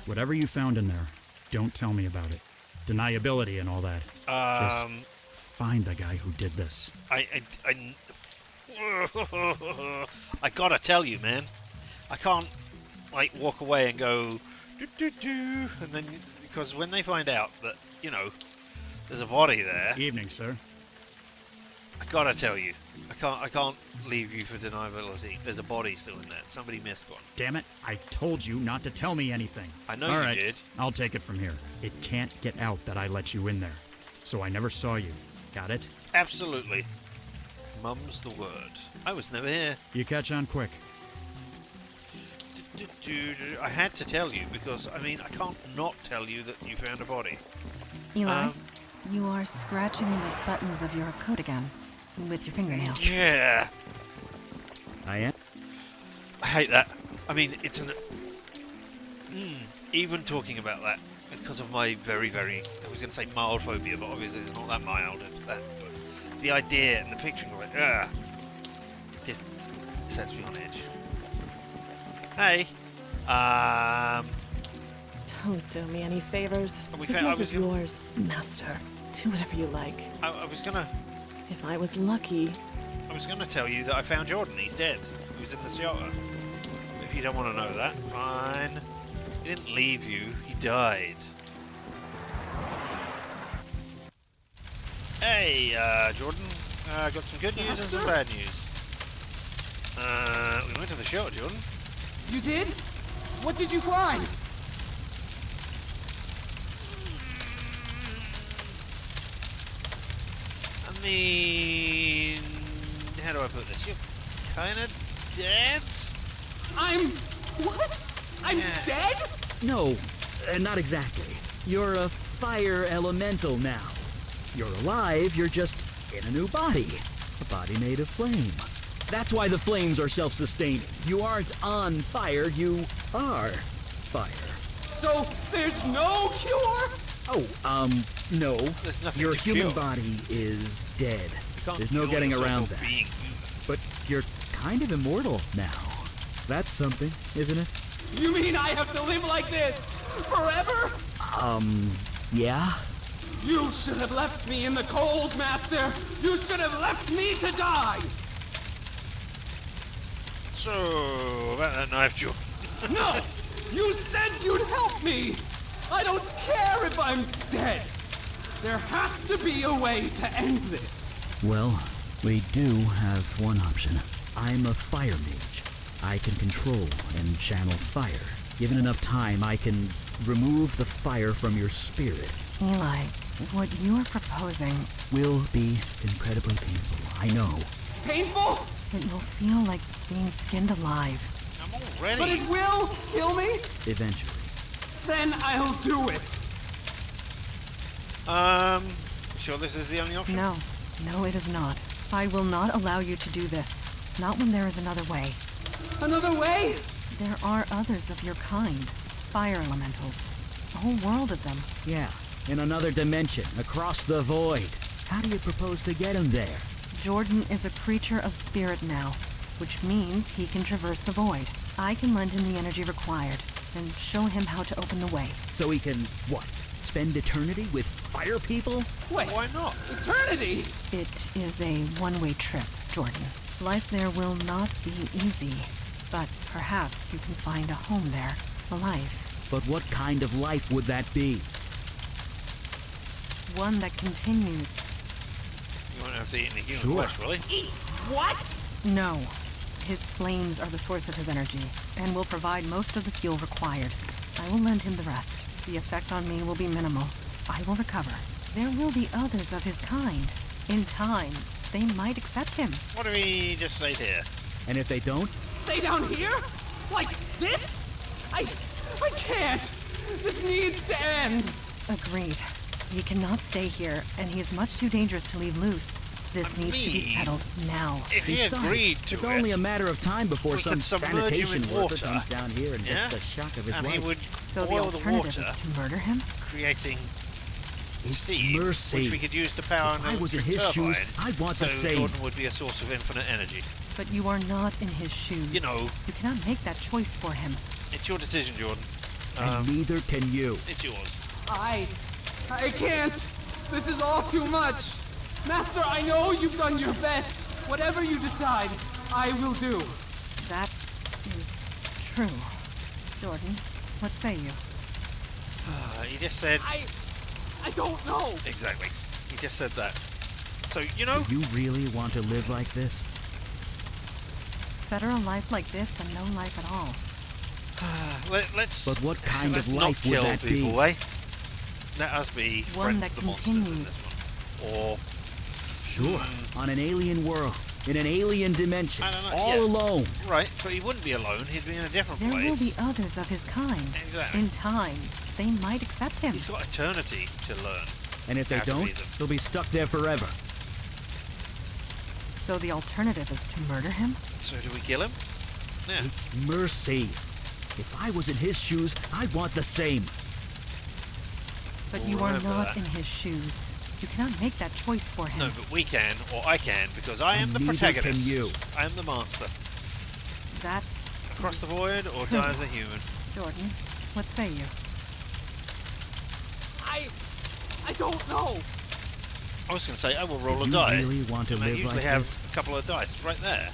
Whatever you found in there, don't tell me about it. Deniability and all that. Just find the guy who did this. I gotta tell you, man. I can't, like, walk away and go, do, and then, because when they find out that, you know, there's a body there, Evening, sir. I gotta tell you, I can't leave you for deniability. There's a body still in there. Somebody missed one. Damn it, I told you not to tell me anything. I know All you right, did. I'll take it from here. It can't get out that I let you in there. So I never saw you. Got it? Absolutely. Mum's the word. I was never here. You catch on quick. I had to tell you because, I mean, I can't not tell you that you found a body. Eli, you are scratching the buttons of your coat again with your fingernail. Yeah. I am? I hate that. I mean, it's an... even talking about that, because of my very, very... I was going to say mild phobia, but obviously it's not that mild. It's that, but the idea and the picturing of it, just sets me on edge. Hey. Don't do me any favors. We This found- I mess was is gonna- yours, master. Do whatever you like. I was gonna If I was lucky, tell you that I found Jordan. He's dead. He was in the shelter. If you don't want to know that, fine. He didn't leave you. He died. Hey, Jordan. Got some good news and some bad news. We went to the shelter, Jordan. You did? What did you find? I mean, how do I put this? You're kind of dead? What? I'm dead? No, not exactly. You're a fire elemental now. You're alive, you're just in a new body. A body made of flame. That's why the flames are self-sustaining. You aren't on fire, you are fire. So there's no cure? Oh, no. There's nothing Your to human cure. body is dead. You can't There's no cure getting yourself around of that. being human. But you're kind of immortal now. That's something, isn't it? You mean I have to live like this? Forever? Yeah? You should have left me in the cold, Master! You should have left me to die! So, about that knife, Jordan. No! You said you'd help me! I don't care if I'm dead! There has to be a way to end this! Well, we do have one option. I'm a fire mage. I can control and channel fire. Given enough time, I can remove the fire from your spirit. Eli, what you are proposing, Will be incredibly painful, I know. Painful? it will feel like being skinned alive. I'm already... But it will kill me? Eventually. Then I'll do it! Sure this is the only option? No, it is not. I will not allow you to do this. Not when there is another way. Another way? There are others of your kind. Fire elementals. A whole world of them. Yeah, in another dimension, across the void. How do you propose to get him there? Jordan is a creature of spirit now. which means he can traverse the void. I can lend him the energy required and show him how to open the way. So he can, what, spend eternity with fire people? Wait, Why not? eternity? It is a one-way trip, Jordan. Life there will not be easy, but perhaps you can find a home there, a life. But what kind of life would that be? One that continues. You won't have to eat any human Sure. flesh, will he? Eat what? No. His flames are the source of his energy, and will provide most of the fuel required. I will lend him the rest. The effect on me will be minimal. I will recover. There will be others of his kind. In time, they might accept him. What if he just stayed here? And if they don't? Stay down here? Like this? I can't. This needs to end. Agreed. He cannot stay here, and he is much too dangerous to leave loose. This needs to be settled now. If he Besides, agreed to it's it, only a matter of time before we some could submerge him sanitation in worker water, comes down here and yeah? gets the shock of his and life. he would So the boil the alternative water, is to murder him? creating It's steam, mercy. which we could use to power If I an was in electric his shoes, turbine, I'd want so the same. Jordan would be a source of infinite energy. But you are not in his shoes. You know. You cannot make that choice for him. It's your decision, Jordan. And neither can you. It's yours. I can't. This is all too much. Master, I know you've done your best. Whatever you decide, I will do. That is true. Jordan, what say you? He just said... I don't know. Exactly. He just said that. So, you know... Do you really want to live like this? Better a life like this than no life at all. let's... But what kind let's of not life would kill that people, be? eh? Let us be One friends that of the monsters in continues. this one. Or... Sure. On an alien world, in an alien dimension, I don't know, all yeah. alone. Right, but he wouldn't be alone. He'd be in a different There place. will be others of his kind. Exactly. In time, they might accept him. He's got eternity to learn. And if they Have to don't, be them. they'll be stuck there forever. So the alternative is to murder him? So do we kill him? Yeah. It's mercy. If I was in his shoes, I'd want the same. But We'll you are remember not that. in his shoes. You cannot make that choice for him. No, but we can, or I can, because I am And the neither protagonist. can you. I am the master. That Across the void, or true. die as a human. Jordan, what say you? I don't know. I was going to say, I will roll a Do you die. really want to and I live usually like have this? a couple of dice right there.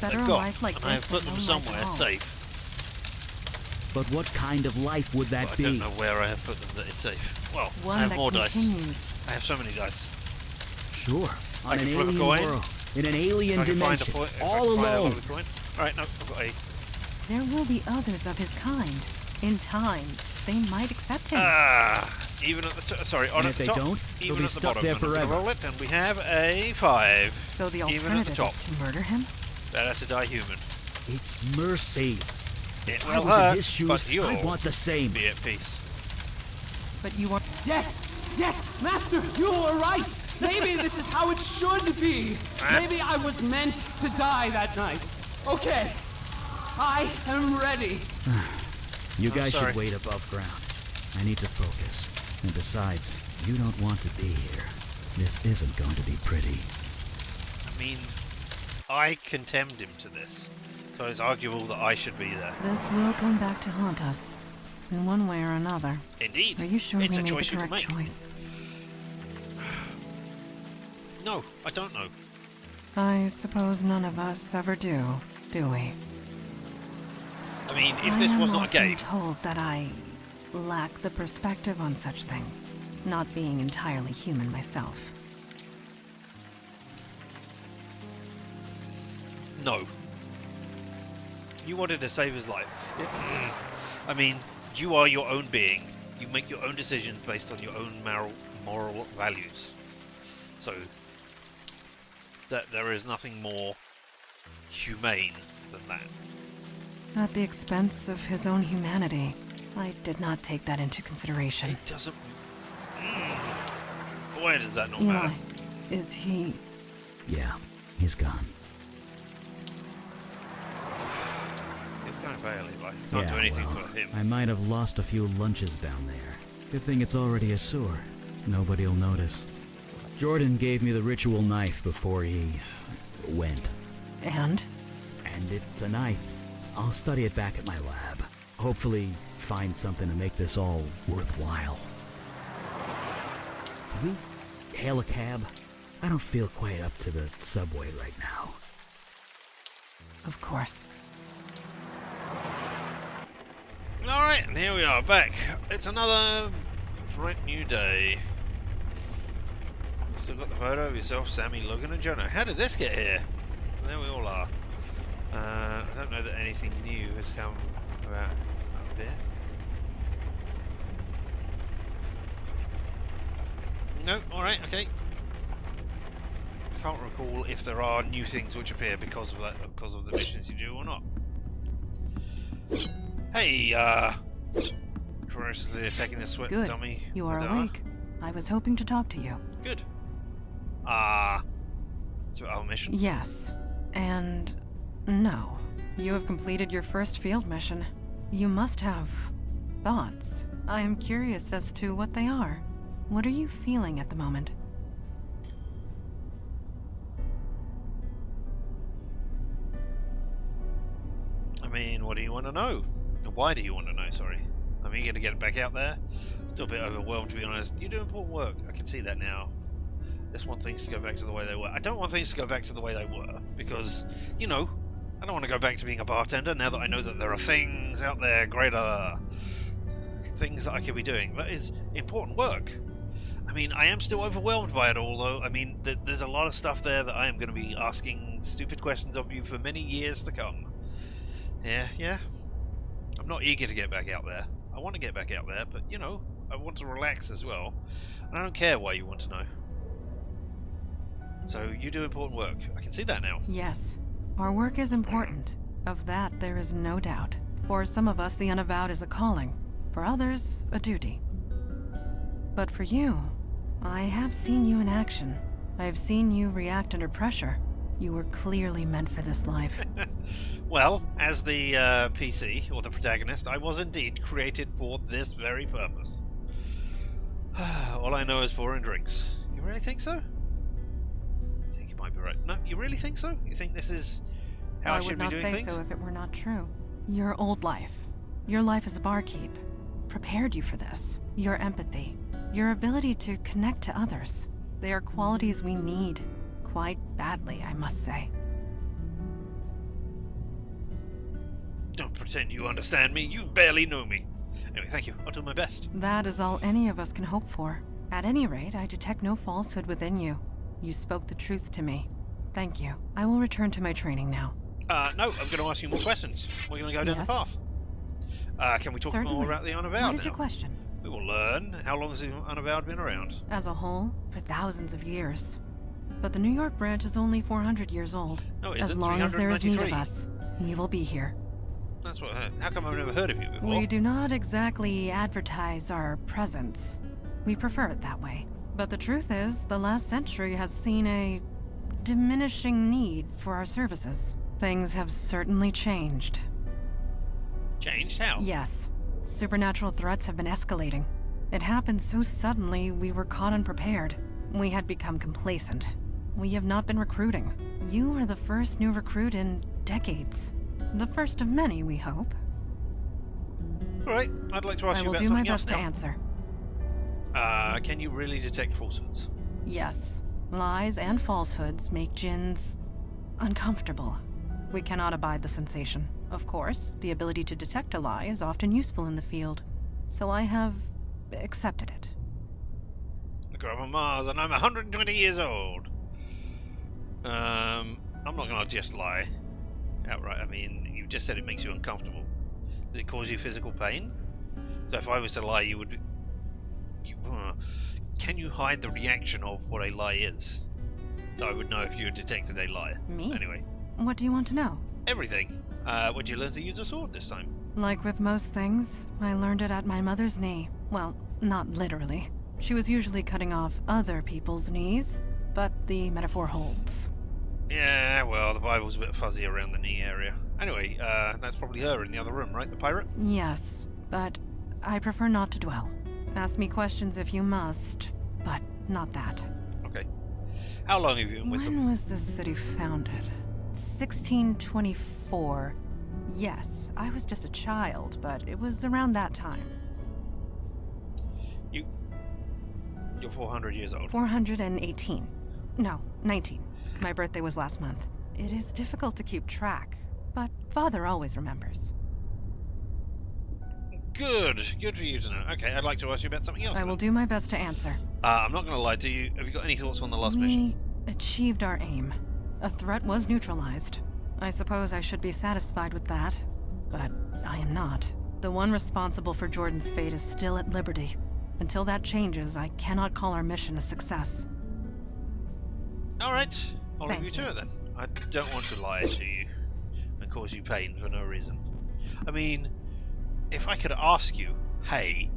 Better They've a got, life like and I have this put than them no life somewhere at all. safe. But what kind of life would that But I be? don't know where I have put them that is safe. Well, One I have that more dice. continues. I have so many dice. Sure. I On can an flip a alien coin. world, in an alien If I can find dimension, if I all can find a alone. lovely coin. Alright, no, I've got a... There will be others of his kind. In time, they might accept him. Even at the top. Sorry, on And at if the they top. don't, they'll even be at the stuck bottom. there And I'm gonna forever. roll it, and we have a 5. So the even at the alternative top. is to murder him? Better to die human. It's mercy. It If I will was in hurt, his shoes, but you'll I'd want the same. be at peace. But you are... Yes, Master, you were right. Maybe this is how it should be. Maybe I was meant to die that night. Okay, I am ready. You guys sorry. should wait above ground. I need to focus. And besides, you don't want to be here. This isn't going to be pretty. I mean, I condemned him to this. So it's arguable that I should be there. This will come back to haunt us. In one way or another. Indeed. Are you sure it's we a made choice the you can correct make. choice? No, I don't know. I suppose none of us ever do we? I mean, if this was not a game, I'm told that I lack the perspective on such things, not being entirely human myself. no. You wanted to save his life. I mean, you are your own being. You make your own decisions based on your own moral values. So, that there is nothing more humane than that. At the expense of his own humanity. I did not take that into consideration. It doesn't... Why does that not Eli, matter? is he... Yeah, he's gone. It's kind of barely, like, you can't Yeah, do anything well, for him. I might have lost a few lunches down there. Good thing it's already a sore. Nobody'll notice. Jordan gave me the ritual knife before he... went. And? And it's a knife. I'll study it back at my lab. Hopefully find something to make this all worthwhile. Can we hail a cab? I don't feel quite up to the subway right now. Of course. Alright, and here we are, back. It's another bright new day. Still got the photo of yourself, Sammy, Logan, and Jonah. How did this get here? There we all are. I don't know that anything new has come about up here. No, alright, okay. I can't recall if there are new things which appear because of that, because of the missions you do or not. Hey, ferociously attacking the sweat Good. dummy. You are Madonna. awake. I was hoping to talk to you. Good. So our mission? Yes. And no. You have completed your first field mission. You must have thoughts. I am curious as to what they are. What are you feeling at the moment? I mean, what do you want to know? Why do you want to know, sorry? I'm eager to get back out there. Still a bit overwhelmed, to be honest. You do important work. I can see that now. Just want things to go back to the way they were. I don't want things to go back to the way they were, because, you know, I don't want to go back to being a bartender now that I know that there are things out there, greater things that I could be doing. That is important work. I mean, I am still overwhelmed by it all, though. I mean, there's a lot of stuff there that I am going to be asking stupid questions of you for many years to come. Yeah. I'm not eager to get back out there. I want to get back out there, but, you know, I want to relax as well. And I don't care why you want to know. So, you do important work. I can see that now. Yes. Our work is important. Of that, there is no doubt. For some of us, the Unavowed is a calling. For others, a duty. But for you, I have seen you in action. I have seen you react under pressure. You were clearly meant for this life. Well, as the PC, or the protagonist, I was indeed created for this very purpose. All I know is foreign drinks. You really think so? I think you might be right. No, you really think so? You think this is how I should be doing things? I would not say so if it were not true. Your old life, your life as a barkeep, prepared you for this. Your empathy, your ability to connect to others. They are qualities we need, quite badly, I must say. Don't pretend you understand me. You barely know me. Anyway, thank you. I'll do my best. That is all any of us can hope for. At any rate, I detect no falsehood within you. You spoke the truth to me. Thank you. I will return to my training now. No, I'm going to ask you more questions. We're going to go down the path. Can we talk more about the Unavowed now? What is your question? We will learn. How long has the Unavowed been around? As a whole, for thousands of years. But the New York branch is only 400 years old. No, it as isn't. long as there is need of us, we will be here. That's what. How come I've never heard of you before? We do not exactly advertise our presence. We prefer it that way. But the truth is, the last century has seen a diminishing need for our services. Things have certainly changed. Changed? How? Yes. Supernatural threats have been escalating. It happened so suddenly we were caught unprepared. We had become complacent. We have not been recruiting. You are the first new recruit in decades. The first of many, we hope. Alright, I'd like to ask you about something else now. I will do my best to answer. Can you really detect falsehoods? Yes. Lies and falsehoods make djinns uncomfortable. We cannot abide the sensation. Of course, the ability to detect a lie is often useful in the field, so I have accepted it. I grew up on Mars and I'm 120 years old. I'm not gonna just lie outright. I mean, you just said it makes you uncomfortable. Does it cause you physical pain? So if I was to lie, you would... can you hide the reaction of what a lie is? So I would know if you had detected a lie. Me? Anyway. What do you want to know? Everything. Would you learn to use a sword this time? Like with most things, I learned it at my mother's knee. Well, not literally. She was usually cutting off other people's knees, but the metaphor holds. Yeah, well, the Bible's a bit fuzzy around the knee area. Anyway, that's probably her in the other room, right? The pirate? Yes, but I prefer not to dwell. Ask me questions if you must, but not that. Okay. How long have you been with them? When was this city founded? 1624. Yes, I was just a child, but it was around that time. You're 400 years old. 418. No, 19. My birthday was last month. It is difficult to keep track, but Father always remembers. Good for you to know. Okay, I'd like to ask you about something else. I will do my best to answer. I'm not going to lie to you. Have you got any thoughts on the last mission? We achieved our aim. A threat was neutralized. I suppose I should be satisfied with that, but I am not. The one responsible for Jordan's fate is still at liberty. Until that changes, I cannot call our mission a success. Alright, I'll leave Thank you to you. it then. I don't want to lie to you and cause you pain for no reason. I mean, if I could ask you, hey,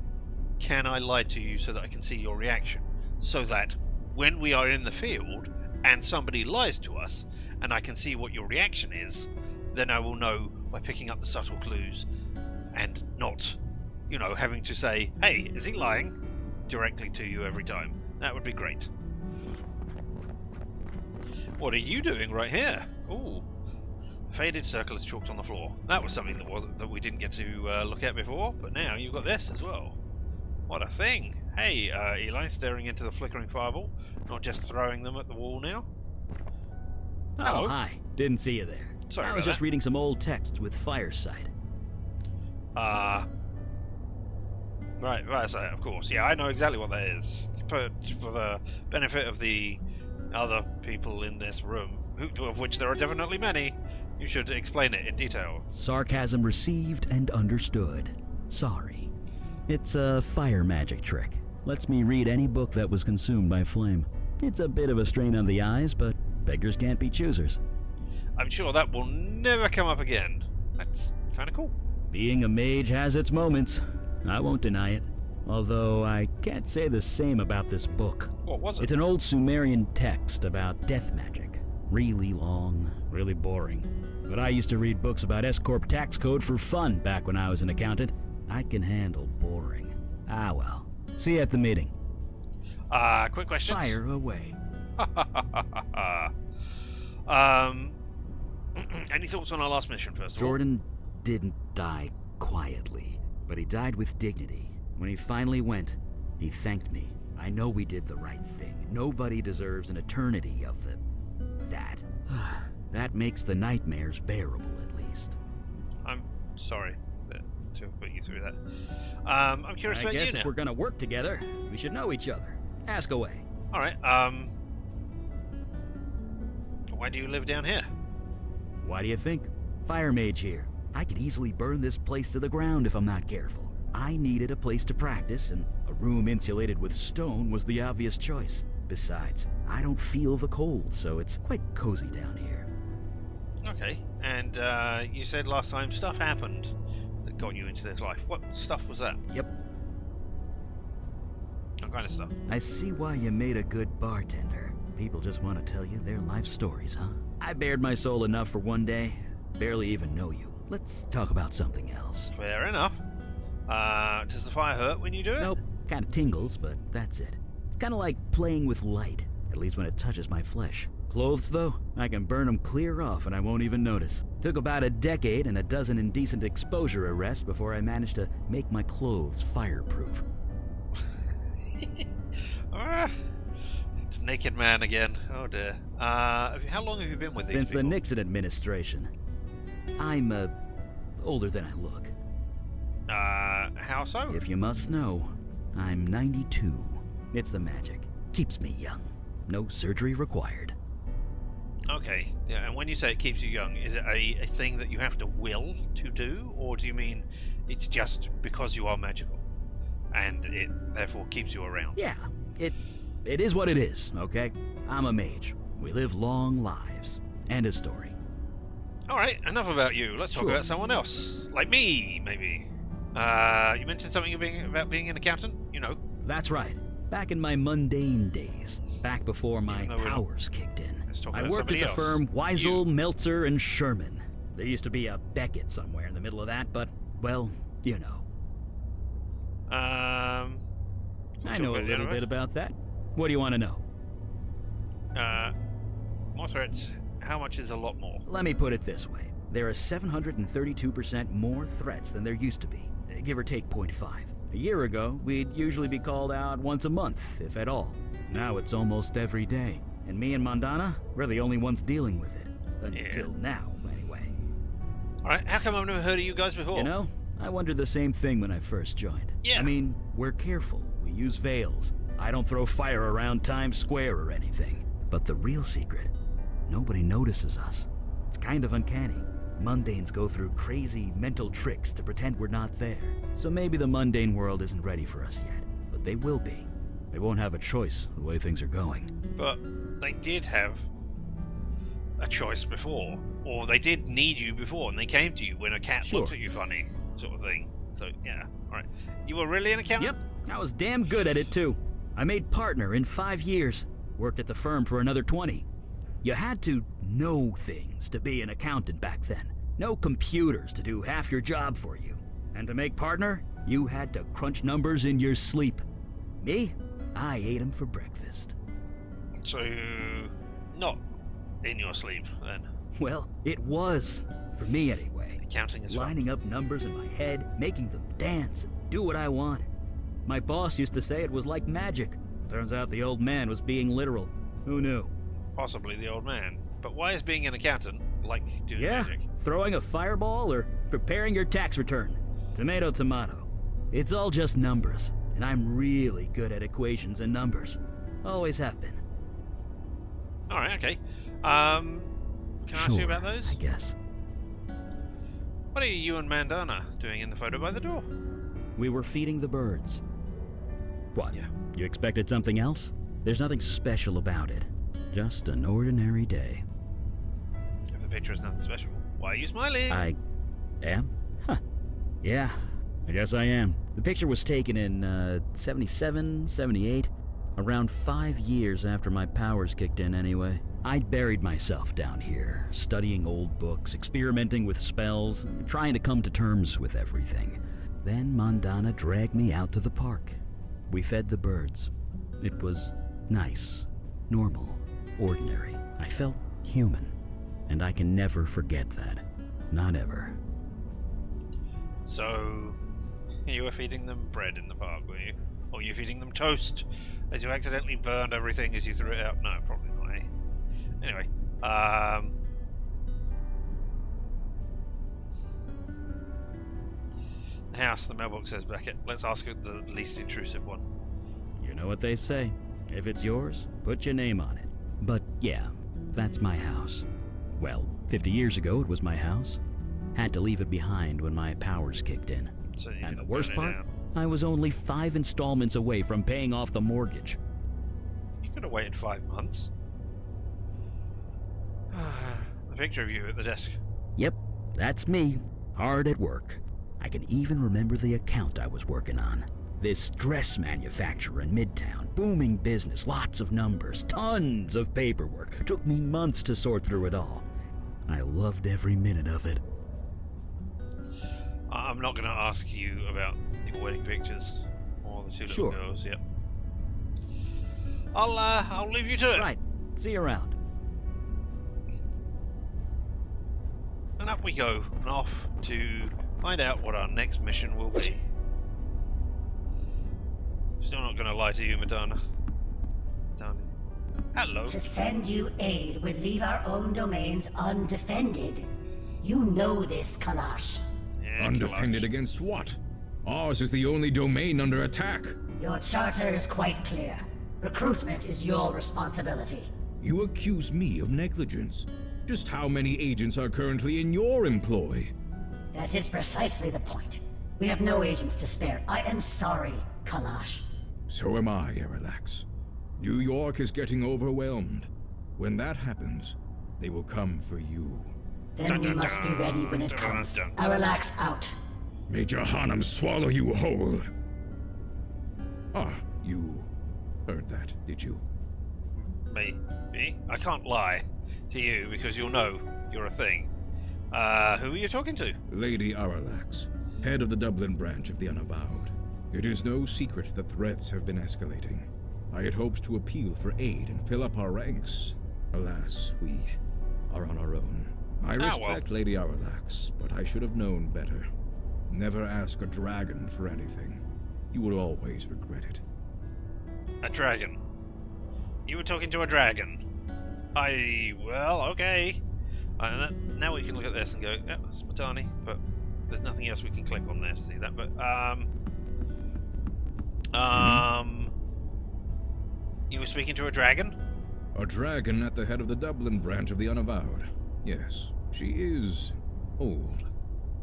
can I lie to you so that I can see your reaction? So that when we are in the field and somebody lies to us and I can see what your reaction is, then I will know by picking up the subtle clues and not, having to say, hey, is he lying? Directly to you every time. That would be great. What are you doing right here? Ooh. A faded circle is chalked on the floor. That was something that we didn't get to look at before, but now you've got this as well. What a thing! Hey, Eli, staring into the flickering fireball, not just throwing them at the wall now. Hello. Oh, hi. Didn't see you there. Sorry I about was just that. reading some old texts with Fireside. Right, Fireside, of course. Yeah, I know exactly what that is. For the benefit of the other people in this room, of which there are definitely many, you should explain it in detail. Sarcasm received and understood. Sorry. It's a fire magic trick. Lets me read any book that was consumed by flame. It's a bit of a strain on the eyes, but beggars can't be choosers. I'm sure that will never come up again. That's kind of cool. Being a mage has its moments. I won't deny it. Although I can't say the same about this book. What was it? It's an old Sumerian text about death magic. Really long, really boring. But I used to read books about S-Corp tax code for fun back when I was an accountant. I can handle boring. Ah well. See you at the meeting. Quick questions. Fire away. Any thoughts on our last mission, first of all? Jordan didn't die quietly, but he died with dignity. When he finally went, he thanked me. I know we did the right thing. Nobody deserves an eternity of that. That makes the nightmares bearable, at least. I'm sorry to put you through that. I'm curious I about you guess now. if we're gonna work together, we should know each other. Ask away. Alright, why do you live down here? Why do you think? Fire mage here. I could easily burn this place to the ground if I'm not careful. I needed a place to practice, and a room insulated with stone was the obvious choice. Besides, I don't feel the cold, so it's quite cozy down here. Okay, and you said last time stuff happened that got you into this life. What stuff was that? Yep. What kind of stuff? I see why you made a good bartender. People just want to tell you their life stories, huh? I bared my soul enough for one day. Barely even know you. Let's talk about something else. Fair enough. Does the fire hurt when you do it? Nope. Kind of tingles, but that's it. It's kind of like playing with light, at least when it touches my flesh. Clothes, though, I can burn them clear off and I won't even notice. Took about a decade and a dozen indecent exposure arrests before I managed to make my clothes fireproof. It's Naked Man again. Oh dear. How long have you been with these Since people? the Nixon administration. I'm, older than I look. How so? If you must know, I'm 92. It's the magic. Keeps me young. No surgery required. Okay, yeah, and when you say it keeps you young, is it a thing that you have to will to do, or do you mean it's just because you are magical, and it therefore keeps you around? Yeah, it is what it is, okay? I'm a mage. We live long lives. End of story. Alright, enough about you. Let's talk Sure. about someone else. Like me, maybe. You mentioned something about being an accountant, you know. That's right. Back in my mundane days, back before my Even though we're not- powers kicked in, Let's talk I about worked at somebody the else. firm Weisel, You. Meltzer, and Sherman. There used to be a Beckett somewhere in the middle of that, but, well, you know. We'll I talk know a about the little anime. bit about that. What do you want to know? More threats How much is a lot more? Let me put it this way. There are 732% more threats than there used to be, give or take 0.5. A year ago, we'd usually be called out once a month, if at all. Now it's almost every day. And me and Mandana, we're the only ones dealing with it. Until now, anyway. Alright, how come I've never heard of you guys before? You know, I wondered the same thing when I first joined. Yeah. I mean, we're careful. We use veils. I don't throw fire around Times Square or anything. But the real secret, nobody notices us. It's kind of uncanny. Mundanes go through crazy mental tricks to pretend we're not there. So maybe the mundane world isn't ready for us yet. But they will be. They won't have a choice the way things are going. But they did have a choice before. Or they did need you before, and they came to you when a cat looked at you funny, sort of thing. So, yeah. Alright. You were really an accountant? Yep. I was damn good at it, too. I made partner in 5 years. Worked at the firm for another 20. You had to know things to be an accountant back then. No computers to do half your job for you. And to make partner, you had to crunch numbers in your sleep. Me? I ate them for breakfast. So, not in your sleep, then? Well, it was. For me, anyway. Accounting is lining up numbers in my head, making them dance, do what I want. My boss used to say it was like magic. Turns out the old man was being literal. Who knew? Possibly the old man. But why is being an accountant like doing magic? Throwing a fireball or preparing your tax return. Tomato, tomato. It's all just numbers, and I'm really good at equations and numbers. Always have been. Alright, okay. Can I ask you about those? I guess. What are you and Mandana doing in the photo by the door? We were feeding the birds. What? Yeah. You expected something else? There's nothing special about it. Just an ordinary day. If the picture is nothing special, why are you smiling? I am? Huh. Yeah, I guess I am. The picture was taken in 77, 78, around 5 years after my powers kicked in anyway. I'd buried myself down here, studying old books, experimenting with spells, trying to come to terms with everything. Then Mandana dragged me out to the park. We fed the birds. It was nice, normal, ordinary. I felt human, and I can never forget that. Not ever. So, you were feeding them bread in the park, were you? Or you feeding them toast, as you accidentally burned everything as you threw it out? No, probably not, eh? Anyway, the house, the mailbox says Beckett. Let's ask the least intrusive one. You know what they say. If it's yours, put your name on it. But yeah, that's my house. Well, 50 years ago it was my house. Had to leave it behind when my powers kicked in. So and the worst part? I was only 5 installments away from paying off the mortgage. You could have waited 5 months. The picture of you at the desk. Yep, that's me. Hard at work. I can even remember the account I was working on. This dress manufacturer in Midtown. Booming business, lots of numbers, tons of paperwork. Took me months to sort through it all. I loved every minute of it. I'm not going to ask you about your wedding pictures or the two little girls. Yep. I'll leave you to it. Right. See you around. And up we go, and off to find out what our next mission will be. Still not going to lie to you, Madonna. Hello. To send you aid would leave our own domains undefended. You know this, Kalash. Yeah, Undefended against what? Ours is the only domain under attack. Your charter is quite clear. Recruitment is your responsibility. You accuse me of negligence. Just how many agents are currently in your employ? That is precisely the point. We have no agents to spare. I am sorry, Kalash. So am I, Aralax. New York is getting overwhelmed. When that happens, they will come for you. Then we must be ready when it comes. Aralax out. May Jahannam swallow you whole. Ah, you heard that, did you? Me? I can't lie to you because you'll know you're a thing. Who are you talking to? Lady Aralax, head of the Dublin branch of the Unavowed. It is no secret that threats have been escalating. I had hoped to appeal for aid and fill up our ranks. Alas, we are on our own. I respect Lady Aralax, but I should have known better. Never ask a dragon for anything. You will always regret it. A dragon? You were talking to a dragon? Well, okay. Now we can look at this and go, yeah, it's Matani, but there's nothing else we can click on there to see that. But, you were speaking to a dragon? A dragon at the head of the Dublin branch of the Unavowed. Yes, she is old.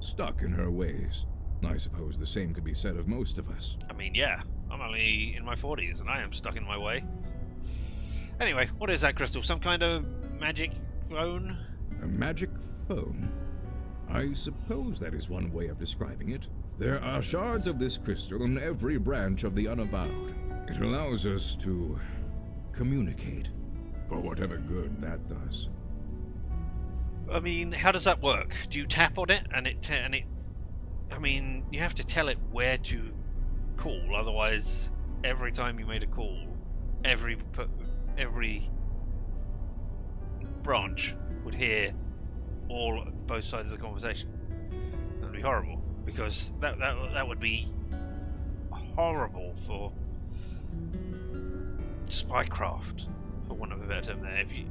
Stuck in her ways. I suppose the same could be said of most of us. I mean, yeah. I'm only in my 40s and I am stuck in my way. Anyway, what is that crystal? Some kind of magic phone? A magic phone? I suppose that is one way of describing it. There are shards of this crystal in every branch of the Unavowed. It allows us to communicate, for whatever good that does. I mean, how does that work? Do you tap on it and it I mean, you have to tell it where to call, otherwise every time you made a call, every branch would hear both sides of the conversation. That would be horrible, because that would be horrible for spycraft, for want of a better term there, if you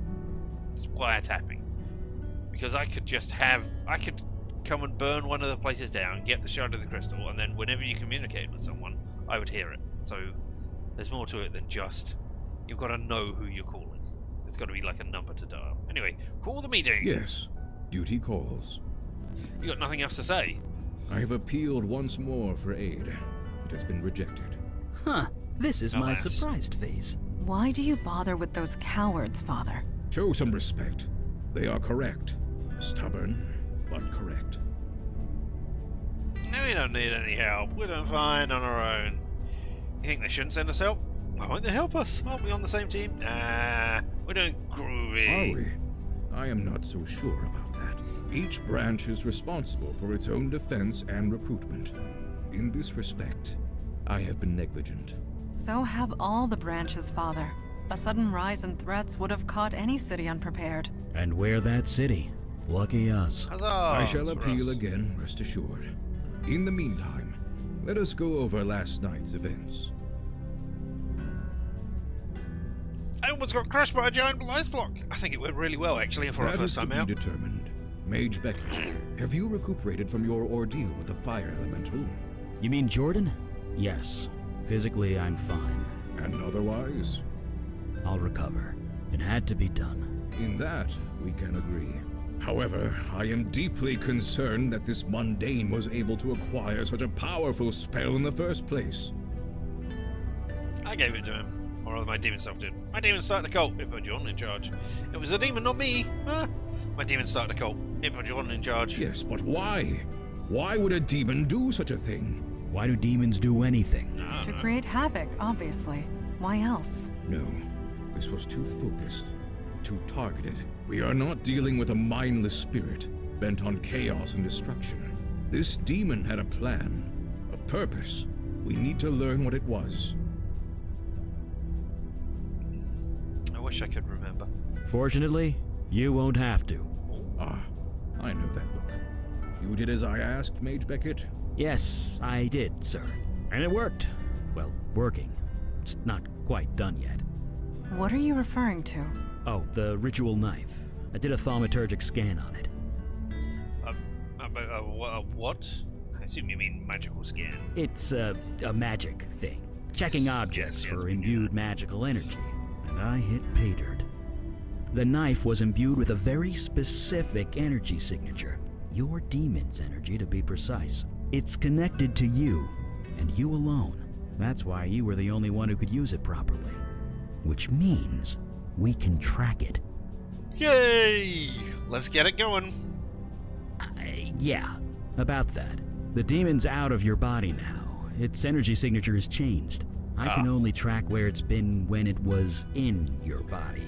wiretapping. Because I could come and burn one of the places down, get the shard of the crystal, and then whenever you communicate with someone, I would hear it. So there's more to it than just, you've got to know who you're calling. It's got to be like a number to dial. Anyway, call the meeting. Yes, duty calls. You got nothing else to say? I have appealed once more for aid. It has been rejected. Huh, this is my Alas. surprised face. Why do you bother with those cowards, Father? Show some respect. They are correct. Stubborn, but correct. No, we don't need any help. We're doing fine on our own. You think they shouldn't send us help? Why won't they help us? Aren't we on the same team? Nah, we're doing groovy. Are we? I am not so sure about that. Each branch is responsible for its own defense and recruitment. In this respect, I have been negligent. So have all the branches, Father. A sudden rise in threats would have caught any city unprepared. And we're that city. Lucky us. Huzzah I shall for appeal us. again, rest assured. In the meantime, let us go over last night's events. I almost got crushed by a giant ice block. I think it went really well, actually, for our That is first to time be out. determined. Mage Beckett, have you recuperated from your ordeal with the fire elemental? You mean Jordan? Yes. Physically, I'm fine. And otherwise? I'll recover. It had to be done. In that, we can agree. However, I am deeply concerned that this mundane was able to acquire such a powerful spell in the first place. I gave it to him. Or rather, my demon self did. My demon started a cult. It put Jordan in charge. It was the demon, not me. Huh? My demon started a cult. It put Jordan in charge. Yes, but why? Why would a demon do such a thing? Why do demons do anything? To create havoc, obviously. Why else? No, this was too focused, too targeted. We are not dealing with a mindless spirit, bent on chaos and destruction. This demon had a plan, a purpose. We need to learn what it was. I wish I could remember. Fortunately, you won't have to. Ah, I know that look. You did as I asked, Mage Beckett? Yes, I did, sir. And it worked. Well, working. It's not quite done yet. What are you referring to? Oh, the ritual knife. I did a thaumaturgic scan on it. What? I assume you mean magical scan. It's a magic thing. Checking objects yes, for we knew imbued that. magical energy. And I hit pay dirt. The knife was imbued with a very specific energy signature. Your demon's energy, to be precise. It's connected to you, and you alone. That's why you were the only one who could use it properly. Which means we can track it. Yay! Let's get it going. Yeah, about that. The demon's out of your body now. Its energy signature has changed. I can only track where it's been when it was in your body.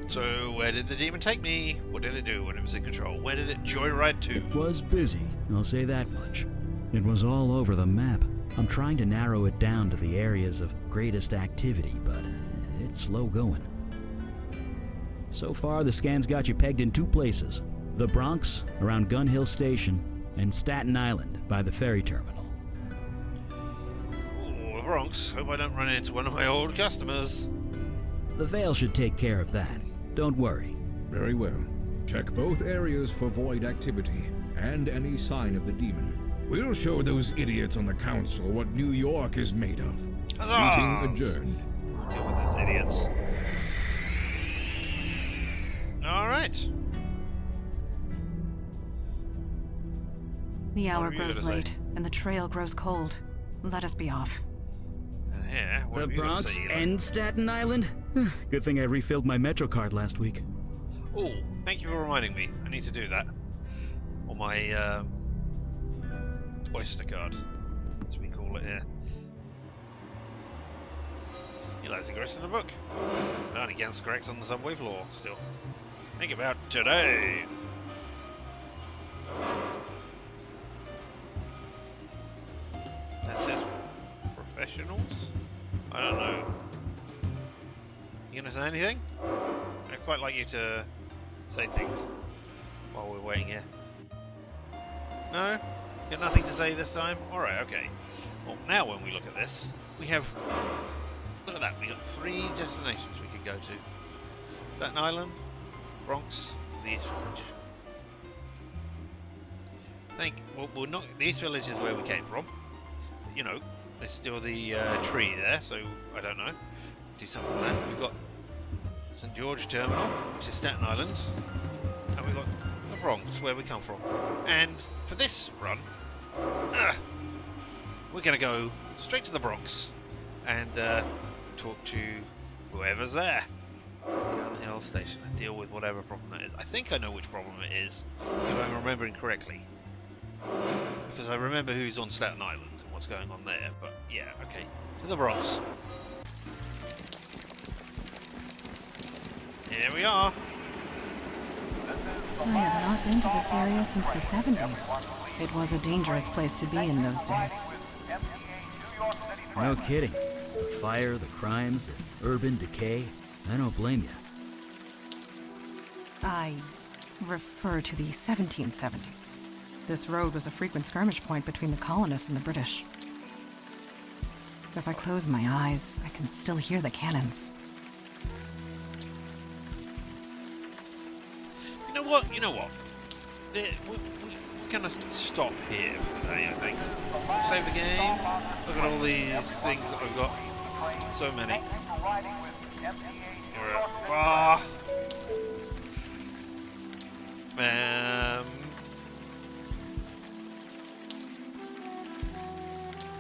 So where did the demon take me? What did it do when it was in control? Where did it joyride to? It was busy, I'll say that much. It was all over the map. I'm trying to narrow it down to the areas of greatest activity, but it's slow going. So far, the scan's got you pegged in 2 places. The Bronx, around Gun Hill Station, and Staten Island, by the ferry terminal. Ooh, the Bronx. Hope I don't run into one of my old customers. The Veil should take care of that. Don't worry. Very well. Check both areas for void activity and any sign of the demon. We'll show those idiots on the council what New York is made of. Huzzah! Meeting adjourned. We'll deal with those idiots. Alright. The hour What have you grows got to say? late, and the trail grows cold. Let us be off. Yeah, what The have you got to Bronx say, Eli? and Staten Island? Good thing I refilled my Metro card last week. Oh, thank you for reminding me. I need to do that. Or my Oyster card, as we call it here. Eli's ingress in the book. Learn against corrects on the subway floor, still. Think about today. That says professionals? I don't know. You gonna say anything? I'd quite like you to say things while we're waiting here. No? Got nothing to say this time? Alright, okay. Well, now when we look at this, we have... Look at that, we got 3 destinations we could go to. Staten Island, Bronx, the East Village. Well, we're not... The East Village is where we came from. But, you know, there's still the tree there, so I don't know. Do something with that. We've got St. George Terminal, which is Staten Island. And we've got the Bronx, where we come from. And for this run, we're going to go straight to the Bronx and talk to whoever's there. Gun Hill Station and deal with whatever problem that is. I think I know which problem it is, if I'm remembering correctly. Because I remember who's on Staten Island and what's going on there, but yeah, okay. To the Bronx. Here we are. I have not been to this area since the 70s. It was a dangerous place to be in those days. No kidding. The fire, the crimes, the urban decay. I don't blame you. I refer to the 1770s. This road was a frequent skirmish point between the colonists and the British. If I close my eyes, I can still hear the cannons. You know what? We're gonna stop here for today, I think. Save the game. Look at all these things that we've got. So many.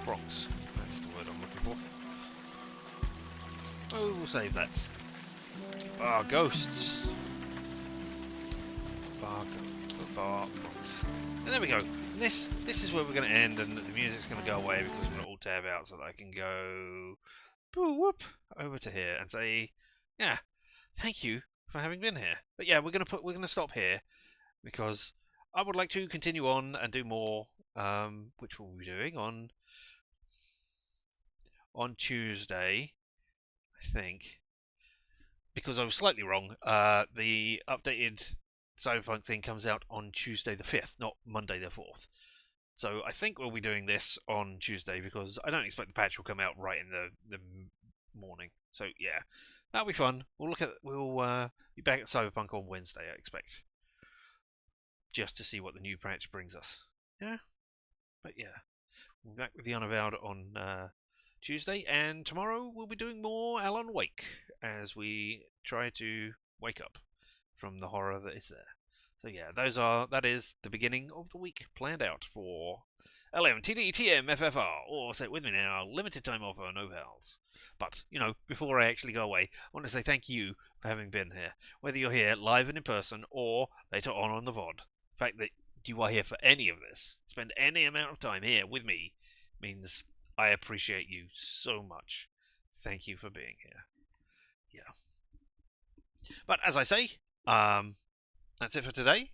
Bronx. That's the word I'm looking for. Oh, we'll save that. Ghosts. Bronx. And there we go. And this is where we're going to end, and the music's going to go away because I'm going to alt tab out so that I can go whoop over to here and say, yeah, thank you for having been here. But yeah, we're going to stop here because I would like to continue on and do more, which we'll be doing on Tuesday, I think. Because I was slightly wrong. The updated Cyberpunk thing comes out on Tuesday the 5th, not Monday the 4th. So I think we'll be doing this on Tuesday because I don't expect the patch will come out right in the morning. So yeah, that'll be fun. We'll be back at Cyberpunk on Wednesday, I expect, just to see what the new patch brings us. Yeah, but yeah, we'll be back with the Unavowed on Tuesday, and tomorrow we'll be doing more Alan Wake as we try to wake up from the horror that is there. So yeah, that is the beginning of the week planned out for LM, TD, TM, FFR, or say it with me now, limited time offer, no vowels. But, before I actually go away, I want to say thank you for having been here. Whether you're here live and in person, or later on the VOD. The fact that you are here for any of this, spend any amount of time here with me, means I appreciate you so much. Thank you for being here. Yeah. But as I say, that's it for today.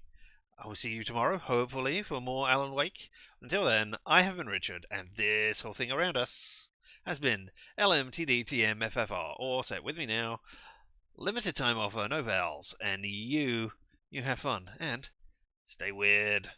I will see you tomorrow, hopefully, for more Alan Wake. Until then, I have been Richard, and this whole thing around us has been LMTDTMFFR, or say it with me now, limited time offer, no vowels, and you have fun and stay weird.